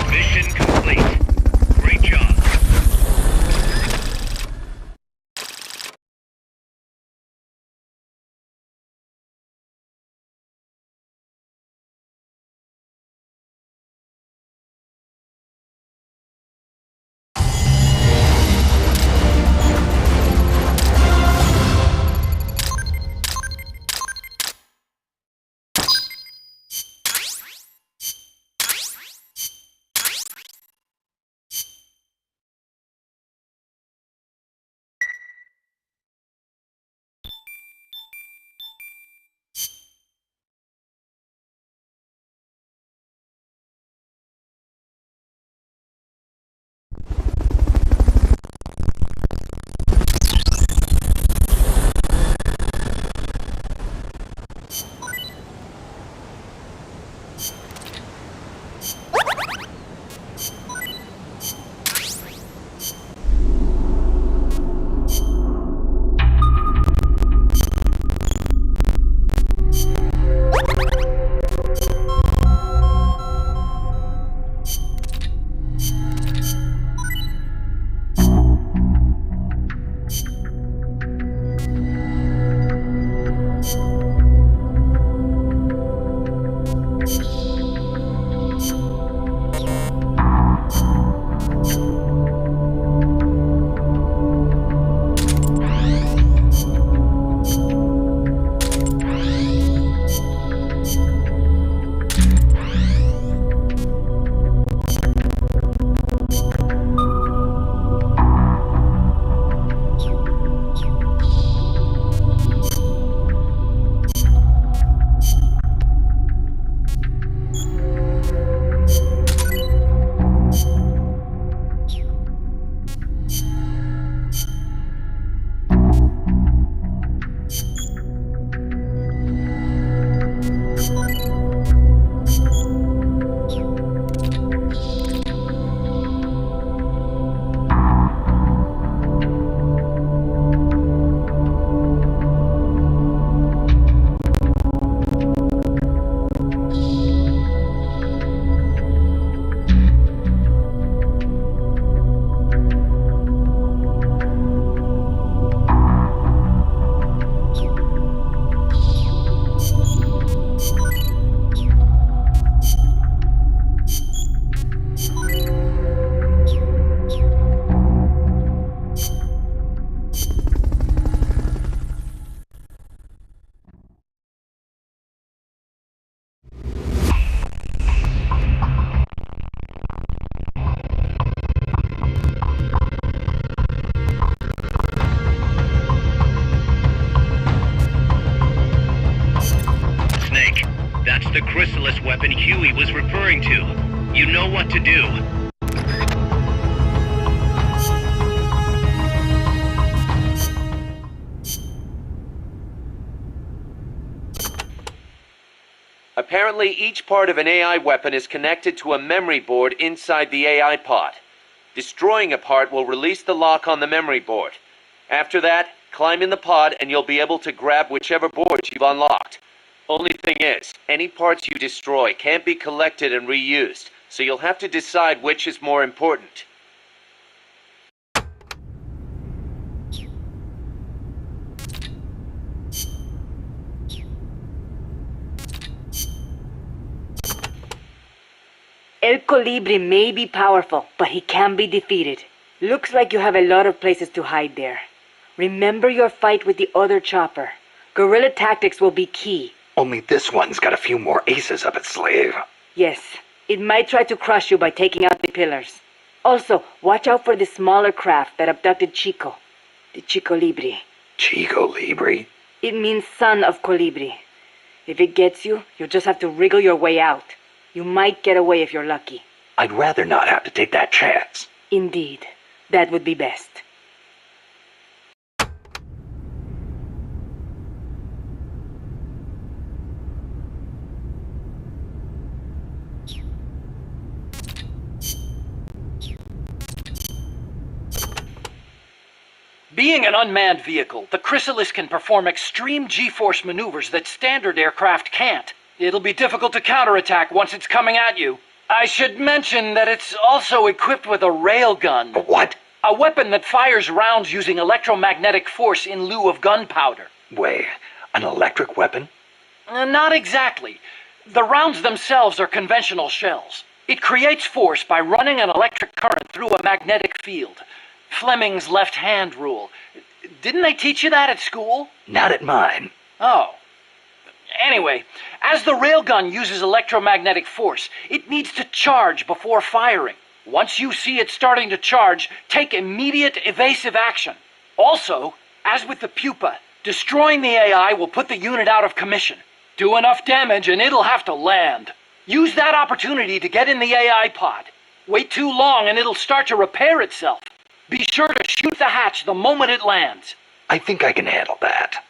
Mission complete. Great job. weapon Huey was referring to. You know what to do. Apparently, each part of an AI weapon is connected to a memory board inside the AI pod. Destroying a part will release the lock on the memory board. After that, climb in the pod and you'll be able to grab whichever boards you've unlocked. Only thing is, any parts you destroy can't be collected and reused, so you'll have to decide which is more important. El Colibri may be powerful, but he can be defeated. Looks like you have a lot of places to hide there. Remember your fight with the other chopper. Guerrilla tactics will be key. Only this one's got a few more aces up its sleeve. Yes, it might try to crush you by taking out the pillars. Also, watch out for the smaller craft that abducted Chico. The Chico Libri. Chico Libri? It means son of Colibri. If it gets you, you'll just have to wriggle your way out. You might get away if you're lucky. I'd rather not have to take that chance. Indeed. That would be best. Being an unmanned vehicle, the Chrysalis can perform extreme G-force maneuvers that standard aircraft can't. It'll be difficult to counterattack once it's coming at you. I should mention that it's also equipped with a railgun. What? A weapon that fires rounds using electromagnetic force in lieu of gunpowder. Wait, an electric weapon? Not exactly. The rounds themselves are conventional shells. It creates force by running an electric current through a magnetic field. Fleming's left-hand rule. Didn't they teach you that at school? Not at mine. Oh. Anyway, as the railgun uses electromagnetic force, it needs to charge before firing. Once you see it starting to charge, take immediate evasive action. Also, as with the pupa, destroying the AI will put the unit out of commission. Do enough damage and it'll have to land. Use that opportunity to get in the AI pod. Wait too long and it'll start to repair itself. Be sure to shoot the hatch the moment it lands. I think I can handle that.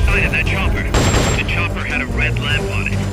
sight of that chopper. The chopper had a red lamp on it.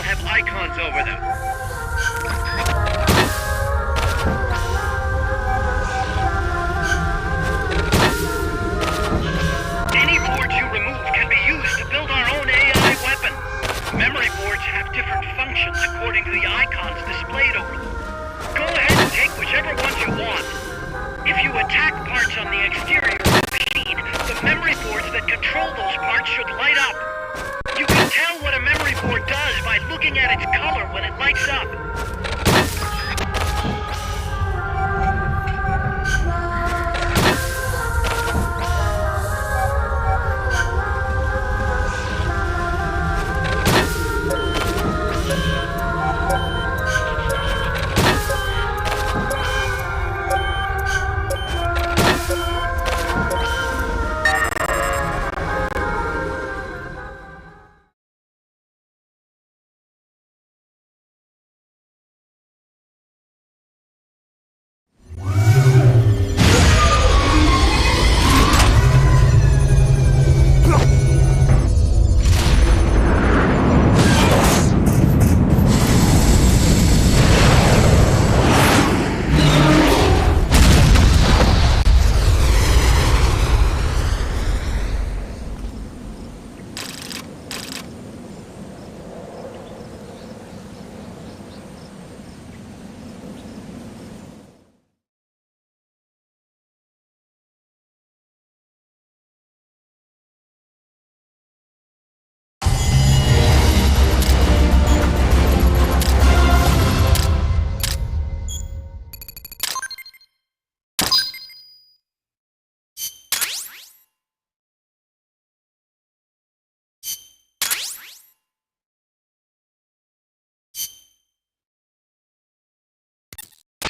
have icons over them. Any boards you remove can be used to build our own AI weapon. Memory boards have different functions according to the icons displayed over them. Go ahead and take whichever ones you want. If you attack parts on the exterior of the machine, the memory boards that control those parts should light up. You can tell what a memory board does by looking at its color when it lights up.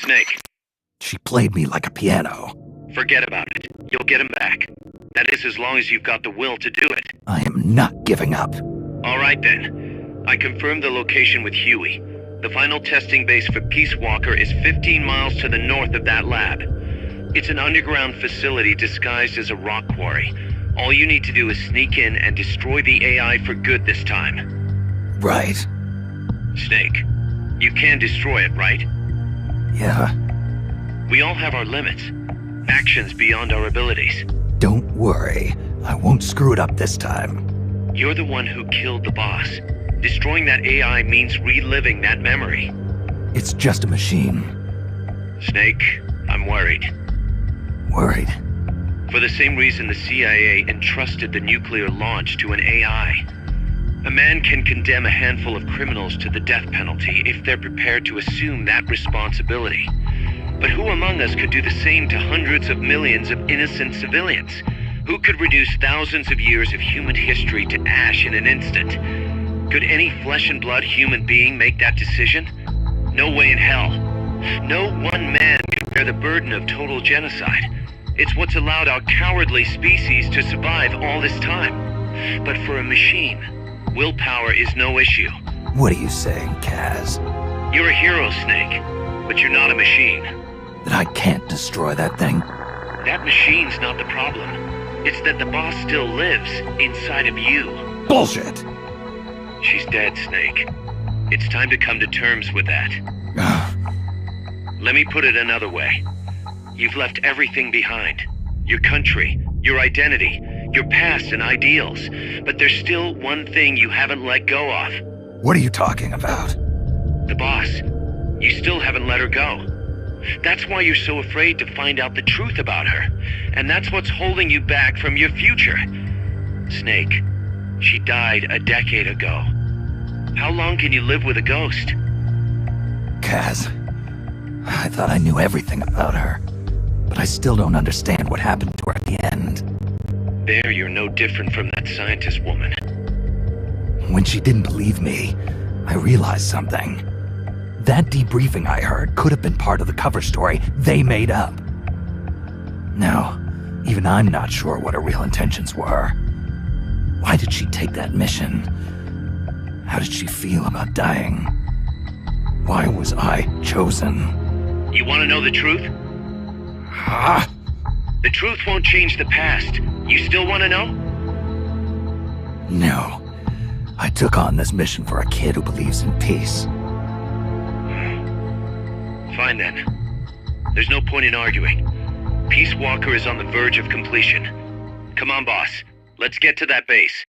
Snake. She played me like a piano. Forget about it. You'll get him back. That is as long as you've got the will to do it. I am not giving up. All right then. I confirmed the location with Huey. The final testing base for Peace Walker is 15 miles to the north of that lab. It's an underground facility disguised as a rock quarry. All you need to do is sneak in and destroy the AI for good this time. Right. Snake, you can destroy it, right? Yeah. We all have our limits. Actions beyond our abilities. Don't worry. I won't screw it up this time. You're the one who killed the boss. Destroying that AI means reliving that memory. It's just a machine. Snake, I'm worried. Worried? For the same reason the CIA entrusted the nuclear launch to an AI. A man can condemn a handful of criminals to the death penalty if they're prepared to assume that responsibility. But who among us could do the same to hundreds of millions of innocent civilians? Who could reduce thousands of years of human history to ash in an instant? Could any flesh and blood human being make that decision? No way in hell. No one man can bear the burden of total genocide. It's what's allowed our cowardly species to survive all this time. But for a machine, willpower is no issue. What are you saying, Kaz? You're a hero, Snake, but you're not a machine. That I can't destroy that thing? That machine's not the problem. It's that the boss still lives inside of you. Bullshit! She's dead, Snake. It's time to come to terms with that. Let me put it another way. You've left everything behind. Your country, your identity, your past and ideals. But there's still one thing you haven't let go of. What are you talking about? The boss. You still haven't let her go. That's why you're so afraid to find out the truth about her. And that's what's holding you back from your future. Snake, she died a decade ago. How long can you live with a ghost? Kaz, I thought I knew everything about her. But I still don't understand what happened to her at the end. There, you're no different from that scientist woman. When she didn't believe me, I realized something. That debriefing I heard could have been part of the cover story they made up. Now, even I'm not sure what her real intentions were. Why did she take that mission? How did she feel about dying? Why was I chosen? You want to know the truth? Ah! The truth won't change the past. You still want to know? No. I took on this mission for a kid who believes in peace. Fine then. There's no point in arguing. Peace Walker is on the verge of completion. Come on, boss. Let's get to that base.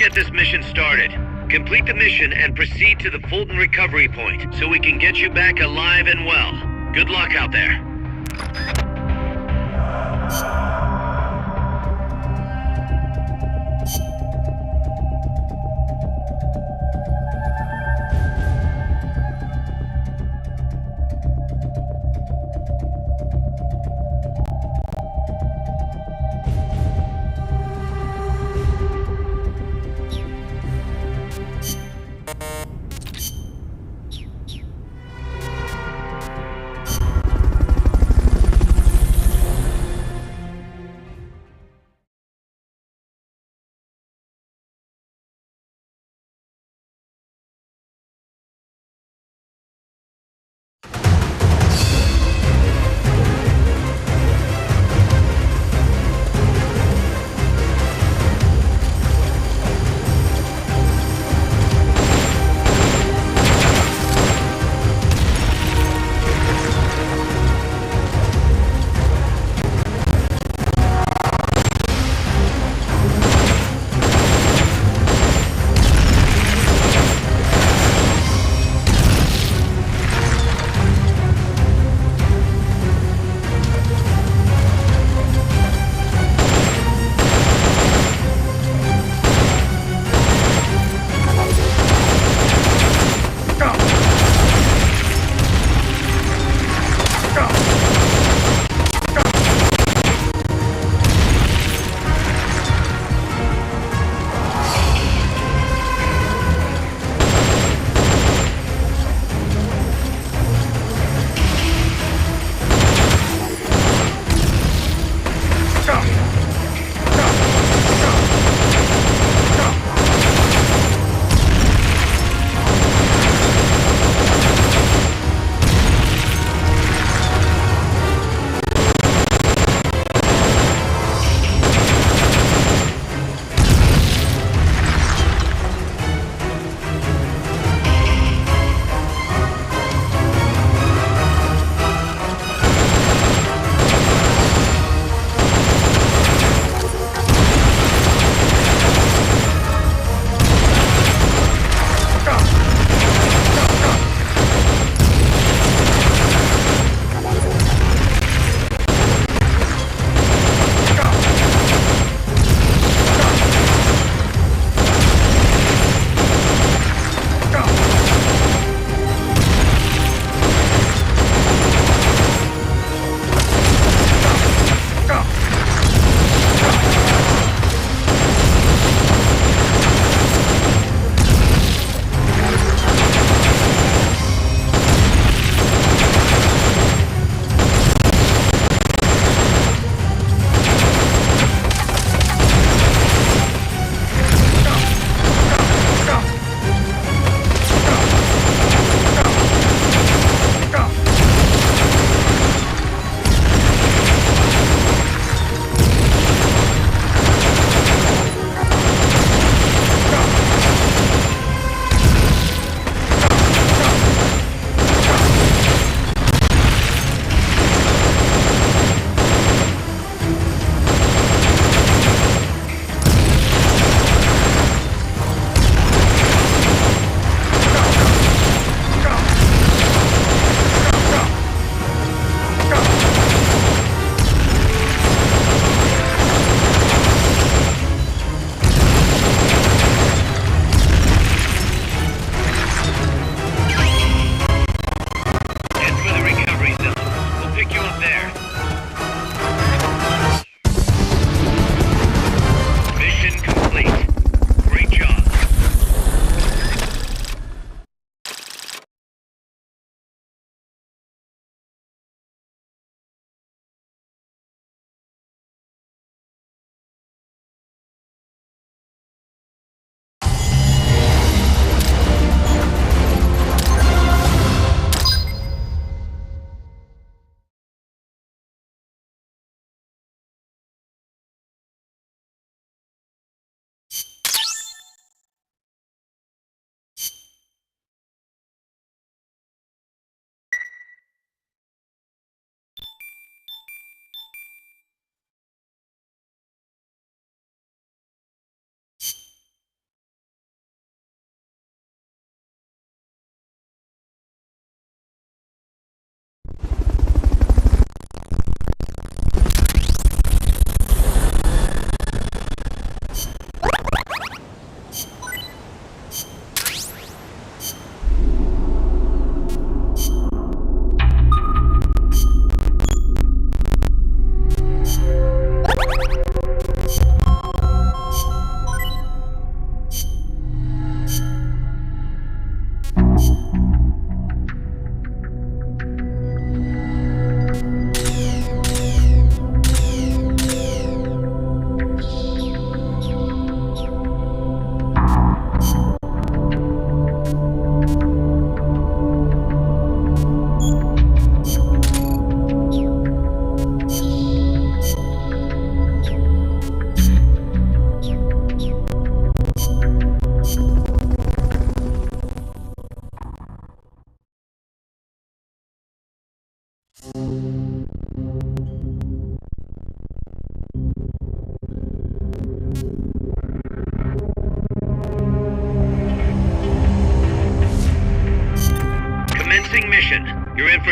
get this mission started. Complete the mission and proceed to the Fulton recovery point so we can get you back alive and well. Good luck out there.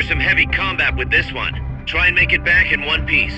some heavy combat with this one. Try and make it back in one piece.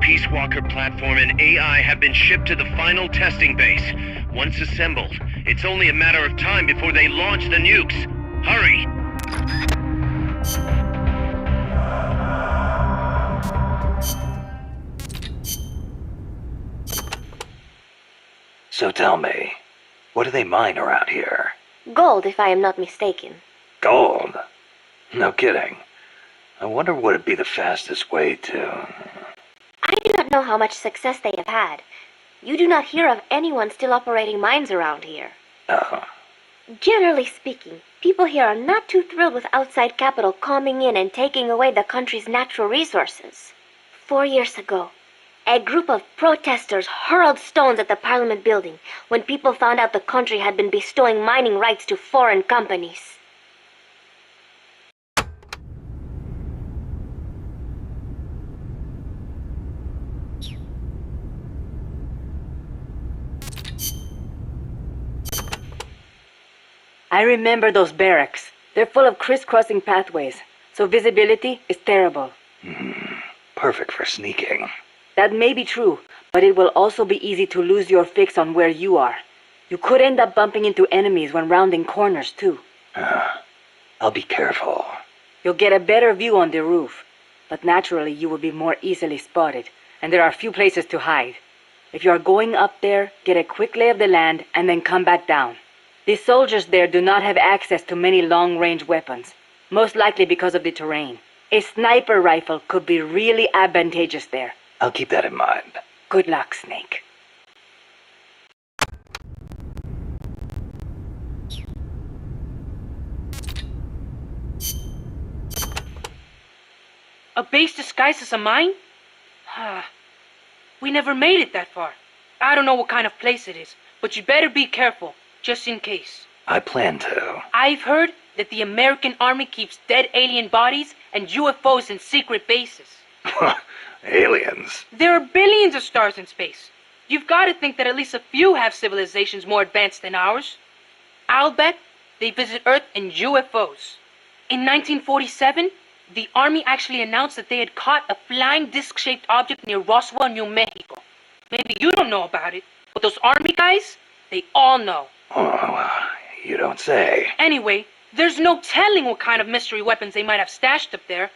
Peace Walker platform and AI have been shipped to the final testing base. Once assembled, it's only a matter of time before they launch the nukes. Hurry! So tell me, what do they mine around here? Gold, if I am not mistaken. Gold? No kidding. I wonder what would be the fastest way to... I do not know how much success they have had. You do not hear of anyone still operating mines around here. Oh. Generally speaking, people here are not too thrilled with outside capital coming in and taking away the country's natural resources. 4 years ago, a group of protesters hurled stones at the Parliament building when people found out the country had been bestowing mining rights to foreign companies. I remember those barracks. They're full of crisscrossing pathways, so visibility is terrible. Perfect for sneaking. That may be true, but it will also be easy to lose your fix on where you are. You could end up bumping into enemies when rounding corners, too. I'll be careful. You'll get a better view on the roof, but naturally you will be more easily spotted, and there are few places to hide. If you are going up there, get a quick lay of the land and then come back down. The soldiers there do not have access to many long-range weapons, most likely because of the terrain. A sniper rifle could be really advantageous there. I'll keep that in mind. Good luck, Snake. A base disguised as a mine? We never made it that far. I don't know what kind of place it is, but you better be careful, just in case. I plan to. I've heard that the American Army keeps dead alien bodies and UFOs in secret bases. Aliens? There are billions of stars in space. You've got to think that at least a few have civilizations more advanced than ours. I'll bet they visit Earth in UFOs. In 1947, the Army actually announced that they had caught a flying disc-shaped object near Roswell, New Mexico. Maybe you don't know about it, but those Army guys, they all know. Oh, you don't say. Anyway, there's no telling what kind of mystery weapons they might have stashed up there.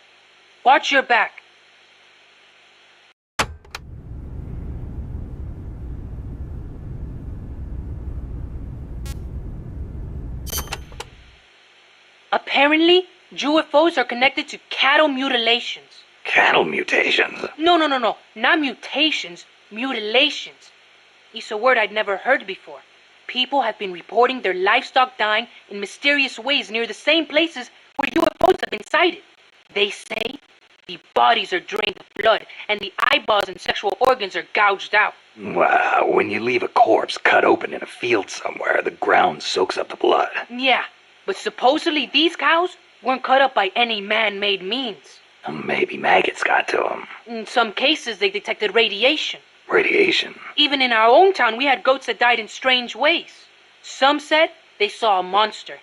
Watch your back. Apparently, UFOs are connected to cattle mutilations. Cattle mutations? No. Not mutations, mutilations. It's a word I'd never heard before. People have been reporting their livestock dying in mysterious ways near the same places where UFOs have been sighted. They say the bodies are drained of blood and the eyeballs and sexual organs are gouged out. Wow, when you leave a corpse cut open in a field somewhere, the ground soaks up the blood. Yeah, but supposedly these cows weren't cut up by any man-made means. Maybe maggots got to them. In some cases, they detected radiation. Radiation? Even in our own town, we had goats that died in strange ways. Some said they saw a monster.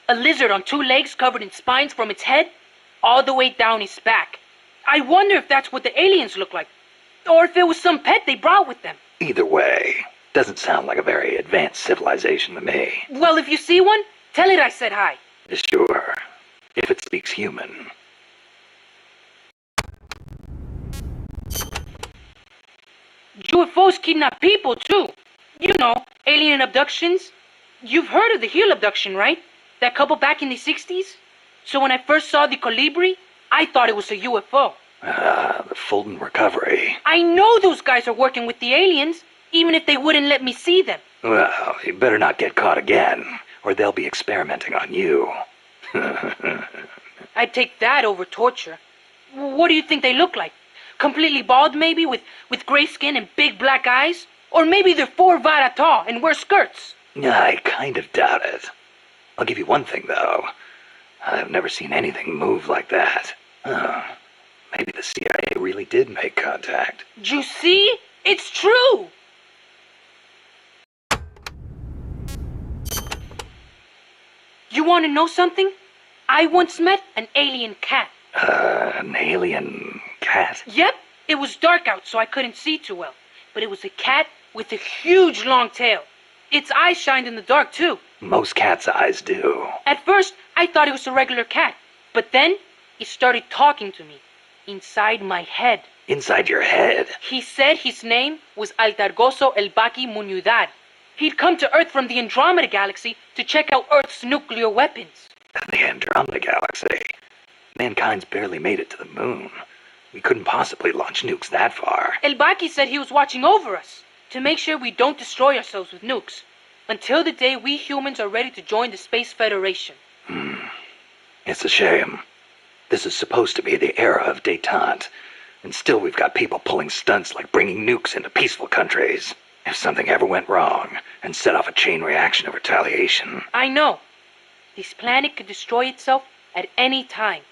A lizard on 2 legs covered in spines from its head all the way down his back. I wonder if that's what the aliens look like. Or if it was some pet they brought with them. Either way, doesn't sound like a very advanced civilization to me. Well, if you see one, tell it I said hi. Sure, if it speaks human. UFOs kidnap people, too. You know, alien abductions. You've heard of the Hill abduction, right? That couple back in the 60s? So when I first saw the Colibri, I thought it was a UFO. The Fulton recovery. I know those guys are working with the aliens, even if they wouldn't let me see them. Well, you better not get caught again, or they'll be experimenting on you. I'd take that over torture. What do you think they look like? Completely bald, maybe, with gray skin and big black eyes? Or maybe they're 4 vara tall and wear skirts? I kind of doubt it. I'll give you one thing, though. I've never seen anything move like that. Maybe the CIA really did make contact. You see? It's true! You want to know something? I once met an alien cat. An alien cat? Yep. It was dark out, so I couldn't see too well. But it was a cat with a huge long tail. Its eyes shined in the dark, too. Most cats' eyes do. At first, I thought it was a regular cat. But then, it started talking to me. Inside my head. Inside your head? He said his name was Altargoso El Baki Muñudad. He'd come to Earth from the Andromeda Galaxy to check out Earth's nuclear weapons. The Andromeda Galaxy? Mankind's barely made it to the moon. We couldn't possibly launch nukes that far. El Baki said he was watching over us to make sure we don't destroy ourselves with nukes until the day we humans are ready to join the Space Federation. It's a shame. This is supposed to be the era of détente, and still we've got people pulling stunts like bringing nukes into peaceful countries. If something ever went wrong and set off a chain reaction of retaliation. I know. This planet could destroy itself at any time.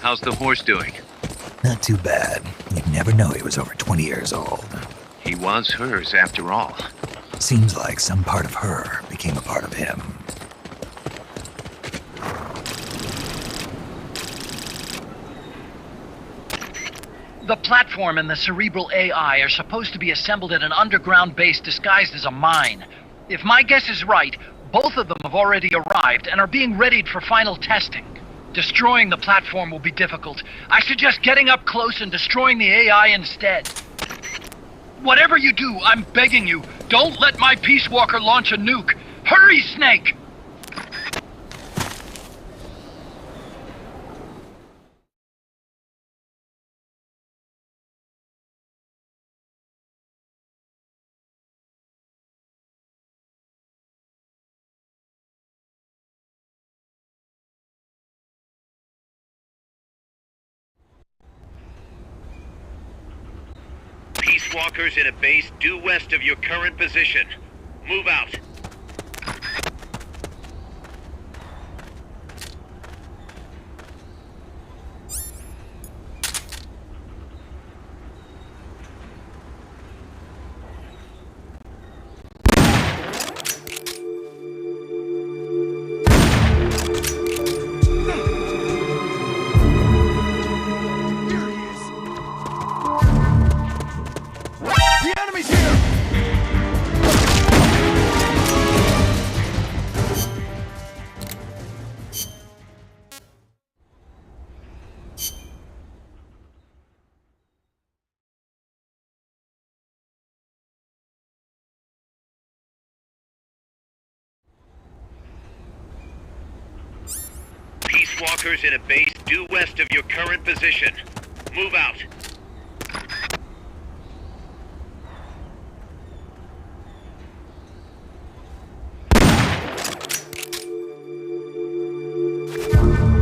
How's the horse doing? Not too bad. You'd never know he was over 20 years old. He was hers, after all. Seems like some part of her became a part of him. The platform and the cerebral AI are supposed to be assembled at an underground base disguised as a mine. If my guess is right, both of them have already arrived and are being readied for final testing. Destroying the platform will be difficult. I suggest getting up close and destroying the AI instead. Whatever you do, I'm begging you, don't let my Peace Walker launch a nuke. Hurry, Snake! Peace Walkers in a base due west of your current position. Move out. walkers in a base due west of your current position. Move out.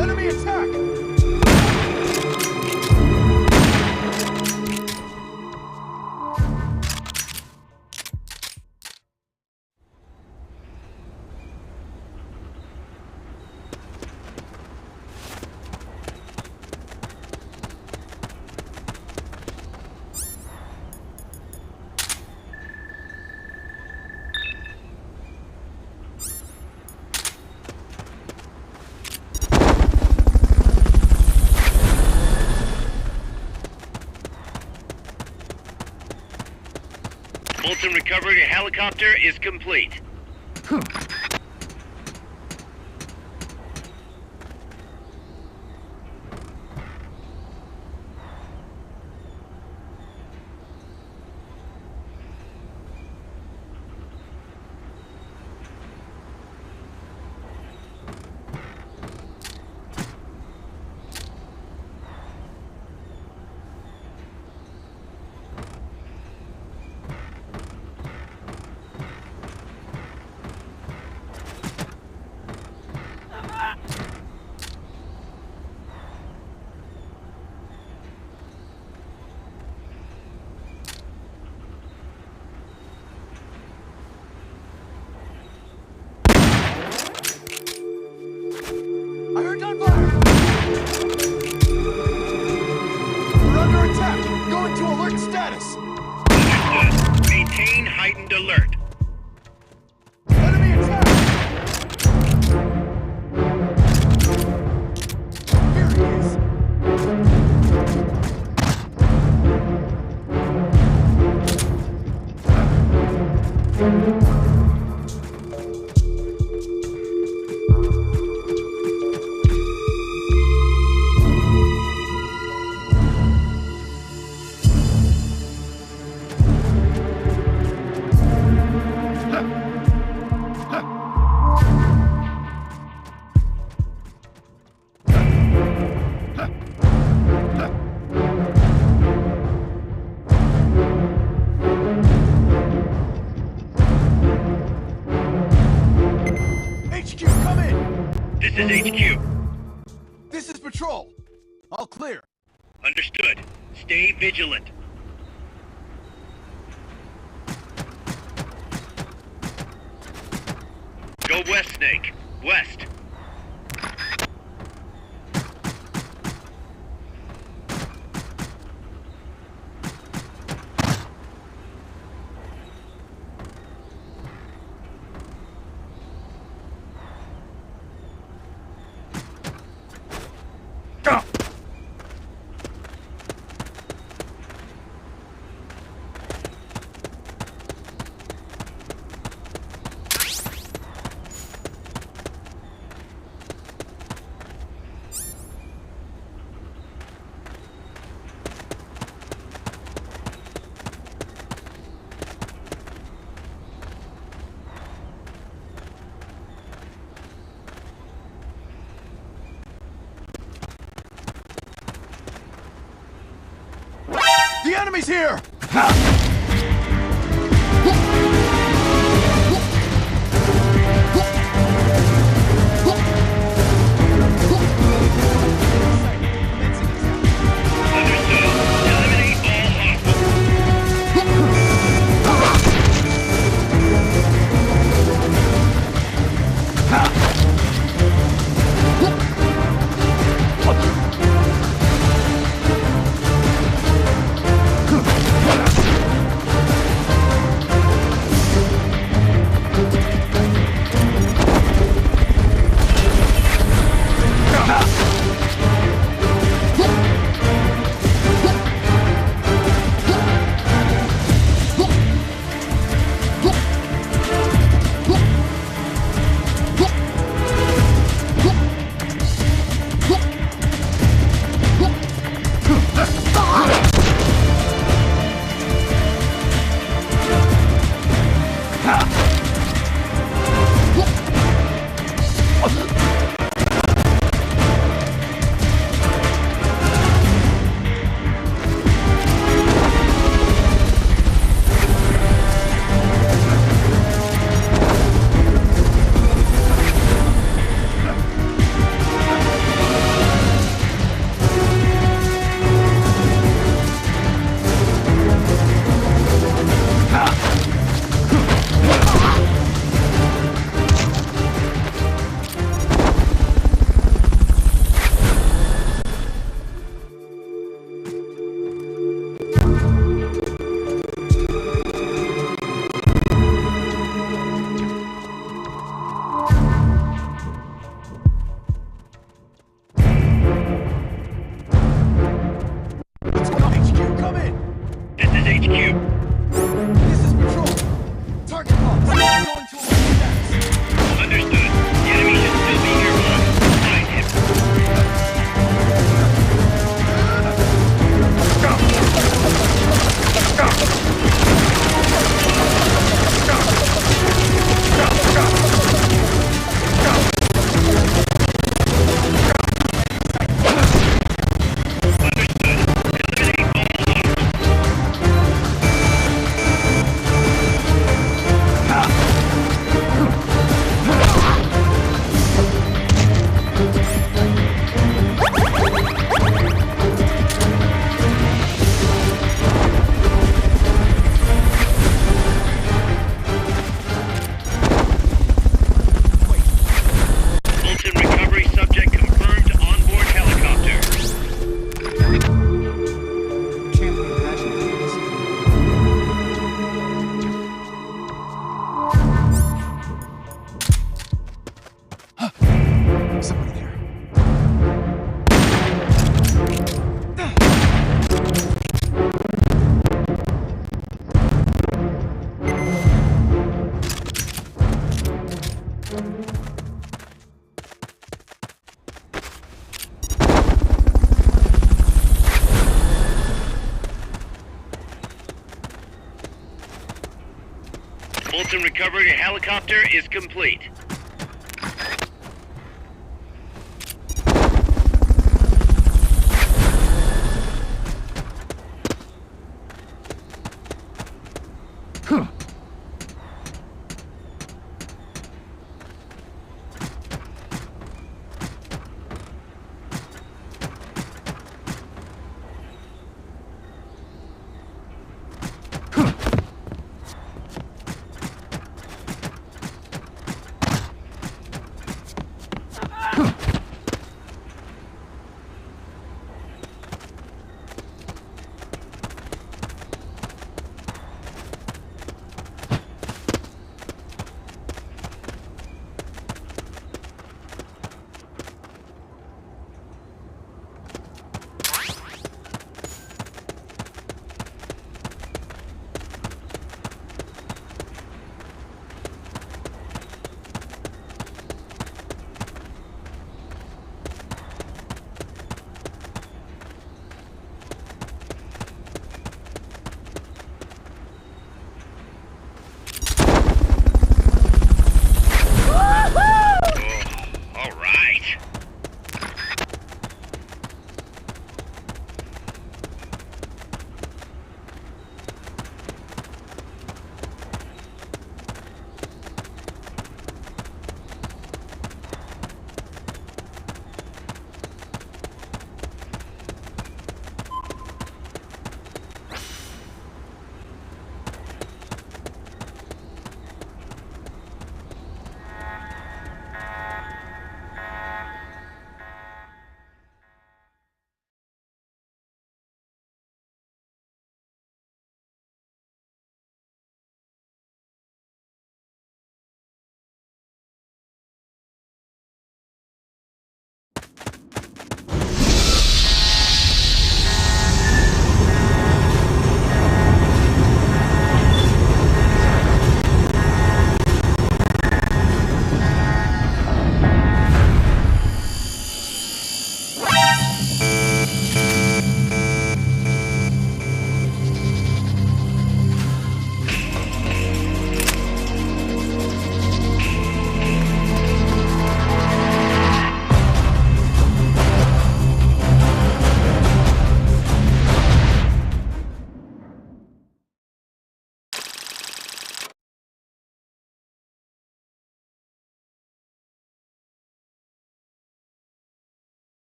Enemy attack! Fulton recovery helicopter is complete. I heard gunfire! We're under attack! Go into alert status! Understood. Maintain heightened alert. Enemy attack! Here he is! HQ, come in! This is HQ. This is patrol. All clear. Understood. Stay vigilant. Go west, Snake. West. The enemy's here! Fulton recovery helicopter is complete.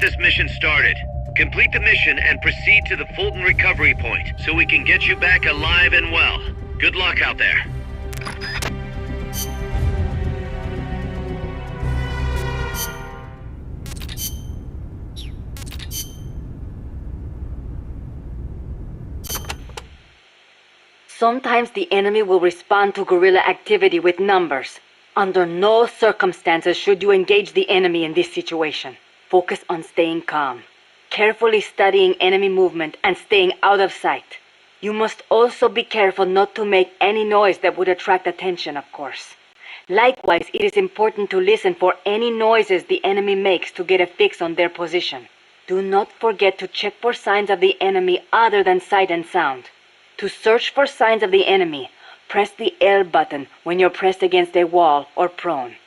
this mission started. Complete the mission and proceed to the Fulton recovery point so we can get you back alive and well. Good luck out there. Sometimes the enemy will respond to guerrilla activity with numbers. Under no circumstances should you engage the enemy in this situation. Focus on staying calm, carefully studying enemy movement and staying out of sight. You must also be careful not to make any noise that would attract attention, of course. Likewise, it is important to listen for any noises the enemy makes to get a fix on their position. Do not forget to check for signs of the enemy other than sight and sound. To search for signs of the enemy, press the L button when you're pressed against a wall or prone.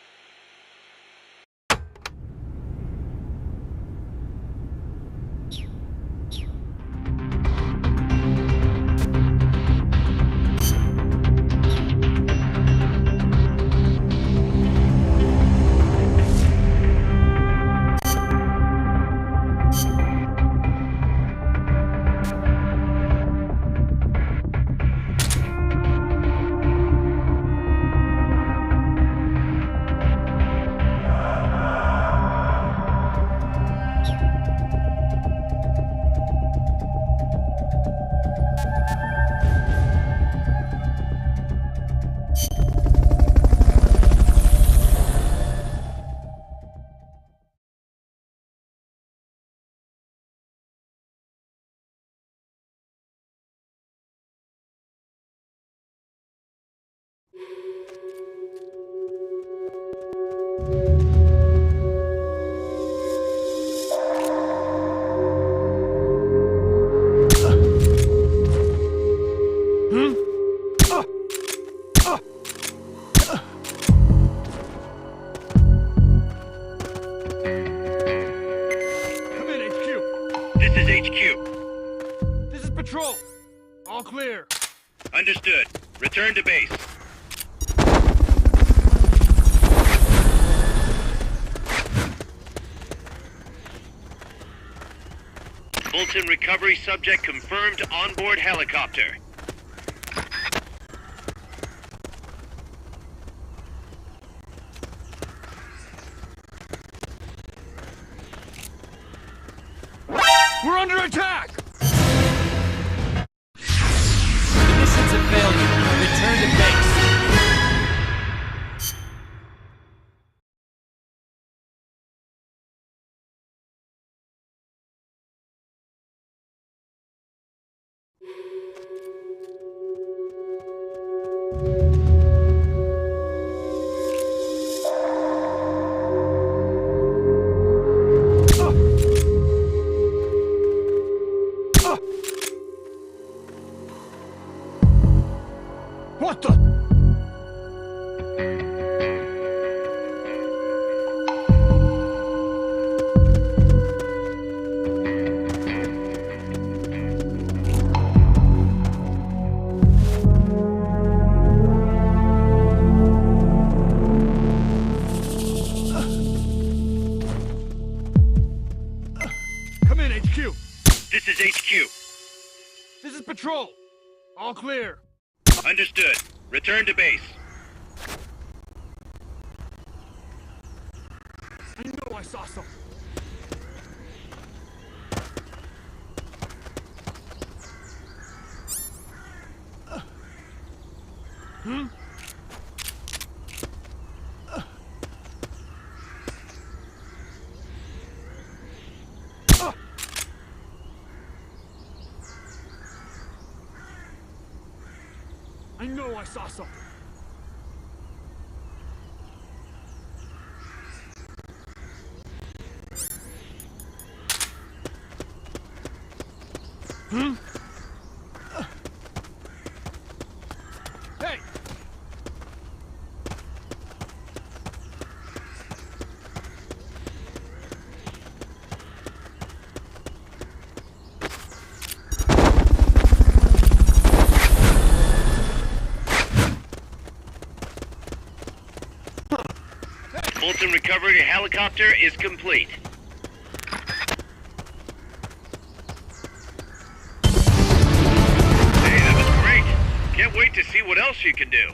Patrol! All clear. Understood. Return to base. Fulton recovery subject confirmed onboard helicopter. We're under attack! Mission's a failure. Return to base. What the? Come in, HQ. This is HQ. This is Patrol. All clear. Understood. Return to base. I know I saw something. Hmm? I know I saw something. Hmm? Hey! Fulton recovery helicopter is complete. to see what else you can do.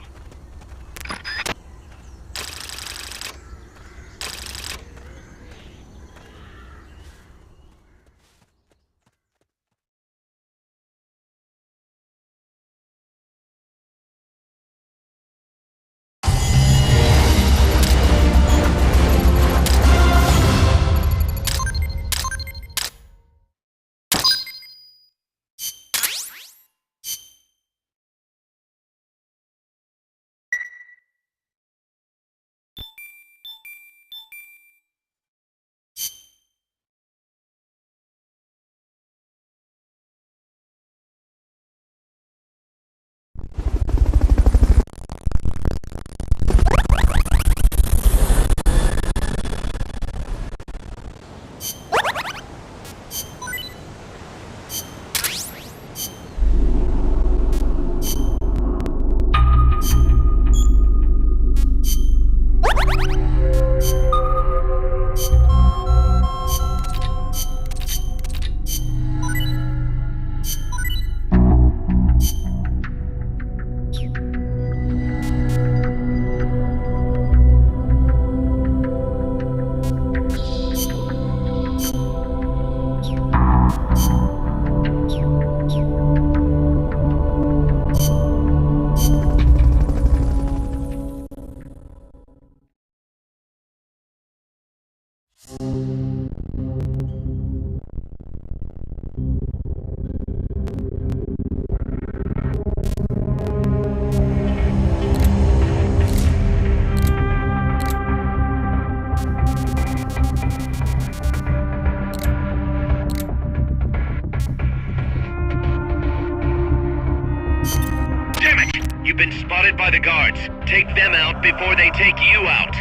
You've been spotted by the guards. Take them out before they take you out.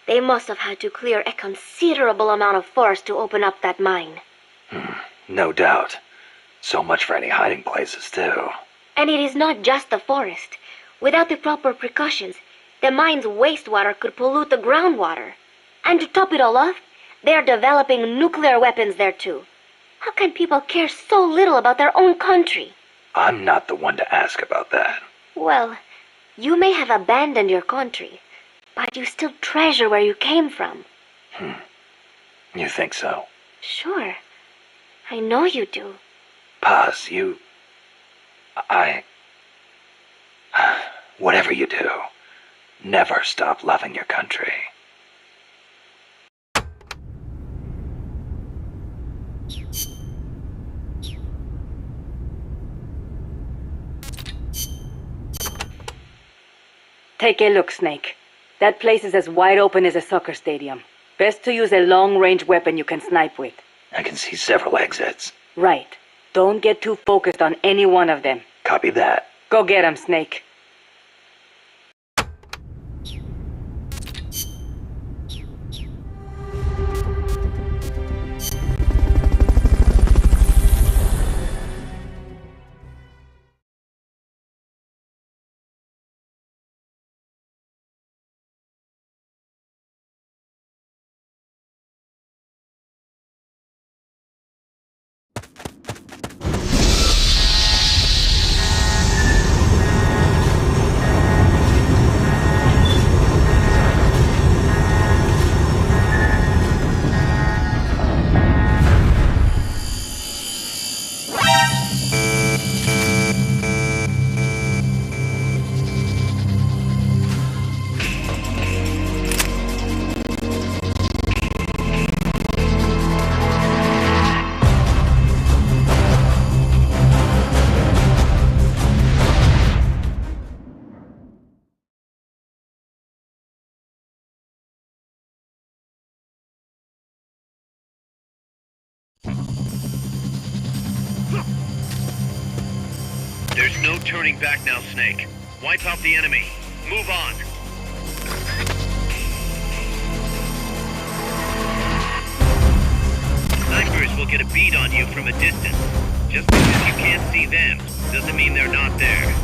They must have had to clear a considerable amount of forest to open up that mine. No doubt. So much for any hiding places, too. And it is not just the forest. Without the proper precautions, the mine's wastewater could pollute the groundwater. And to top it all off, they are developing nuclear weapons there too. How can people care so little about their own country? I'm not the one to ask about that. Well, you may have abandoned your country, but you still treasure where you came from. You think so? Sure. I know you do. Paz, whatever you do, never stop loving your country. Take a look, Snake. That place is as wide open as a soccer stadium. Best to use a long-range weapon you can snipe with. I can see several exits. Right. Don't get too focused on any one of them. Copy that. Go get 'em, Snake. No turning back now, Snake. Wipe out the enemy. Move on. Snipers will get a bead on you from a distance. Just because you can't see them doesn't mean they're not there.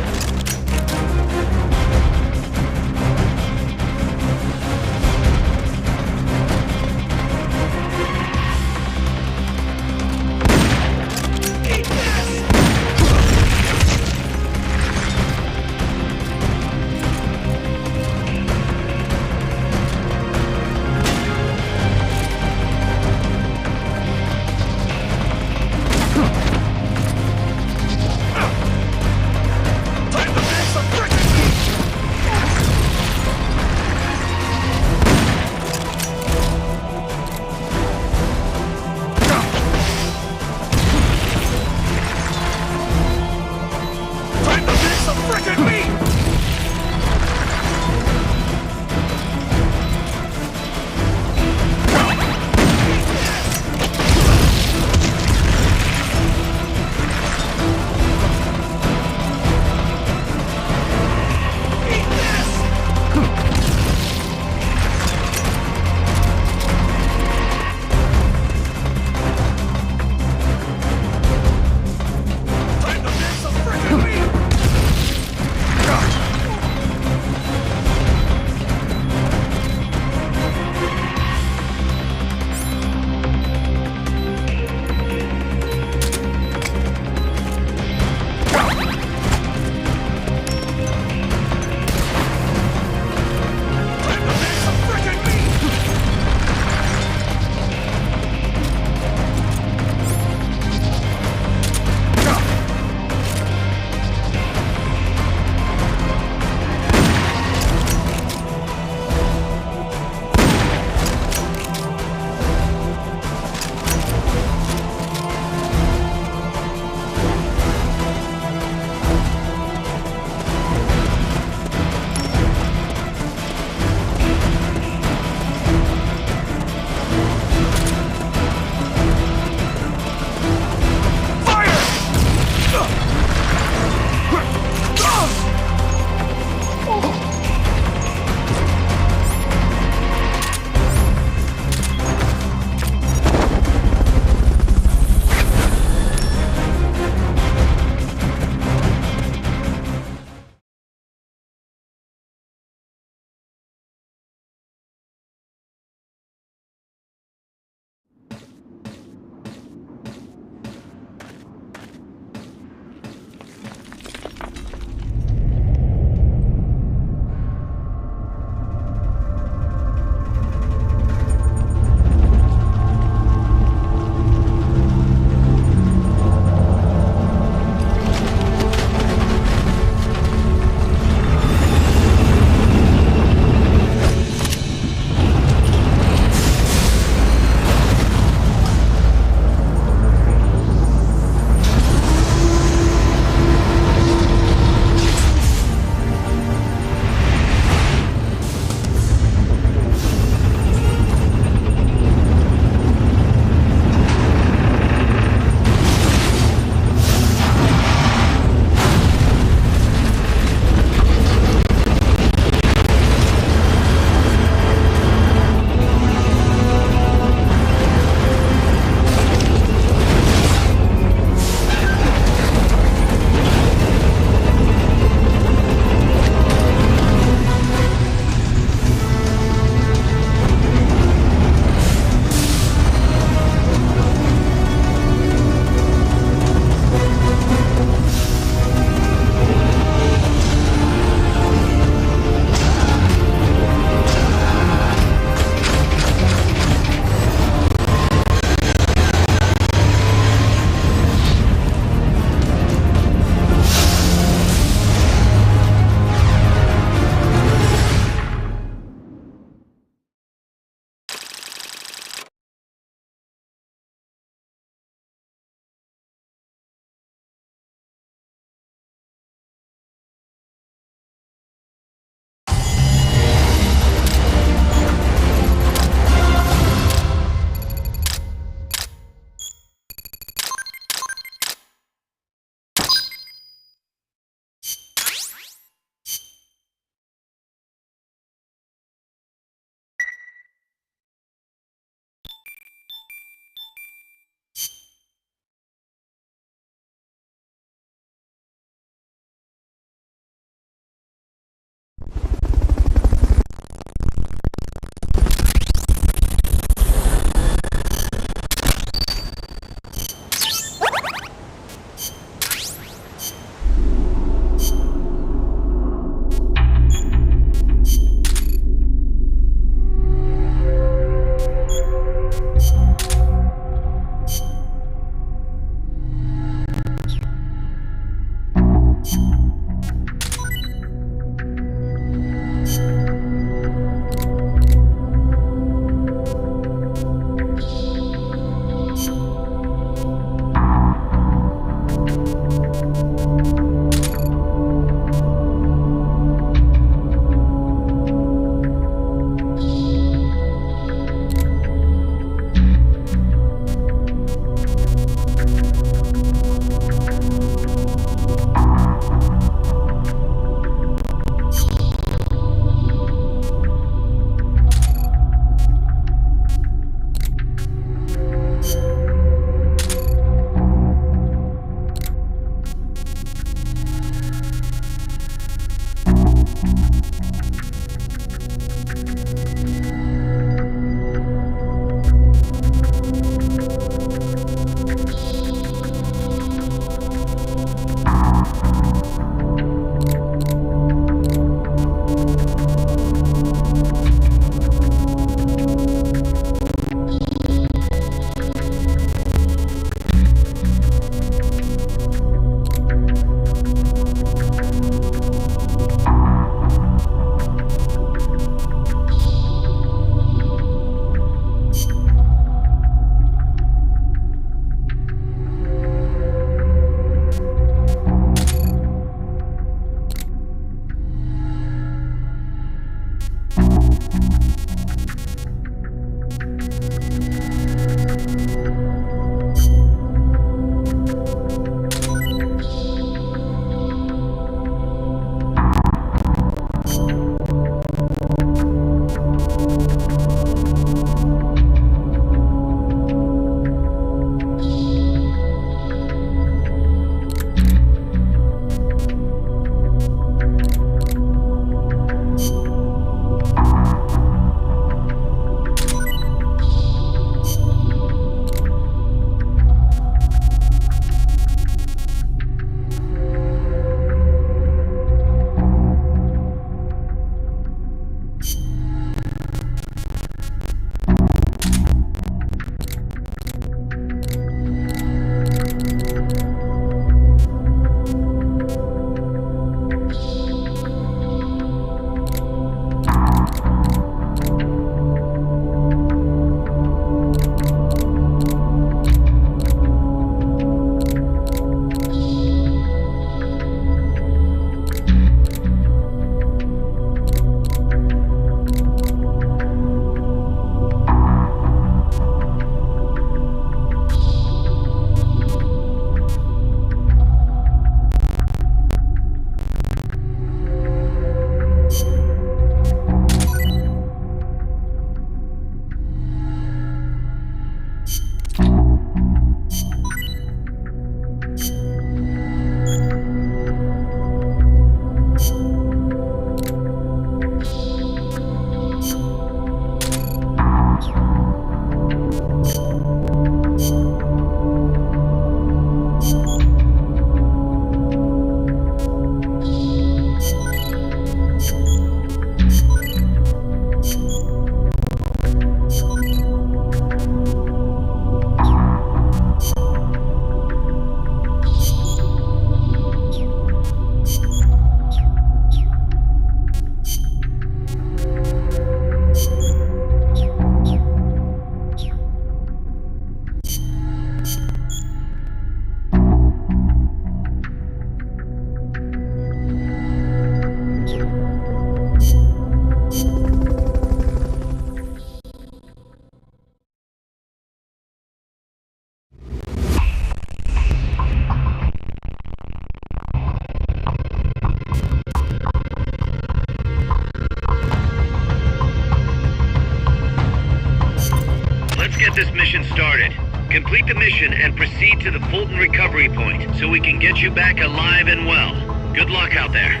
this mission started. Complete the mission and proceed to the Fulton recovery point so we can get you back alive and well. Good luck out there.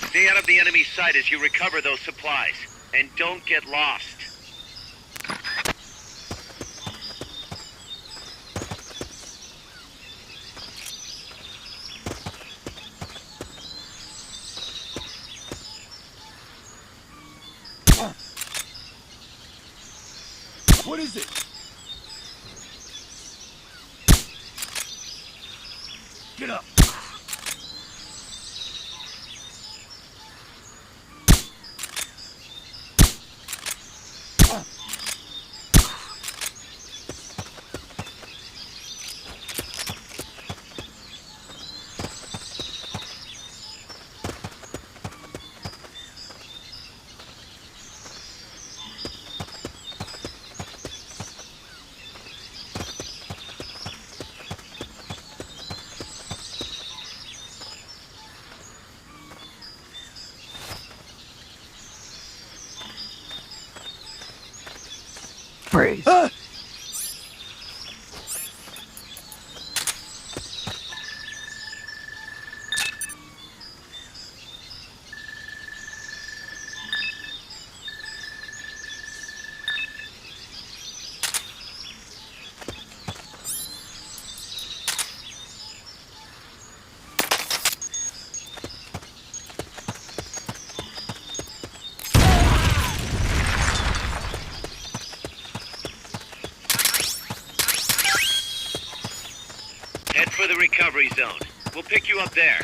Stay out of the enemy's sight as you recover those supplies. And don't get lost. What is it? Get up! Freeze. Head for the recovery zone. We'll pick you up there.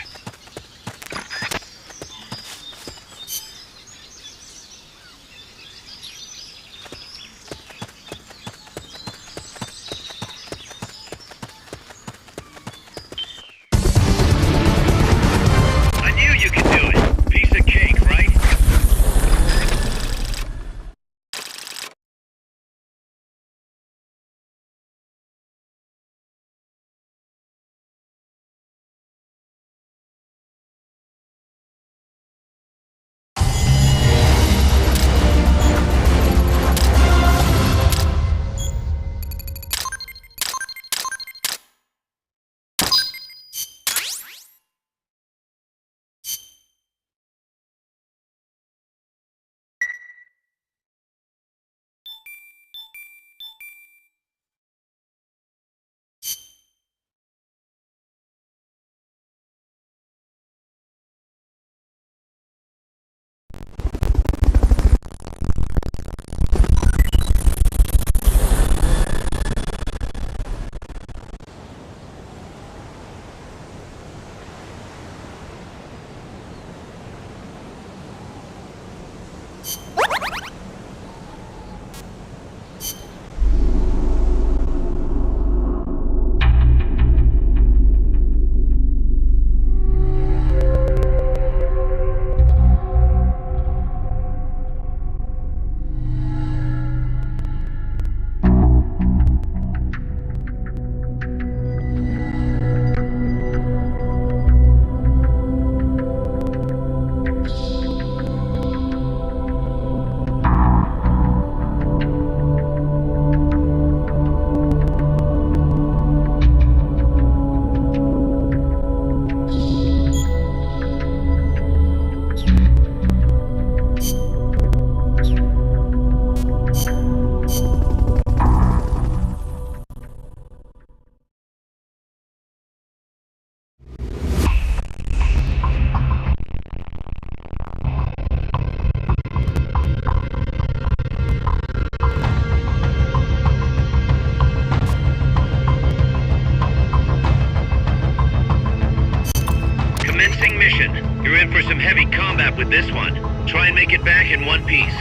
You're in for some heavy combat with this one. Try and make it back in one piece.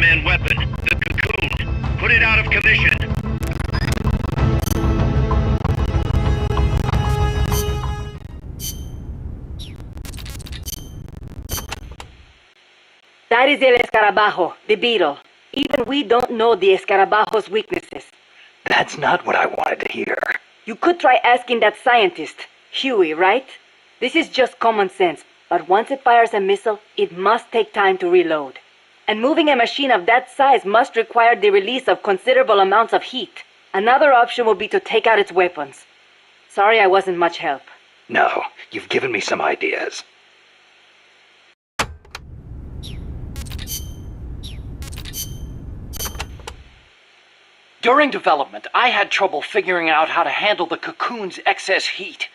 one-man weapon, the cocoon. Put it out of commission. That is El Escarabajo, the beetle. Even we don't know the Escarabajo's weaknesses. That's not what I wanted to hear. You could try asking that scientist, Huey, right? This is just common sense, but once it fires a missile, it must take time to reload. And moving a machine of that size must require the release of considerable amounts of heat. Another option would be to take out its weapons. Sorry I wasn't much help. No, you've given me some ideas. During development, I had trouble figuring out how to handle the cocoon's excess heat.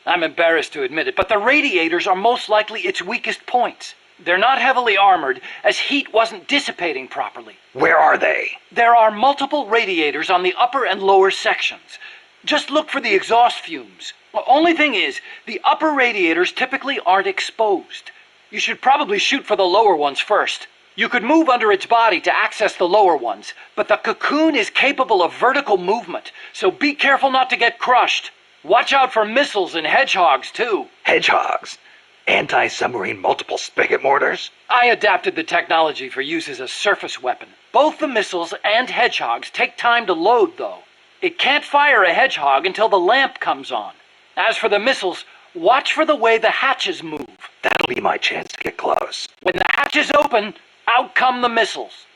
I'm embarrassed to admit it, but the radiators are most likely its weakest points. They're not heavily armored, as heat wasn't dissipating properly. Where are they? There are multiple radiators on the upper and lower sections. Just look for the exhaust fumes. The only thing is, the upper radiators typically aren't exposed. You should probably shoot for the lower ones first. You could move under its body to access the lower ones, but the cocoon is capable of vertical movement, so be careful not to get crushed. Watch out for missiles and hedgehogs, too. Hedgehogs? Anti-submarine multiple spigot mortars? I adapted the technology for use as a surface weapon. Both the missiles and hedgehogs take time to load, though. It can't fire a hedgehog until the lamp comes on. As for the missiles, watch for the way the hatches move. That'll be my chance to get close. When the hatches open, out come the missiles.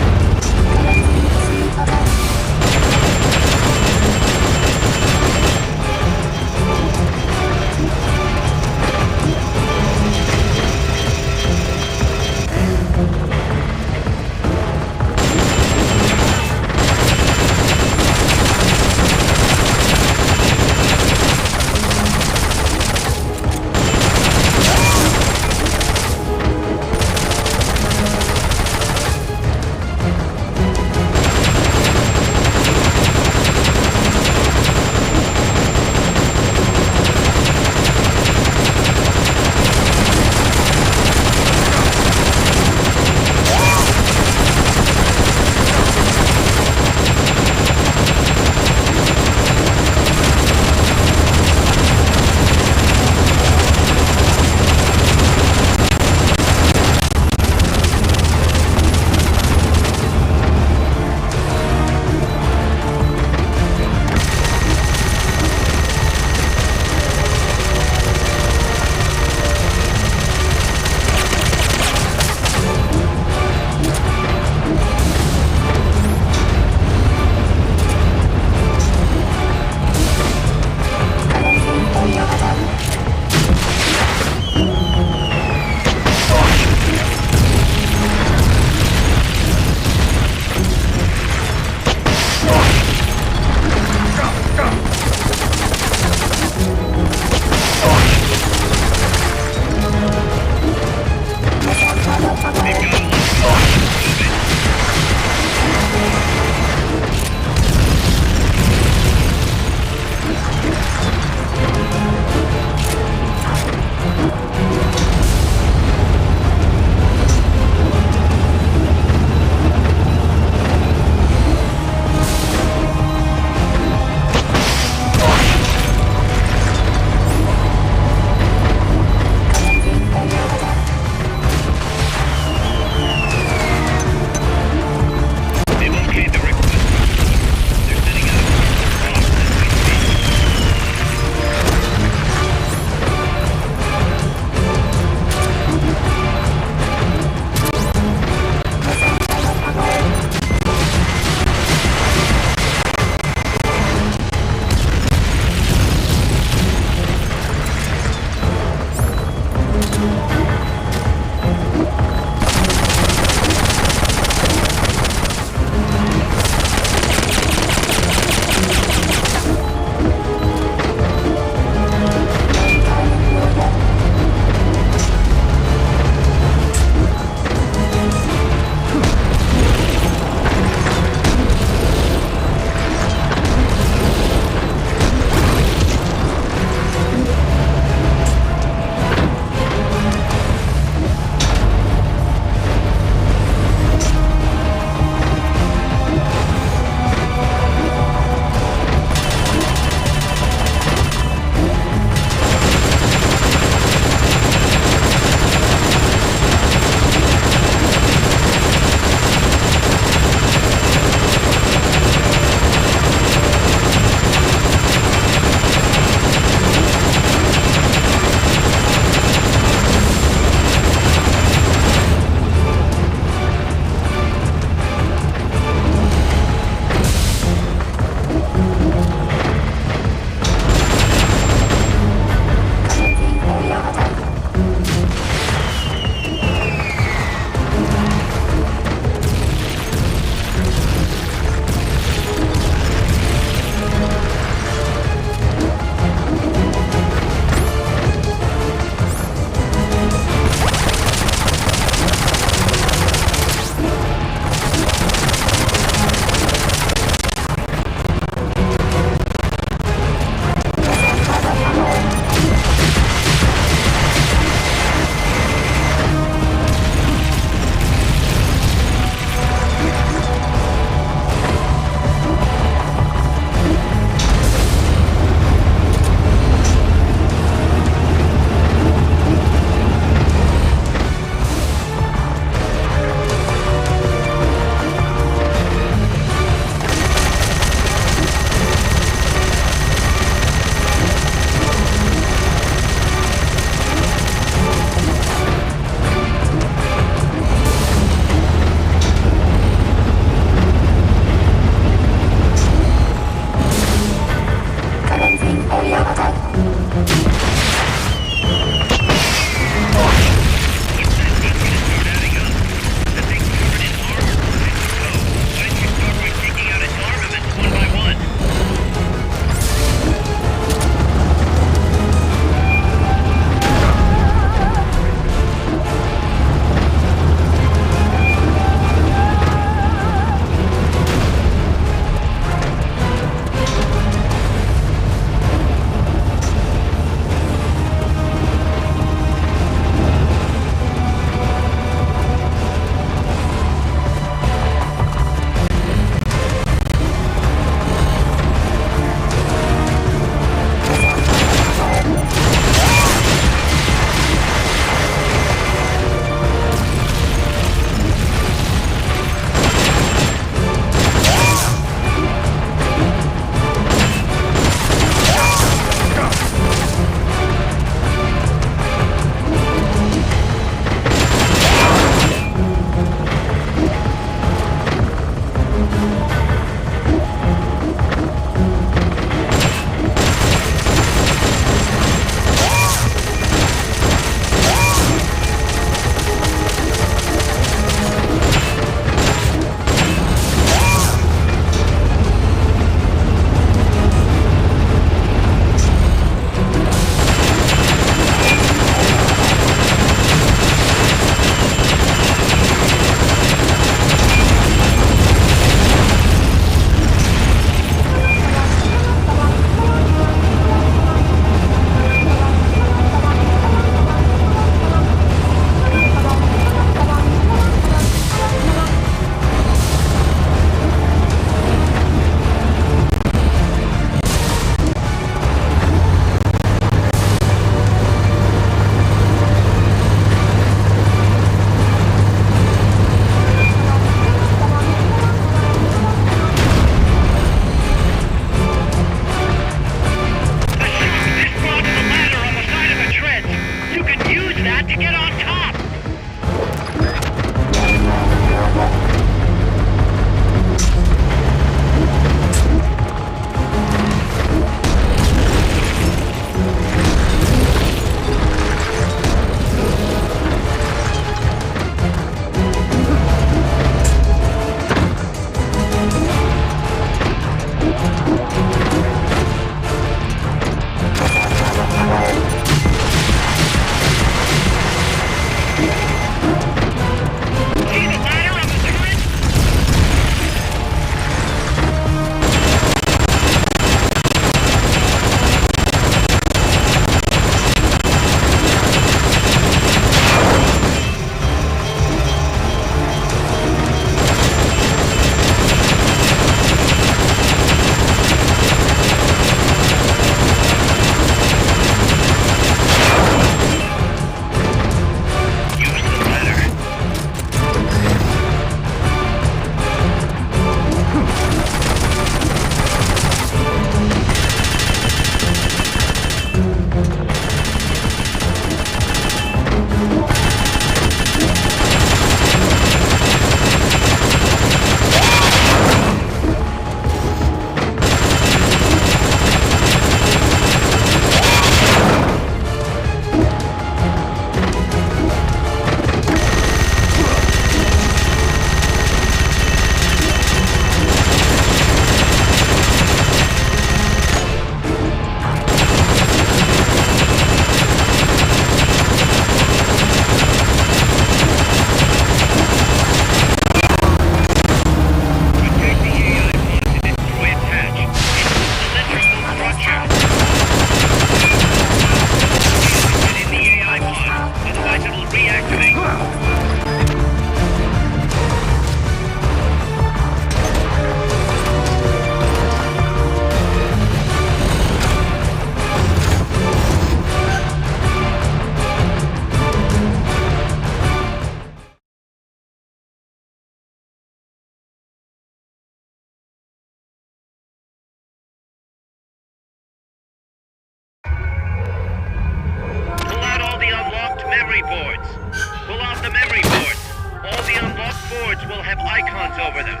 influence over them.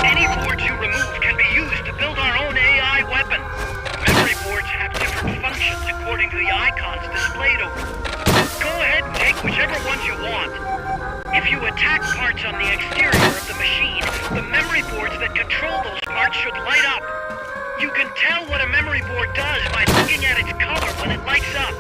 Any boards you remove can be used to build our own AI weapon. Memory boards have different functions according to the icons displayed over them. Go ahead and take whichever ones you want. If you attack parts on the exterior of the machine, the memory boards that control those parts should light up. You can tell what a memory board does by looking at its color when it lights up.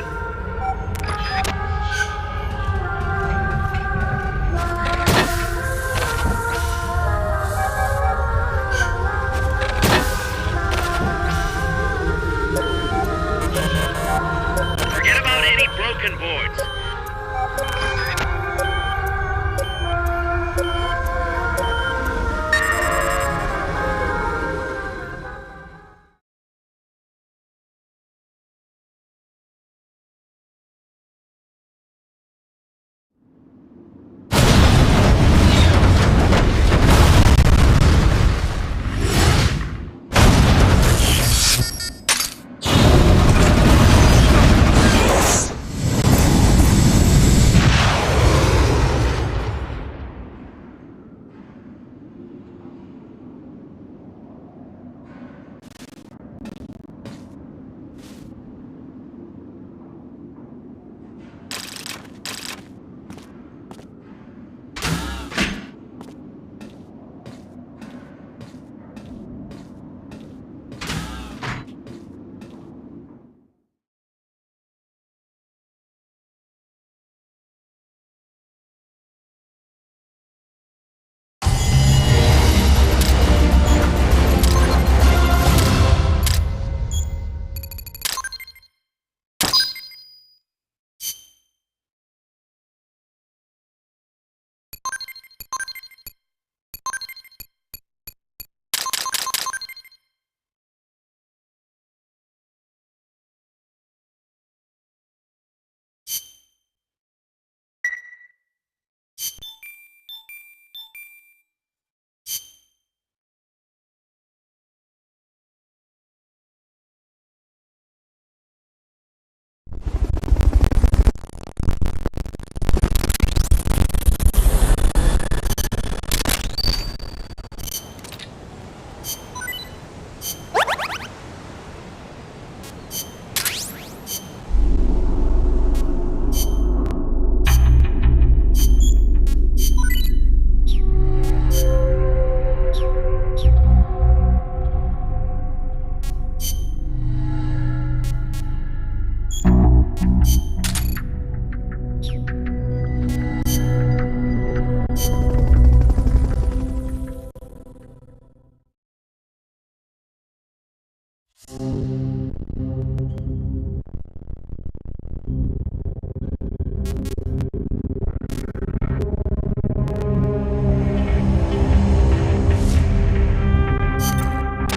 Forget about any broken boards.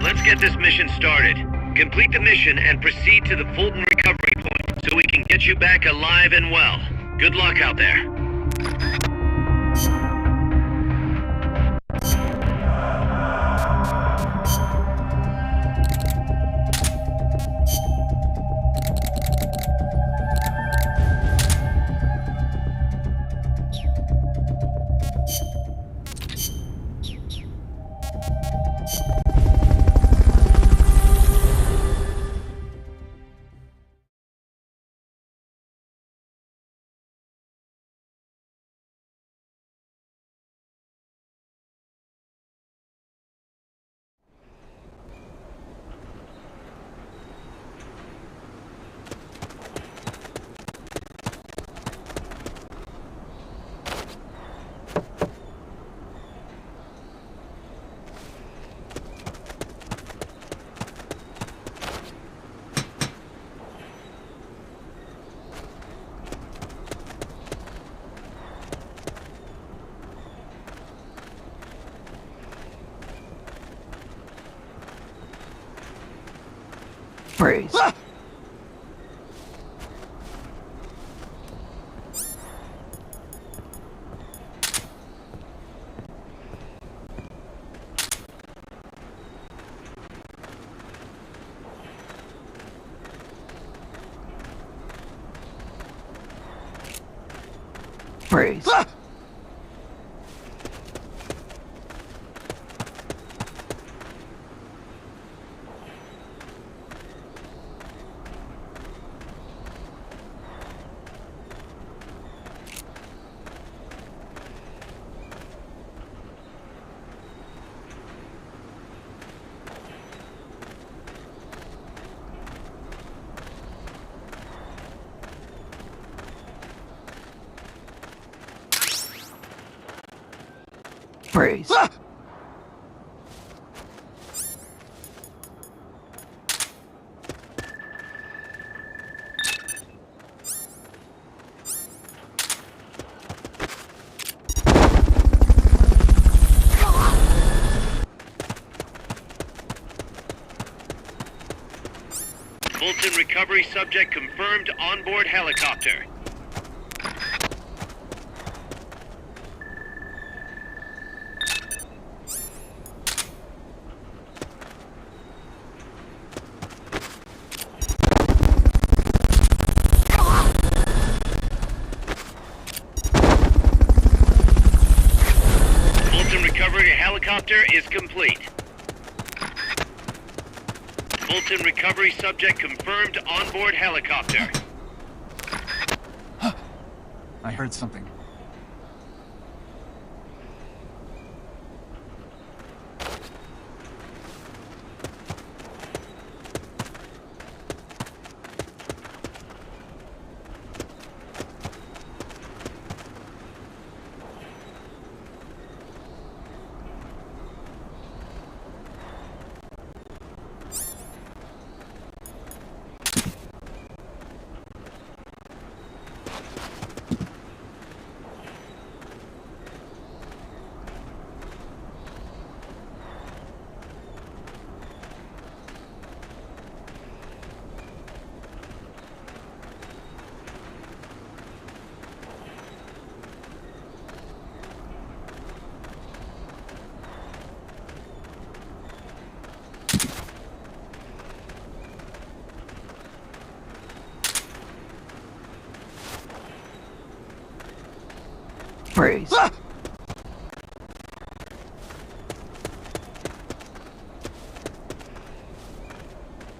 Let's get this mission started. Complete the mission and proceed to the Fulton recovery point so we can get you back alive and well. Good luck out there. Freeze. Freeze. Freeze. Fulton recovery subject confirmed onboard helicopter. Fulton recovery helicopter is complete. Fulton recovery subject confirmed onboard helicopter. I heard something. Freeze.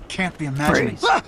Can't be imagining. Freeze.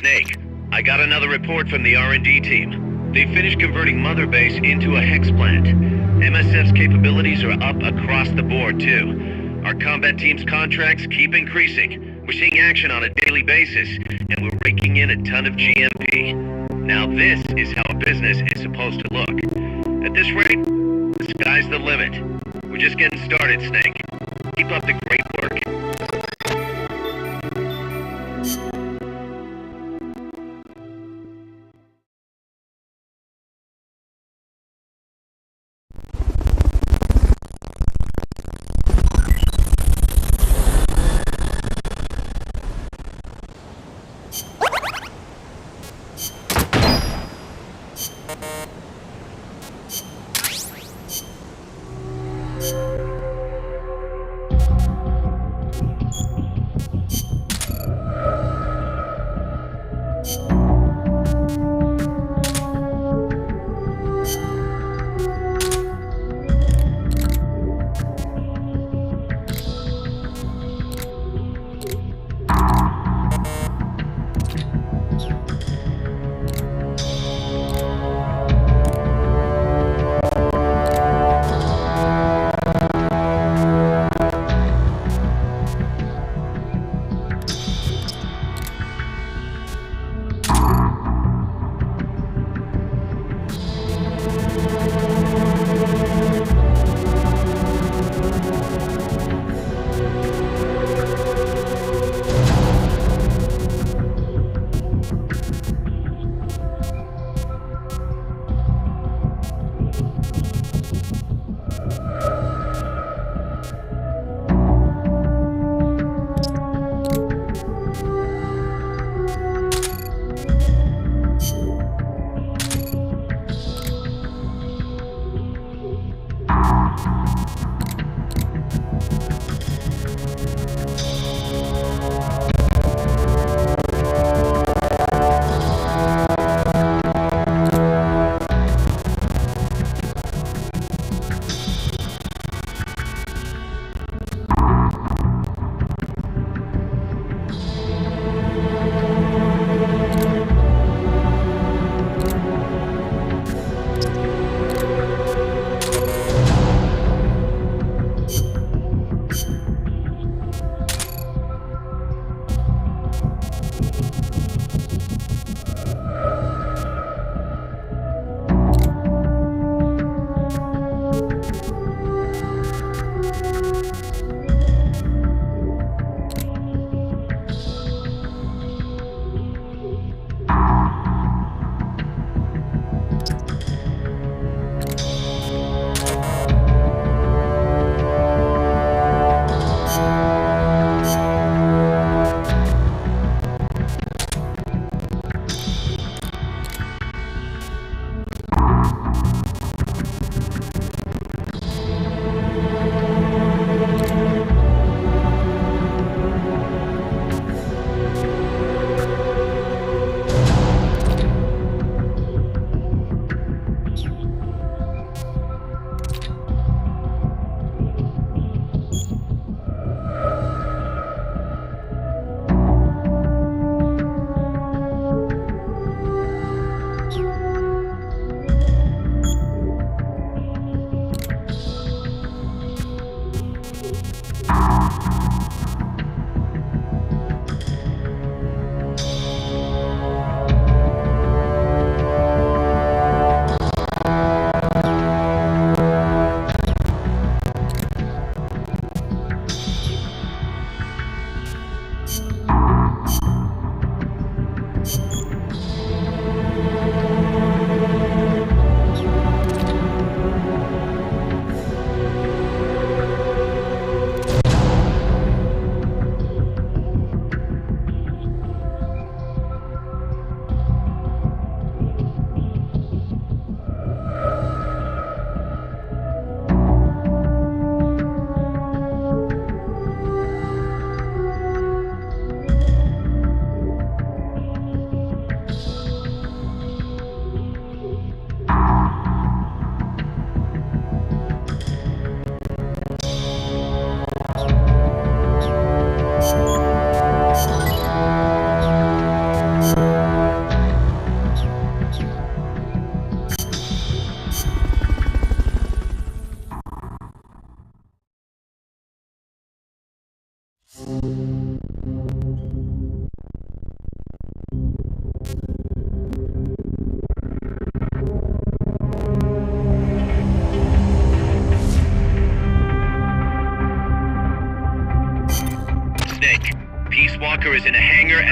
Snake, I got another report from the R&D team. They finished converting Mother Base into a hex plant. MSF's capabilities are up across the board, too. Our combat team's contracts keep increasing. We're seeing action on a daily basis, and we're raking in a ton of GMP. Now this is how a business is supposed to look. At this rate, the sky's the limit. We're just getting started, Snake. Keep up the great work.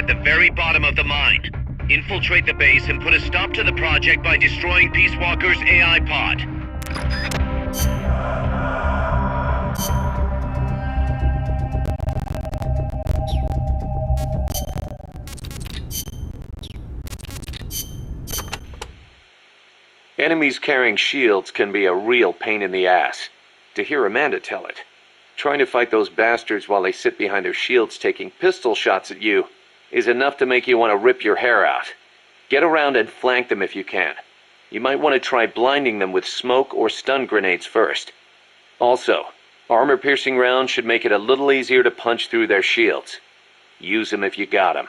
the very bottom of the mine. Infiltrate the base and put a stop to the project by destroying Peace Walker's AI pod. Enemies carrying shields can be a real pain in the ass. To hear Amanda tell it. Trying to fight those bastards while they sit behind their shields taking pistol shots at you is enough to make you want to rip your hair out. Get around and flank them if you can. You might want to try blinding them with smoke or stun grenades first. Also, armor-piercing rounds should make it a little easier to punch through their shields. Use them if you got them.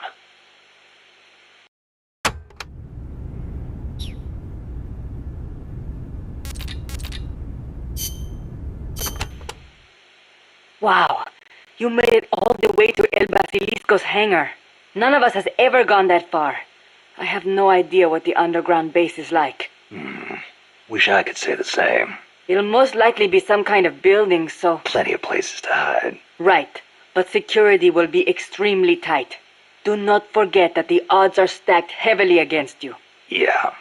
Wow, you made it all the way to El Basilisco's hangar. None of us has ever gone that far. I have no idea what the underground base is like. Wish I could say the same. It'll most likely be some kind of building, so... Plenty of places to hide. Right, but security will be extremely tight. Do not forget that the odds are stacked heavily against you. Yeah.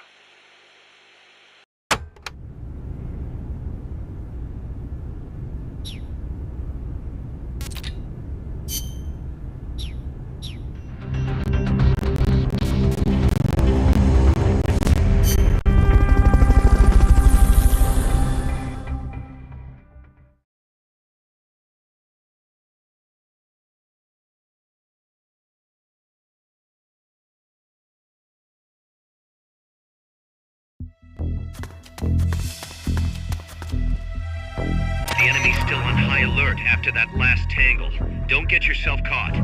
The enemy's still on high alert after that last tangle. Don't get yourself caught.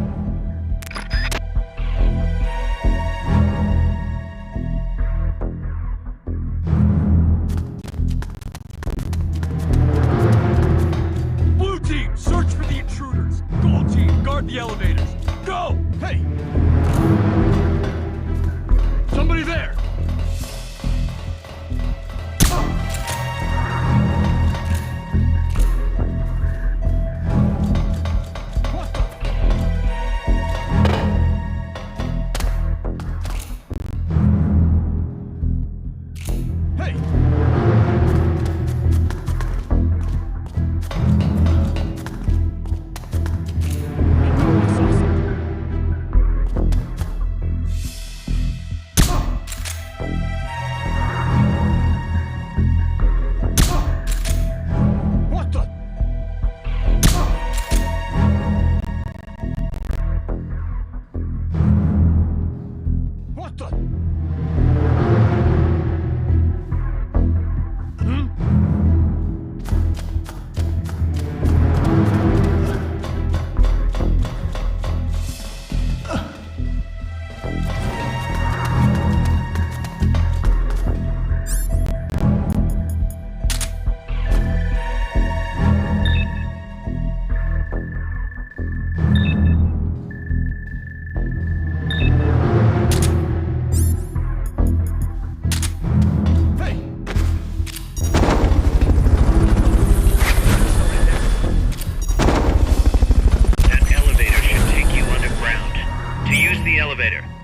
Blue team, search for the intruders. Gold team, guard the elevators. Go! Hey! Somebody there!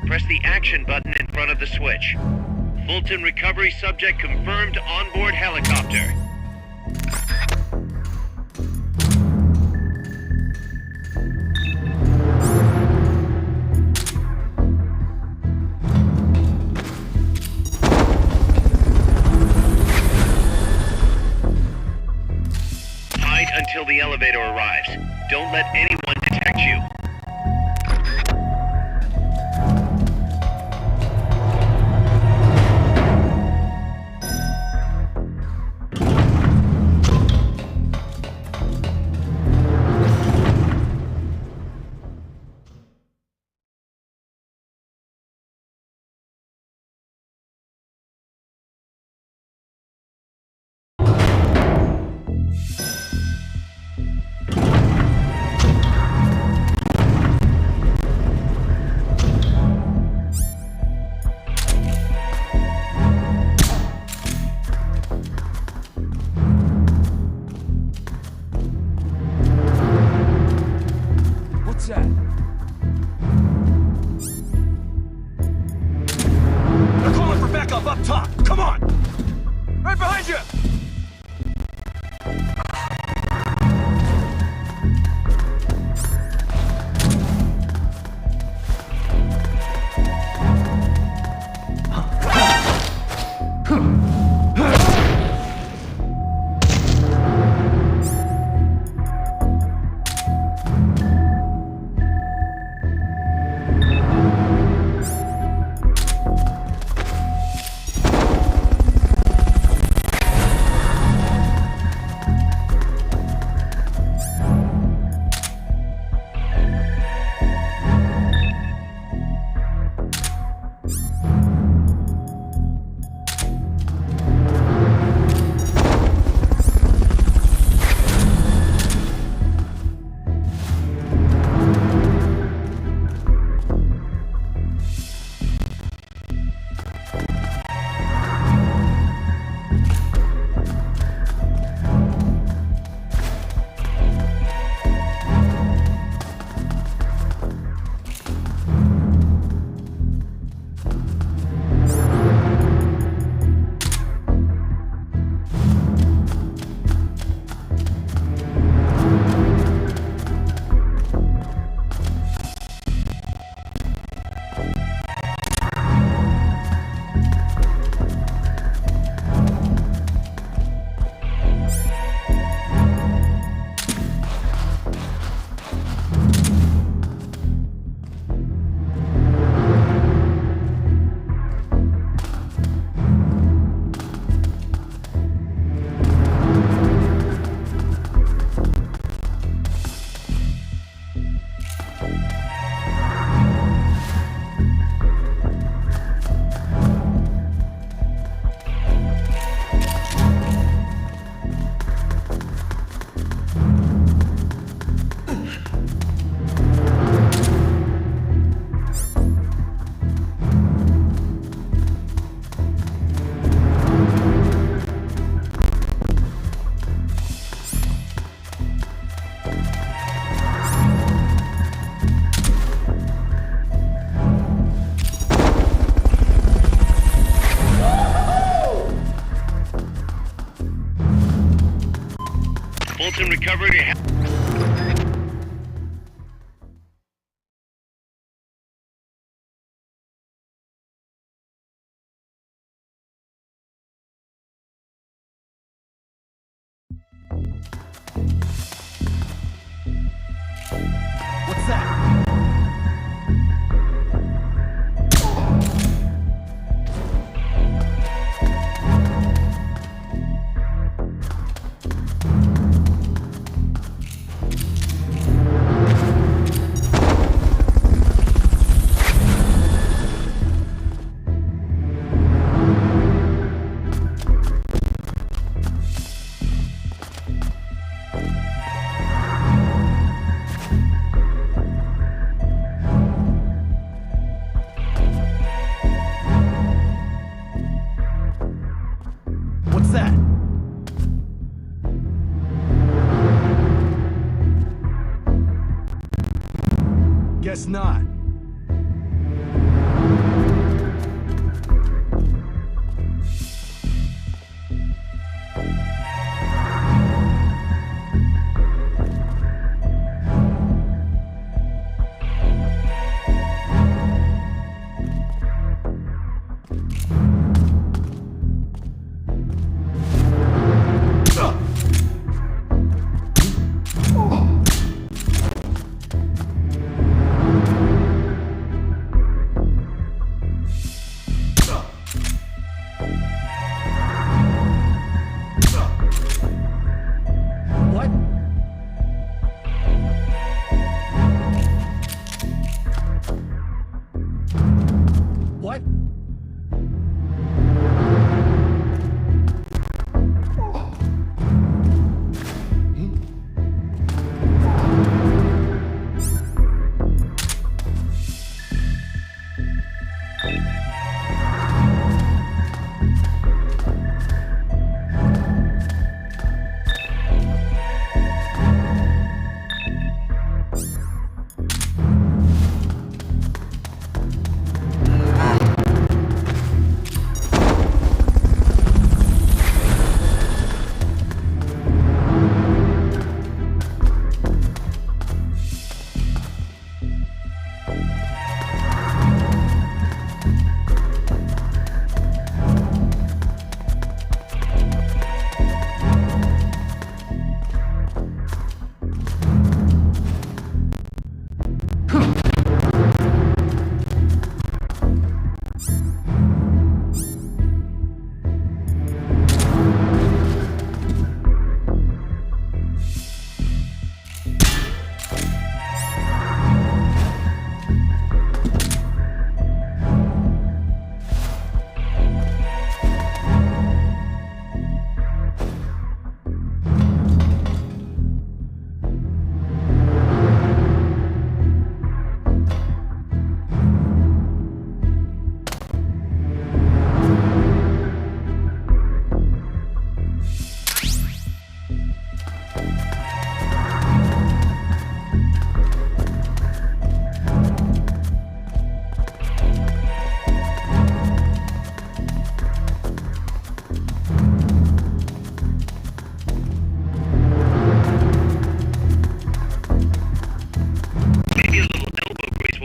Press the action button in front of the switch. Fulton recovery subject confirmed onboard helicopter. Hide until the elevator arrives. Don't let anyone detect you. skeleton recovery to help. What's that? What's that? Guess not. What? What?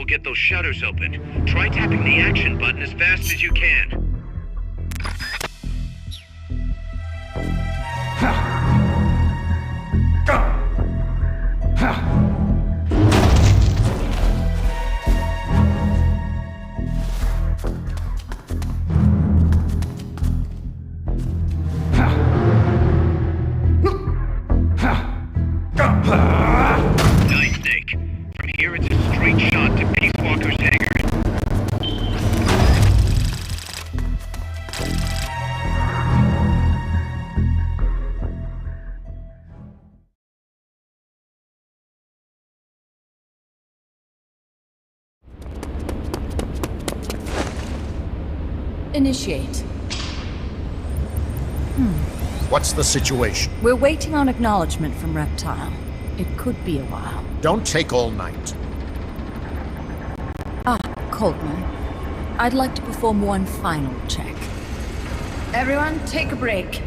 Get those shutters open. Try tapping the action button as fast as you can. Nice, Nick. From here it's a straight shot to Peace Walker's hangar. Initiate. What's the situation? We're waiting on acknowledgement from Reptile. It could be a while. Don't take all night. Coltman. I'd like to perform one final check. Everyone, take a break.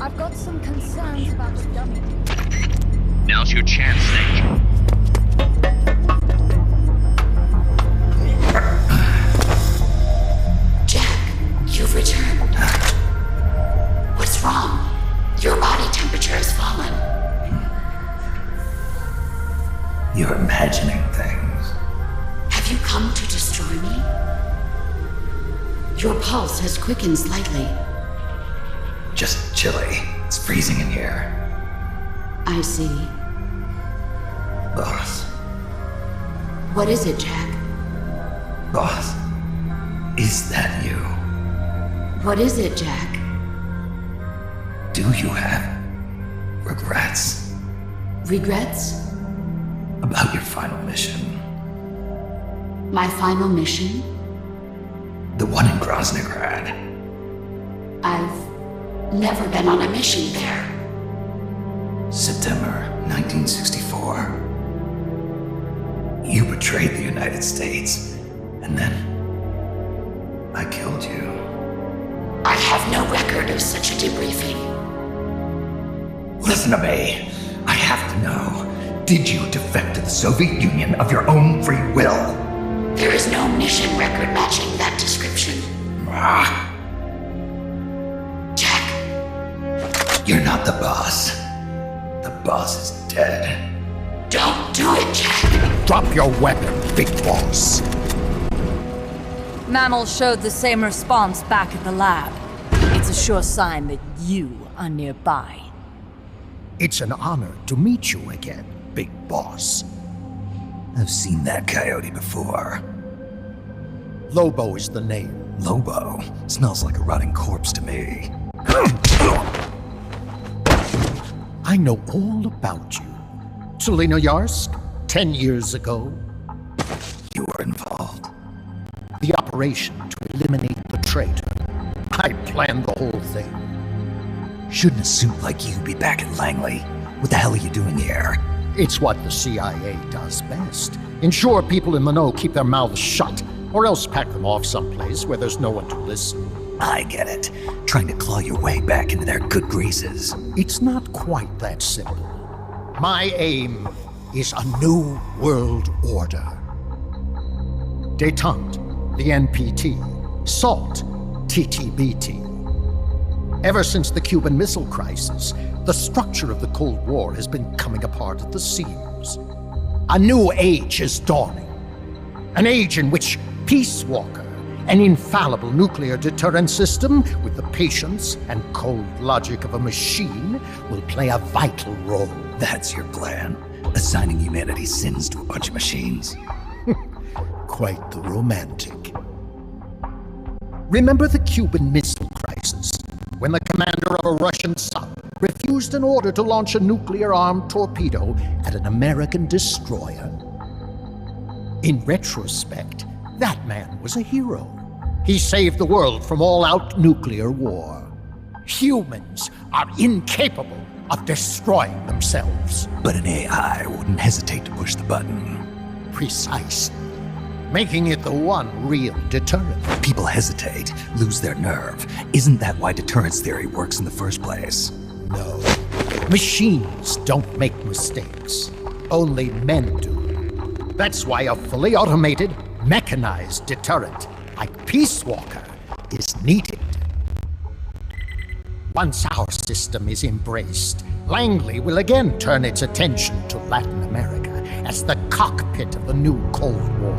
I've got some concerns about the dummy. Now's your chance, Snake. Jack, you've returned. What's wrong? Your body temperature has fallen. You're imagining things. Have you come to destroy me? Your pulse has quickened slightly. Just chilly. It's freezing in here. I see. Boss. What is it, Jack? Boss. Is that you? What is it, Jack? Do you have regrets? Regrets? About your final mission? My final mission? The one in Groznygrad. I've never been on a mission there. September 1964. You betrayed the United States, and then I killed you. I have no record of such a debriefing. Listen to me. I have to know. Did you defect to the Soviet Union of your own free will? There is no mission record matching that description. Jack. You're not the boss. The boss is dead. Don't do it, Jack. Drop your weapon, big boss. Mammal showed the same response back at the lab. It's a sure sign that you are nearby. It's an honor to meet you again, big boss. I've seen that coyote before. Lobo is the name. Lobo? Smells like a rotting corpse to me. I know all about you. Selinoyarsk, 10 years ago. You were involved. The operation to eliminate the traitor. I planned the whole thing. Shouldn't a suit like you be back at Langley? What the hell are you doing here? It's what the CIA does best. Ensure people in the know keep their mouths shut, or else pack them off someplace where there's no one to listen. I get it. Trying to claw your way back into their good graces. It's not quite that simple. My aim is a new world order. Détente, the NPT. SALT, TTBT. Ever since the Cuban Missile Crisis, the structure of the Cold War has been coming apart at the seams. A new age is dawning. An age in which Peace Walker, an infallible nuclear deterrent system with the patience and cold logic of a machine, will play a vital role. That's your plan? Assigning humanity's sins to a bunch of machines? Quite the romantic. Remember the Cuban Missile Crisis, when the commander of a Russian sub refused an order to launch a nuclear-armed torpedo at an American destroyer? In retrospect, that man was a hero. He saved the world from all-out nuclear war. Humans are incapable of destroying themselves. But an AI wouldn't hesitate to push the button. Precisely. Making it the one real deterrent. People hesitate, lose their nerve. Isn't that why deterrence theory works in the first place? No. Machines don't make mistakes. Only men do. That's why a fully automated, mechanized deterrent like Peace Walker is needed. Once our system is embraced, Langley will again turn its attention to Latin America as the cockpit of the new Cold War.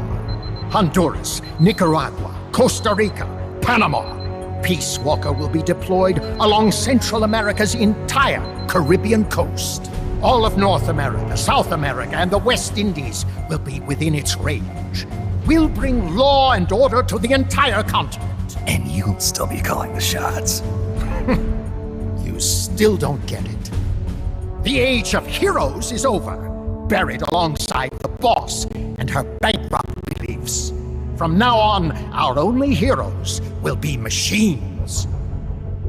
Honduras, Nicaragua, Costa Rica, Panama. Peace Walker will be deployed along Central America's entire Caribbean coast. All of North America, South America, and the West Indies will be within its range. We'll bring law and order to the entire continent. And you'll still be calling the shots. You still don't get it. The age of heroes is over, buried alongside the boss and her bankrupt beliefs. From now on, our only heroes will be machines.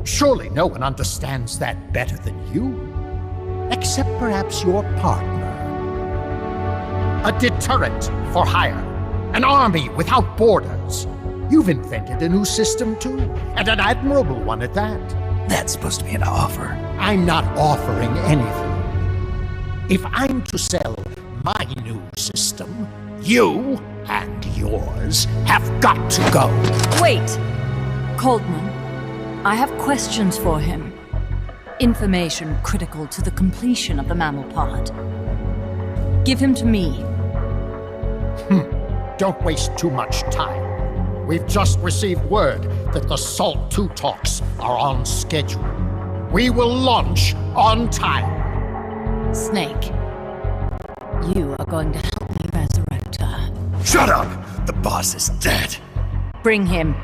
Surely no one understands that better than you. Except perhaps your partner. A deterrent for hire. An army without borders. You've invented a new system too, and an admirable one at that. That's supposed to be an offer. I'm not offering anything. If I'm to sell my new system, you and yours have got to go. Wait! Coldman, I have questions for him. Information critical to the completion of the mammal pod. Give him to me. Don't waste too much time. We've just received word that the Salt 2 talks are on schedule. We will launch on time. Snake, you are going to help me resurrect her. Shut up! The boss is dead. Bring him.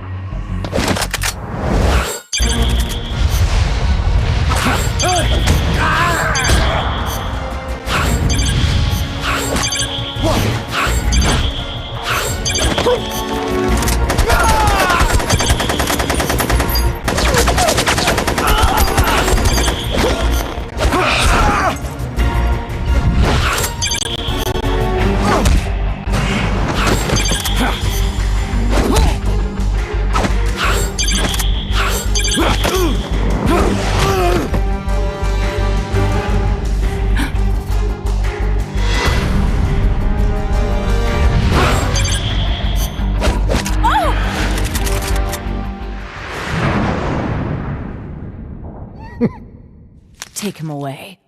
Take him away.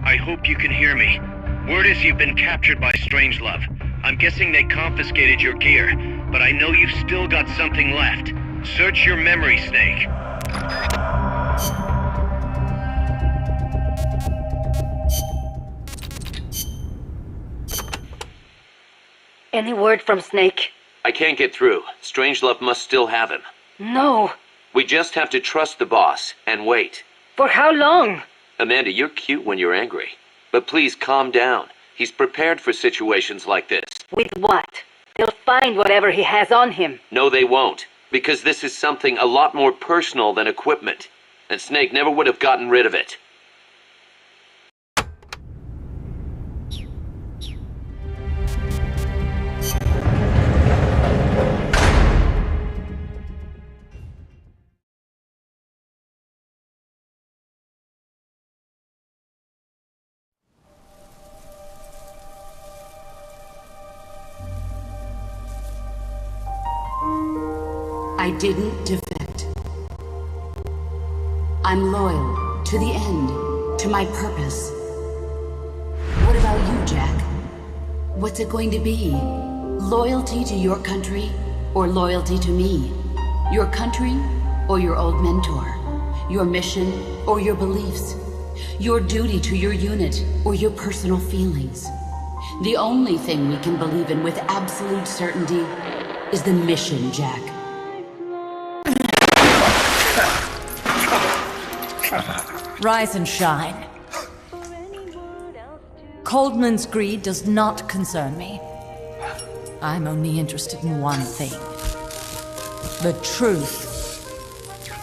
I hope you can hear me. Word is you've been captured by Strangelove. I'm guessing they confiscated your gear, but I know you've still got something left. Search your memory, Snake. Any word from Snake? I can't get through. Strangelove must still have him. No. We just have to trust the boss and wait. For how long? Amanda, you're cute when you're angry. But please calm down. He's prepared for situations like this. With what? They'll find whatever he has on him. No, they won't. Because this is something a lot more personal than equipment. And Snake never would have gotten rid of it. I didn't defect. I'm loyal to the end, to my purpose. What about you, Jack? What's it going to be? Loyalty to your country or loyalty to me? Your country or your old mentor? Your mission or your beliefs? Your duty to your unit or your personal feelings? The only thing we can believe in with absolute certainty is the mission, Jack. Rise and shine. Coldman's greed does not concern me. I'm only interested in one thing. The truth.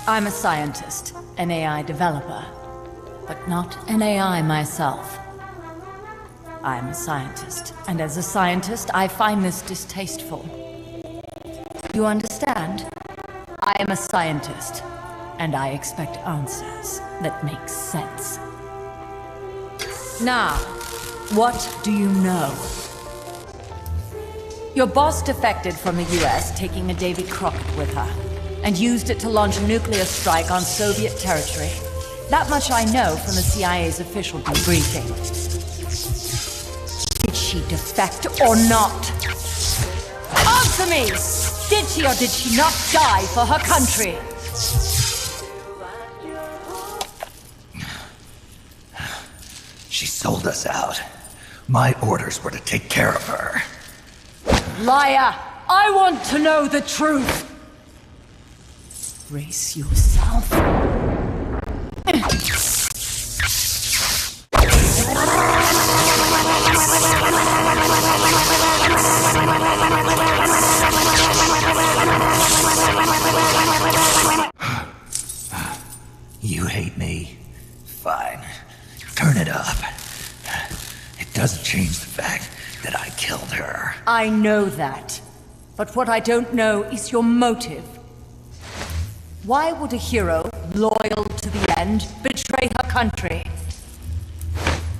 I'm a scientist, an AI developer, but not an AI myself. I'm a scientist, and as a scientist, I find this distasteful. You understand? I am a scientist, and I expect answers that make sense. Now, what do you know? Your boss defected from the US, taking a Davy Crockett with her, and used it to launch a nuclear strike on Soviet territory. That much I know from the CIA's official debriefing. Did she defect or not? Answer me! Did she or did she not die for her country? She sold us out. My orders were to take care of her. Liar! I want to know the truth! Brace yourself. You hate me? Fine. Turn it up. It doesn't change the fact that I killed her. I know that. But what I don't know is your motive. Why would a hero, loyal to the end, betray her country?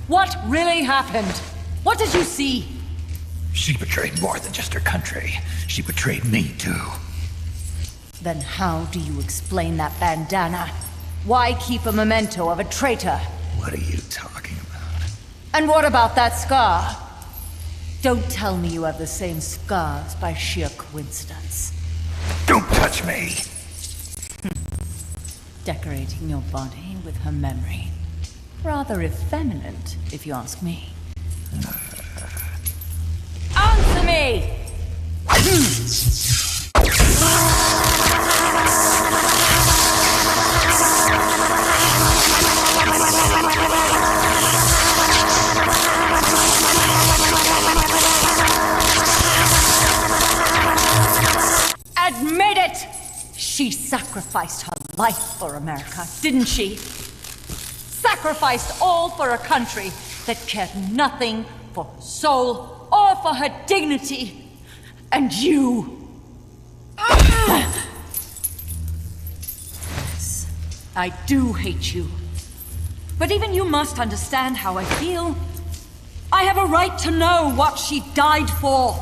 What really happened? What did you see? She betrayed more than just her country. She betrayed me, too. Then how do you explain that bandana? Why keep a memento of a traitor? What are you talking about? And what about that scar? Don't tell me you have the same scars by sheer coincidence. Don't touch me! Decorating your body with her memory. Rather effeminate, if you ask me. Answer me! Admit it! She sacrificed her life for America, didn't she? Sacrificed all for a country that cared nothing for her soul or for her dignity. And you... Yes, I do hate you. But even you must understand how I feel. I have a right to know what she died for.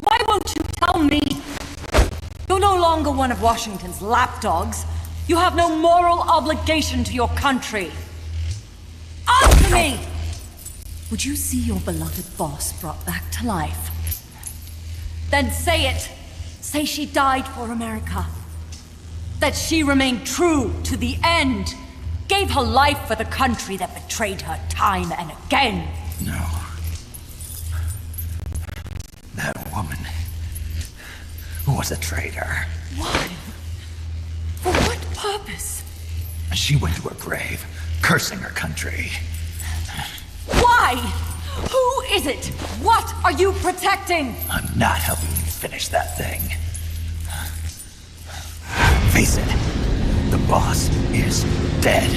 Why won't you tell me? You're no longer one of Washington's lapdogs. You have no moral obligation to your country. Answer me! Would you see your beloved boss brought back to life? Then say it. Say she died for America. That she remained true to the end. Gave her life for the country that betrayed her time and again. No. That woman was a traitor. Why? For what purpose? She went to her grave, cursing her country. Why? Who is it? What are you protecting? I'm not helping you finish that thing. Face it, the boss is dead.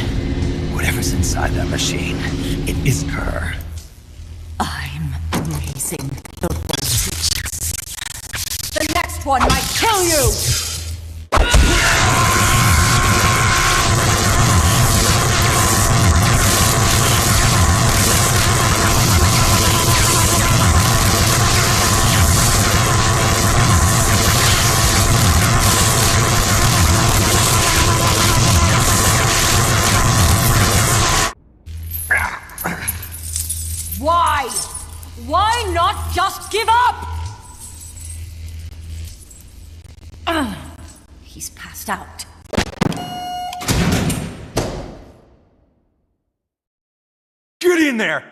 Whatever's inside that machine, it isn't her. I'm raising the voices. The next one might kill you! Why? Why not just give up? He's passed out. Get in there!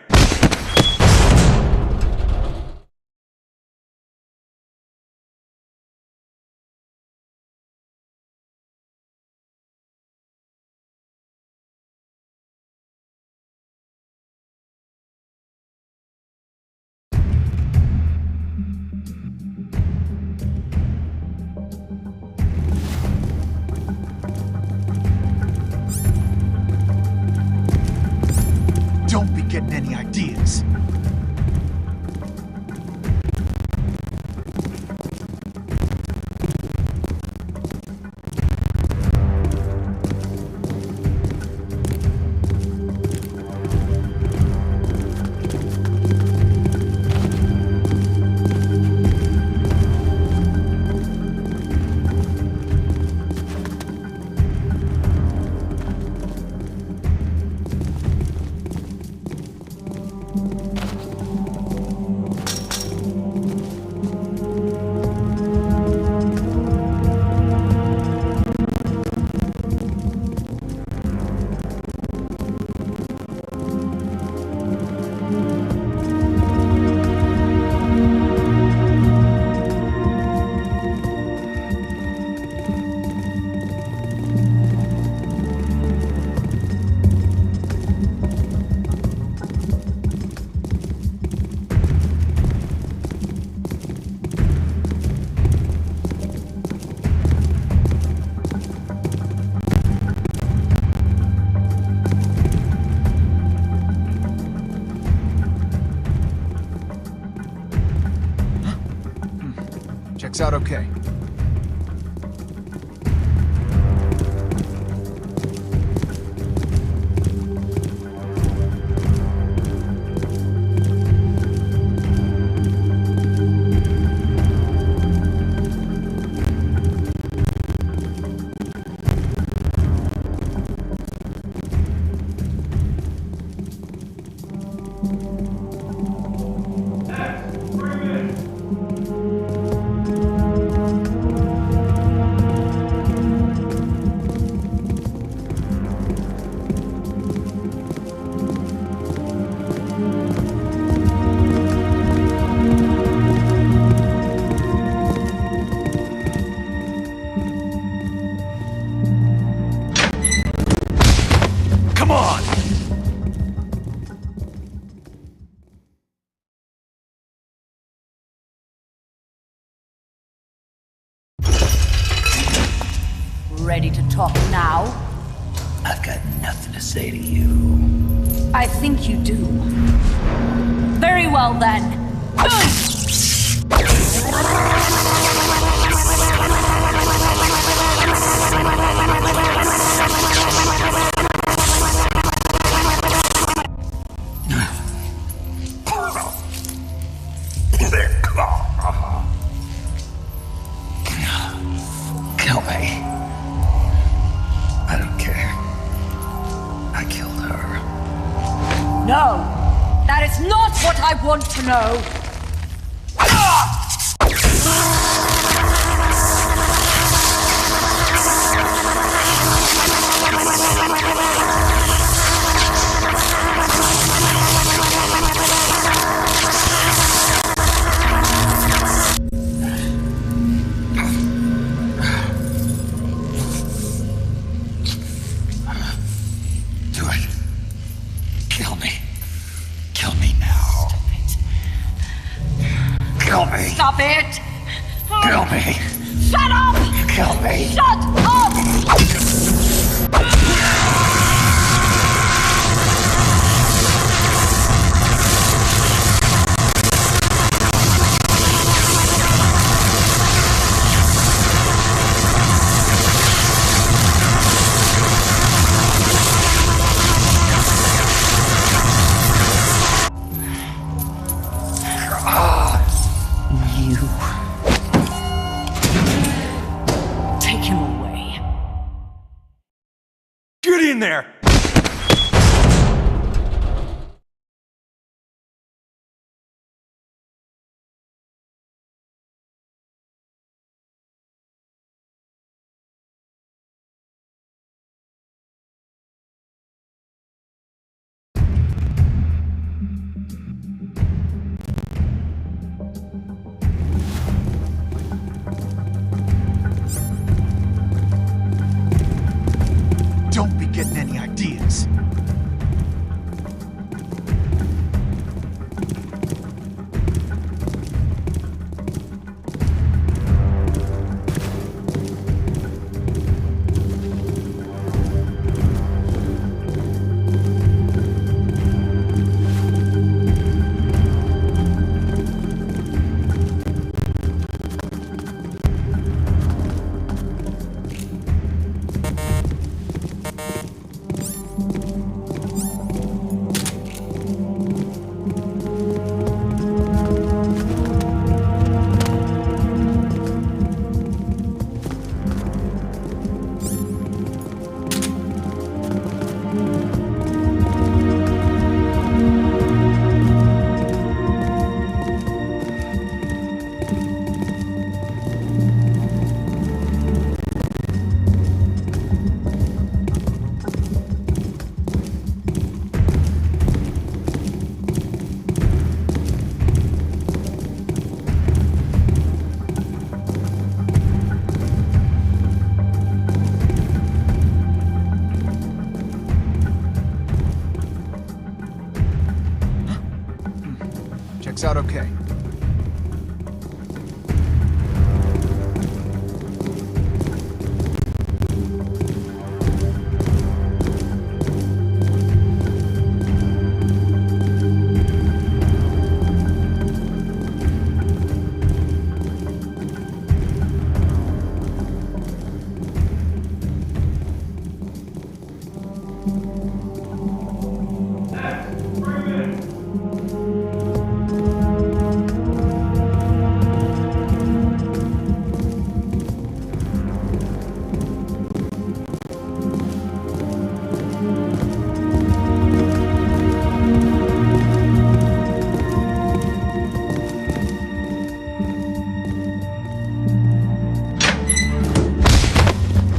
Don't be getting any ideas. Checks out okay. Ready to talk now? I've got nothing to say to you. I think you do. Very well then. Kill me. I don't care. I killed her. No, that is not what I want to know. Do it. Kill me. Kill me now. Kill me. Stop it! Kill me. Shut up! Kill me. Shut up! Take him away. Get in there! Don't be getting any ideas. Checks out okay.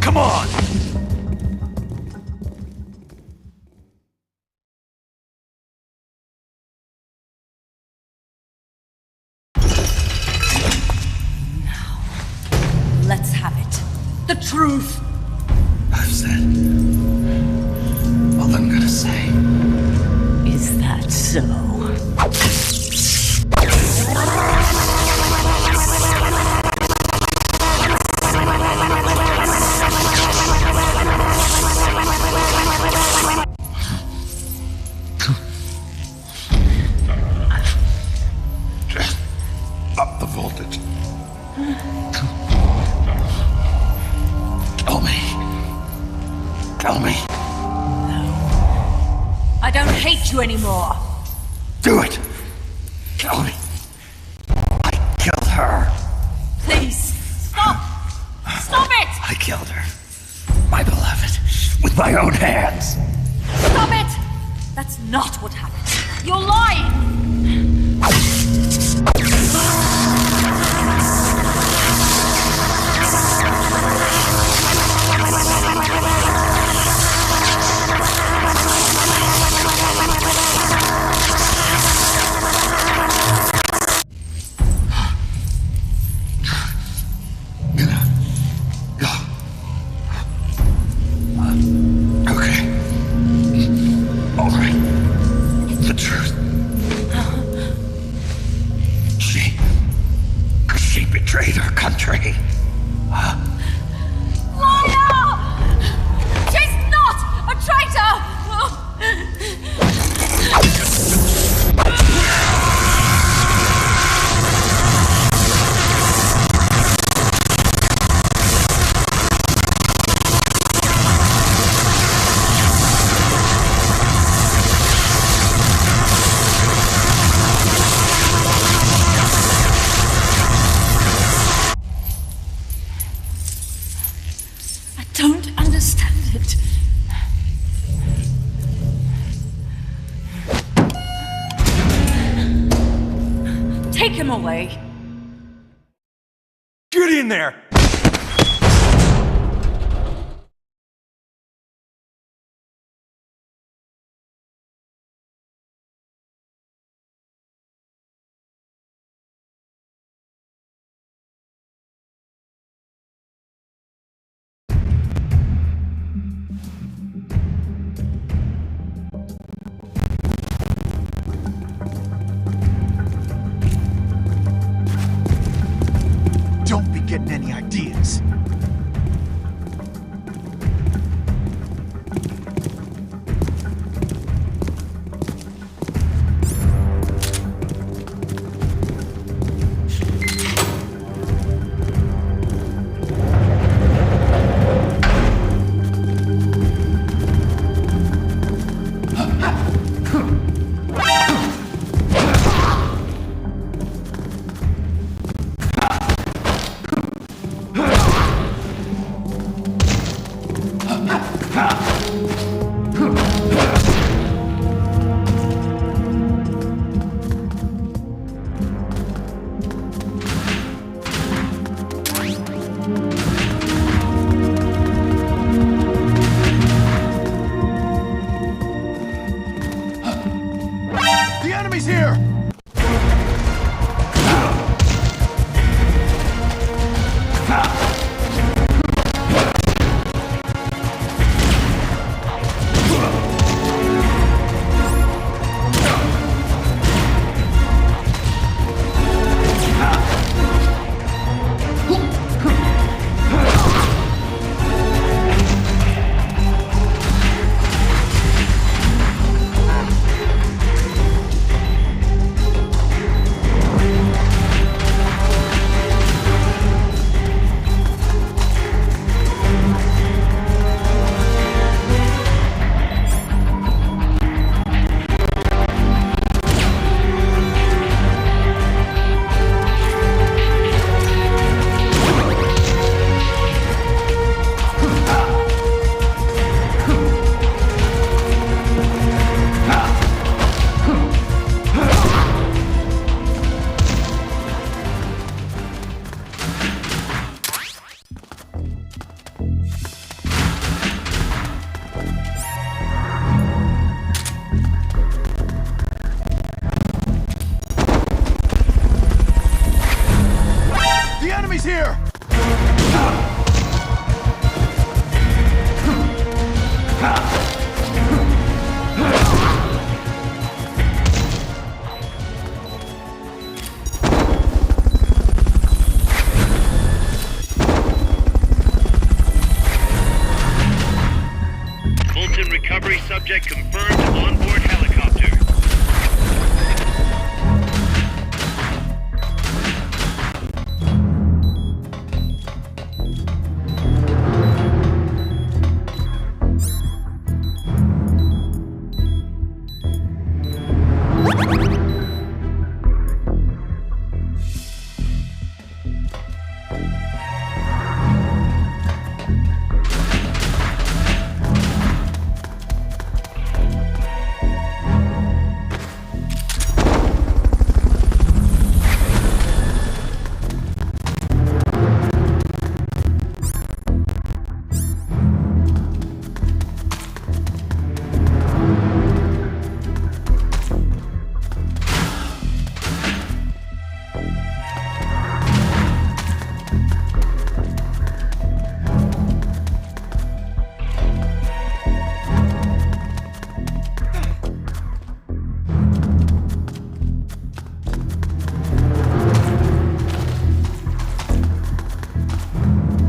Come on! Let's have it. The truth! I've said all I'm gonna say. Is that so? Up the voltage. Kill me. Kill me. I don't hate you anymore. Do it. Kill me. I killed her. Please, stop! Stop it! I killed her. My beloved. With my own hands. Stop it! That's not what happened. You're lying! Okay. All right. The truth. She betrayed her country. Liar! She's not a traitor! I don't understand it. Take him away. Get in there! Don't be getting any ideas. Enemies here! Fulton recovery subject confirmed onboard helicopter.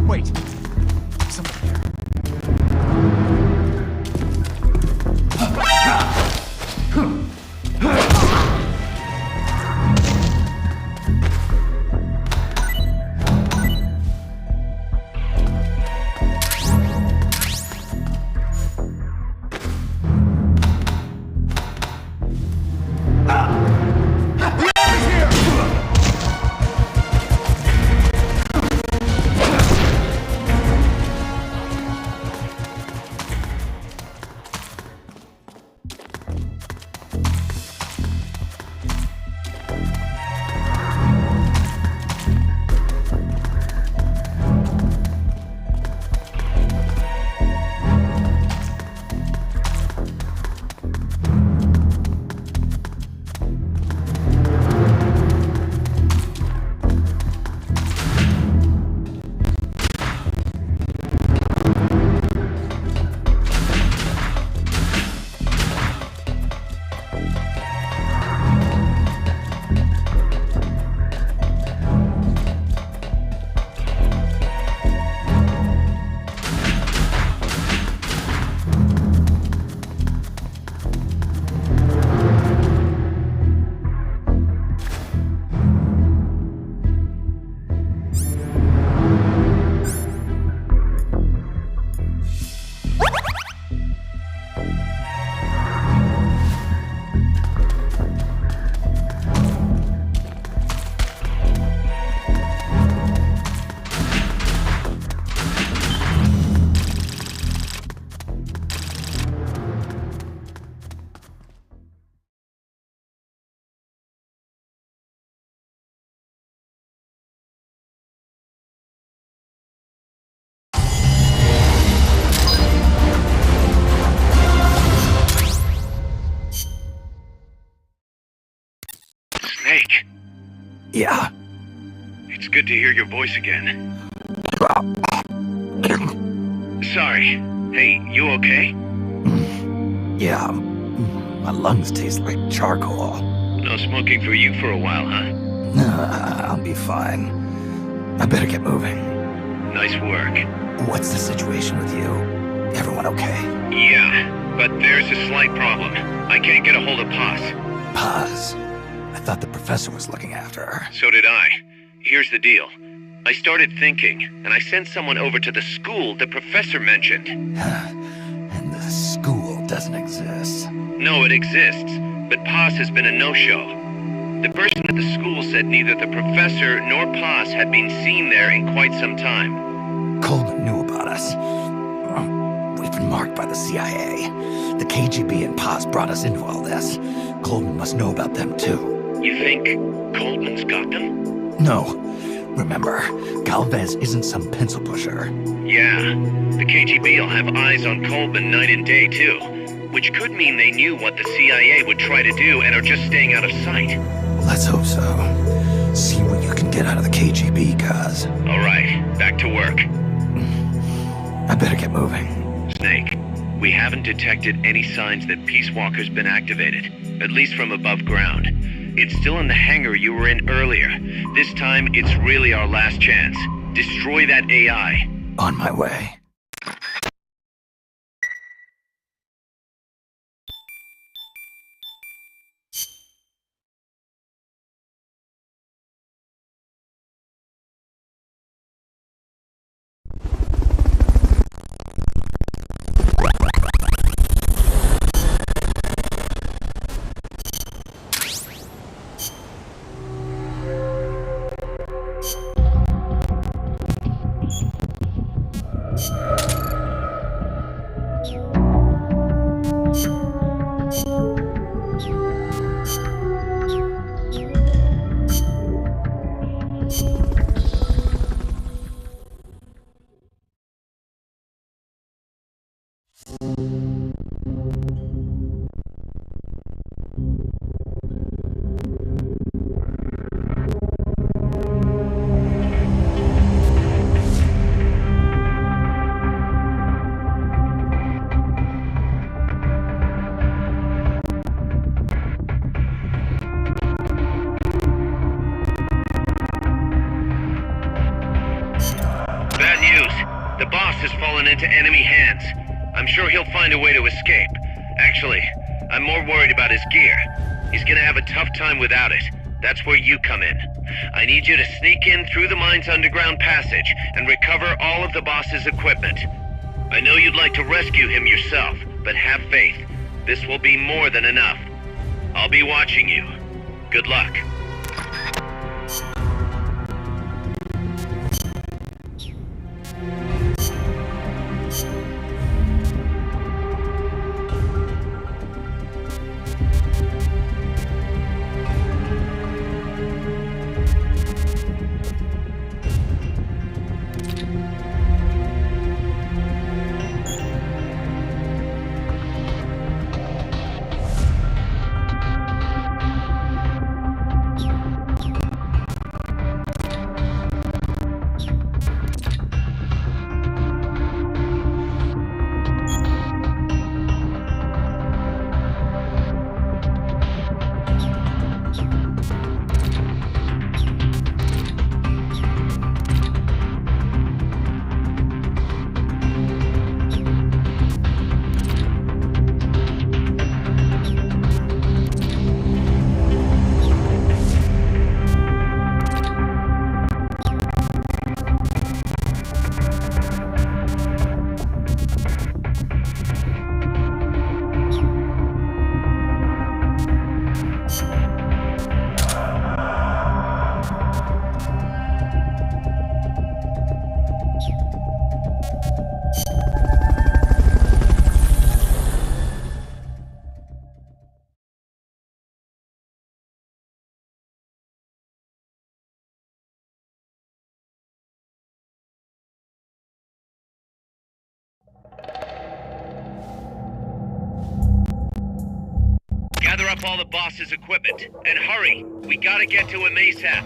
Wait. Something here. Snake, Yeah. it's good to hear your voice again. Sorry. Hey, you okay? Yeah. My lungs taste like charcoal. No smoking for you for a while, huh? I'll be fine. I better get moving. Nice work. What's the situation with you? Everyone okay? Yeah, but there's a slight problem. I can't get a hold of Paz. Paz? I thought the professor was looking after her. So did I. Here's the deal. I started thinking, and I sent someone over to the school the professor mentioned. And the school doesn't exist. No, it exists, but Paz has been a no-show. The person at the school said neither the professor nor Paz had been seen there in quite some time. Coleman knew about us. We've been marked by the CIA. The KGB and Paz brought us into all this. Coleman must know about them too. You think Coleman's got them? No. Remember, Galvez isn't some pencil pusher. Yeah, the KGB will have eyes on Coleman night and day too, which could mean they knew what the CIA would try to do and are just staying out of sight. Let's hope so. See what you can get out of the KGB, Kaz. better get moving. Snake, we haven't detected any signs that Peace Walker's been activated, at least from above ground. It's still in the hangar you were in earlier. This time, it's really our last chance. Destroy that AI. On my way. Bad news. The boss has fallen into enemy hands. I'm sure he'll find a way to escape. Actually, I'm more worried about his gear. He's gonna have a tough time without it. That's where you come in. I need you to sneak in through the mine's underground passage and recover all of the boss's equipment. I know you'd like to rescue him yourself, but have faith. This will be more than enough. I'll be watching you. Good luck. Gather up all the boss's equipment, and hurry! We gotta get to him ASAP.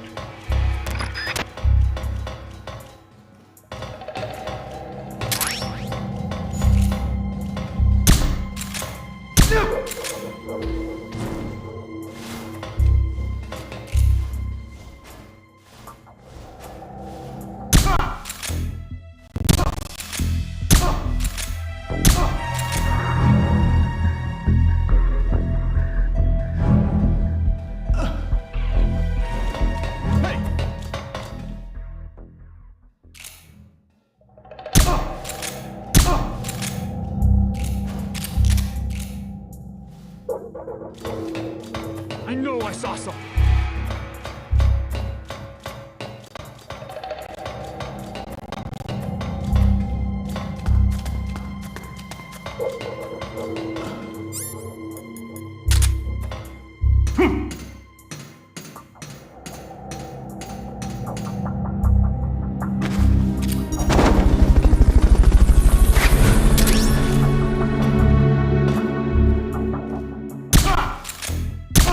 I know I saw something.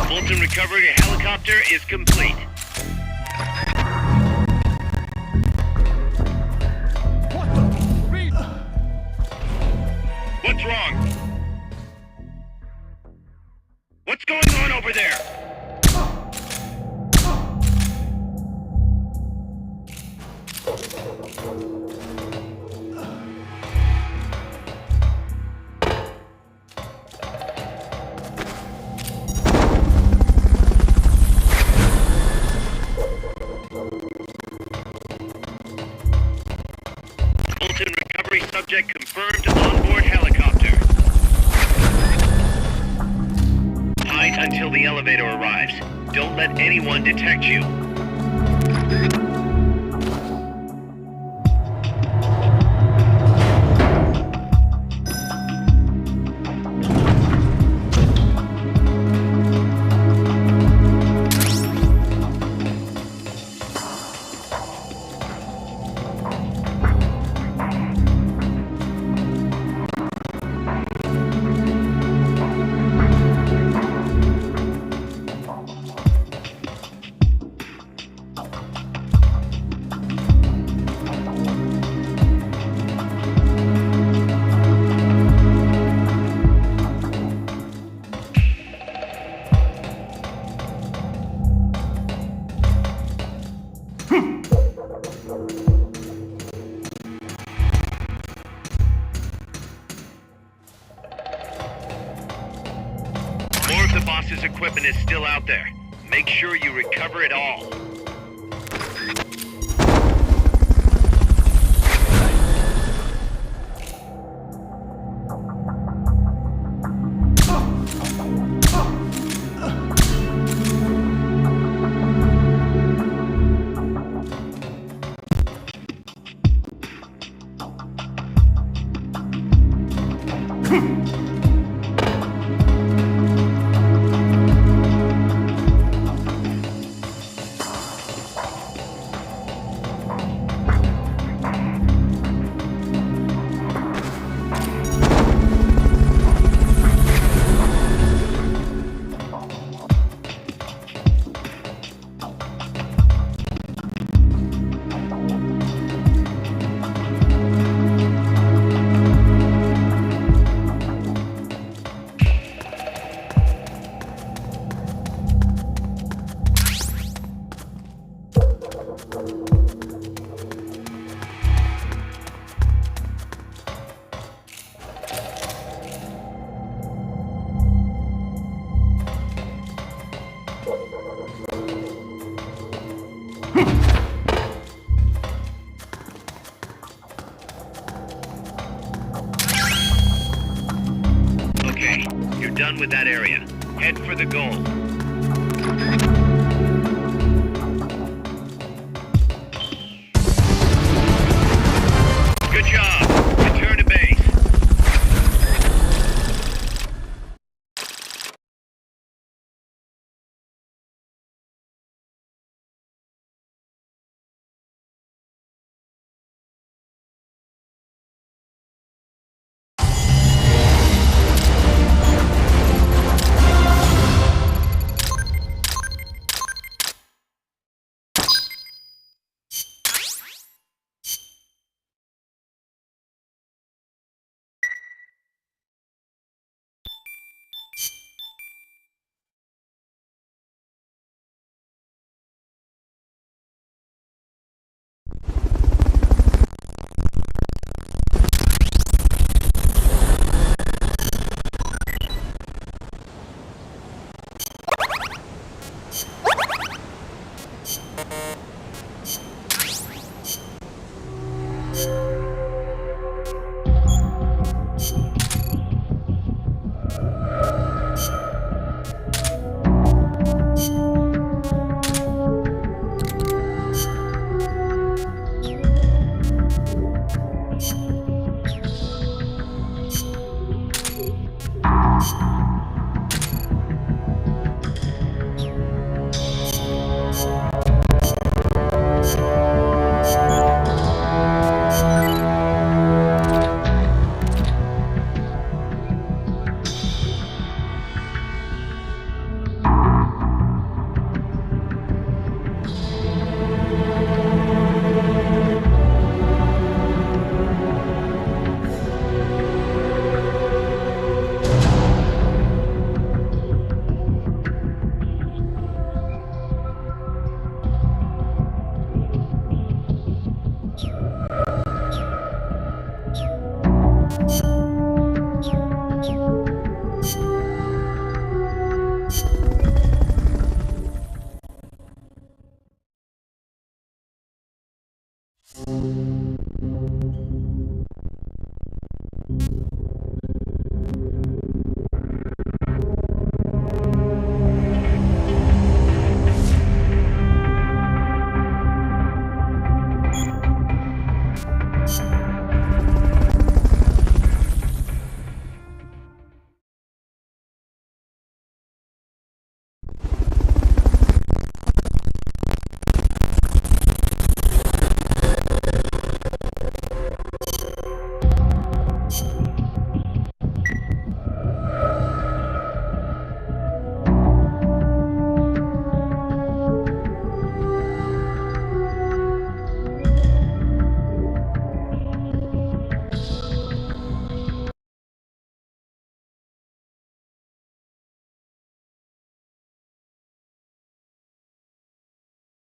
Fulton recovery helicopter is complete. What the? Reed! Fulton recovery subject confirmed onboard helicopter. Hide until the elevator arrives. Don't let anyone detect you. More of the boss's equipment is still out there. Make sure you recover it all. Okay, you're done with that area. Head for the goal.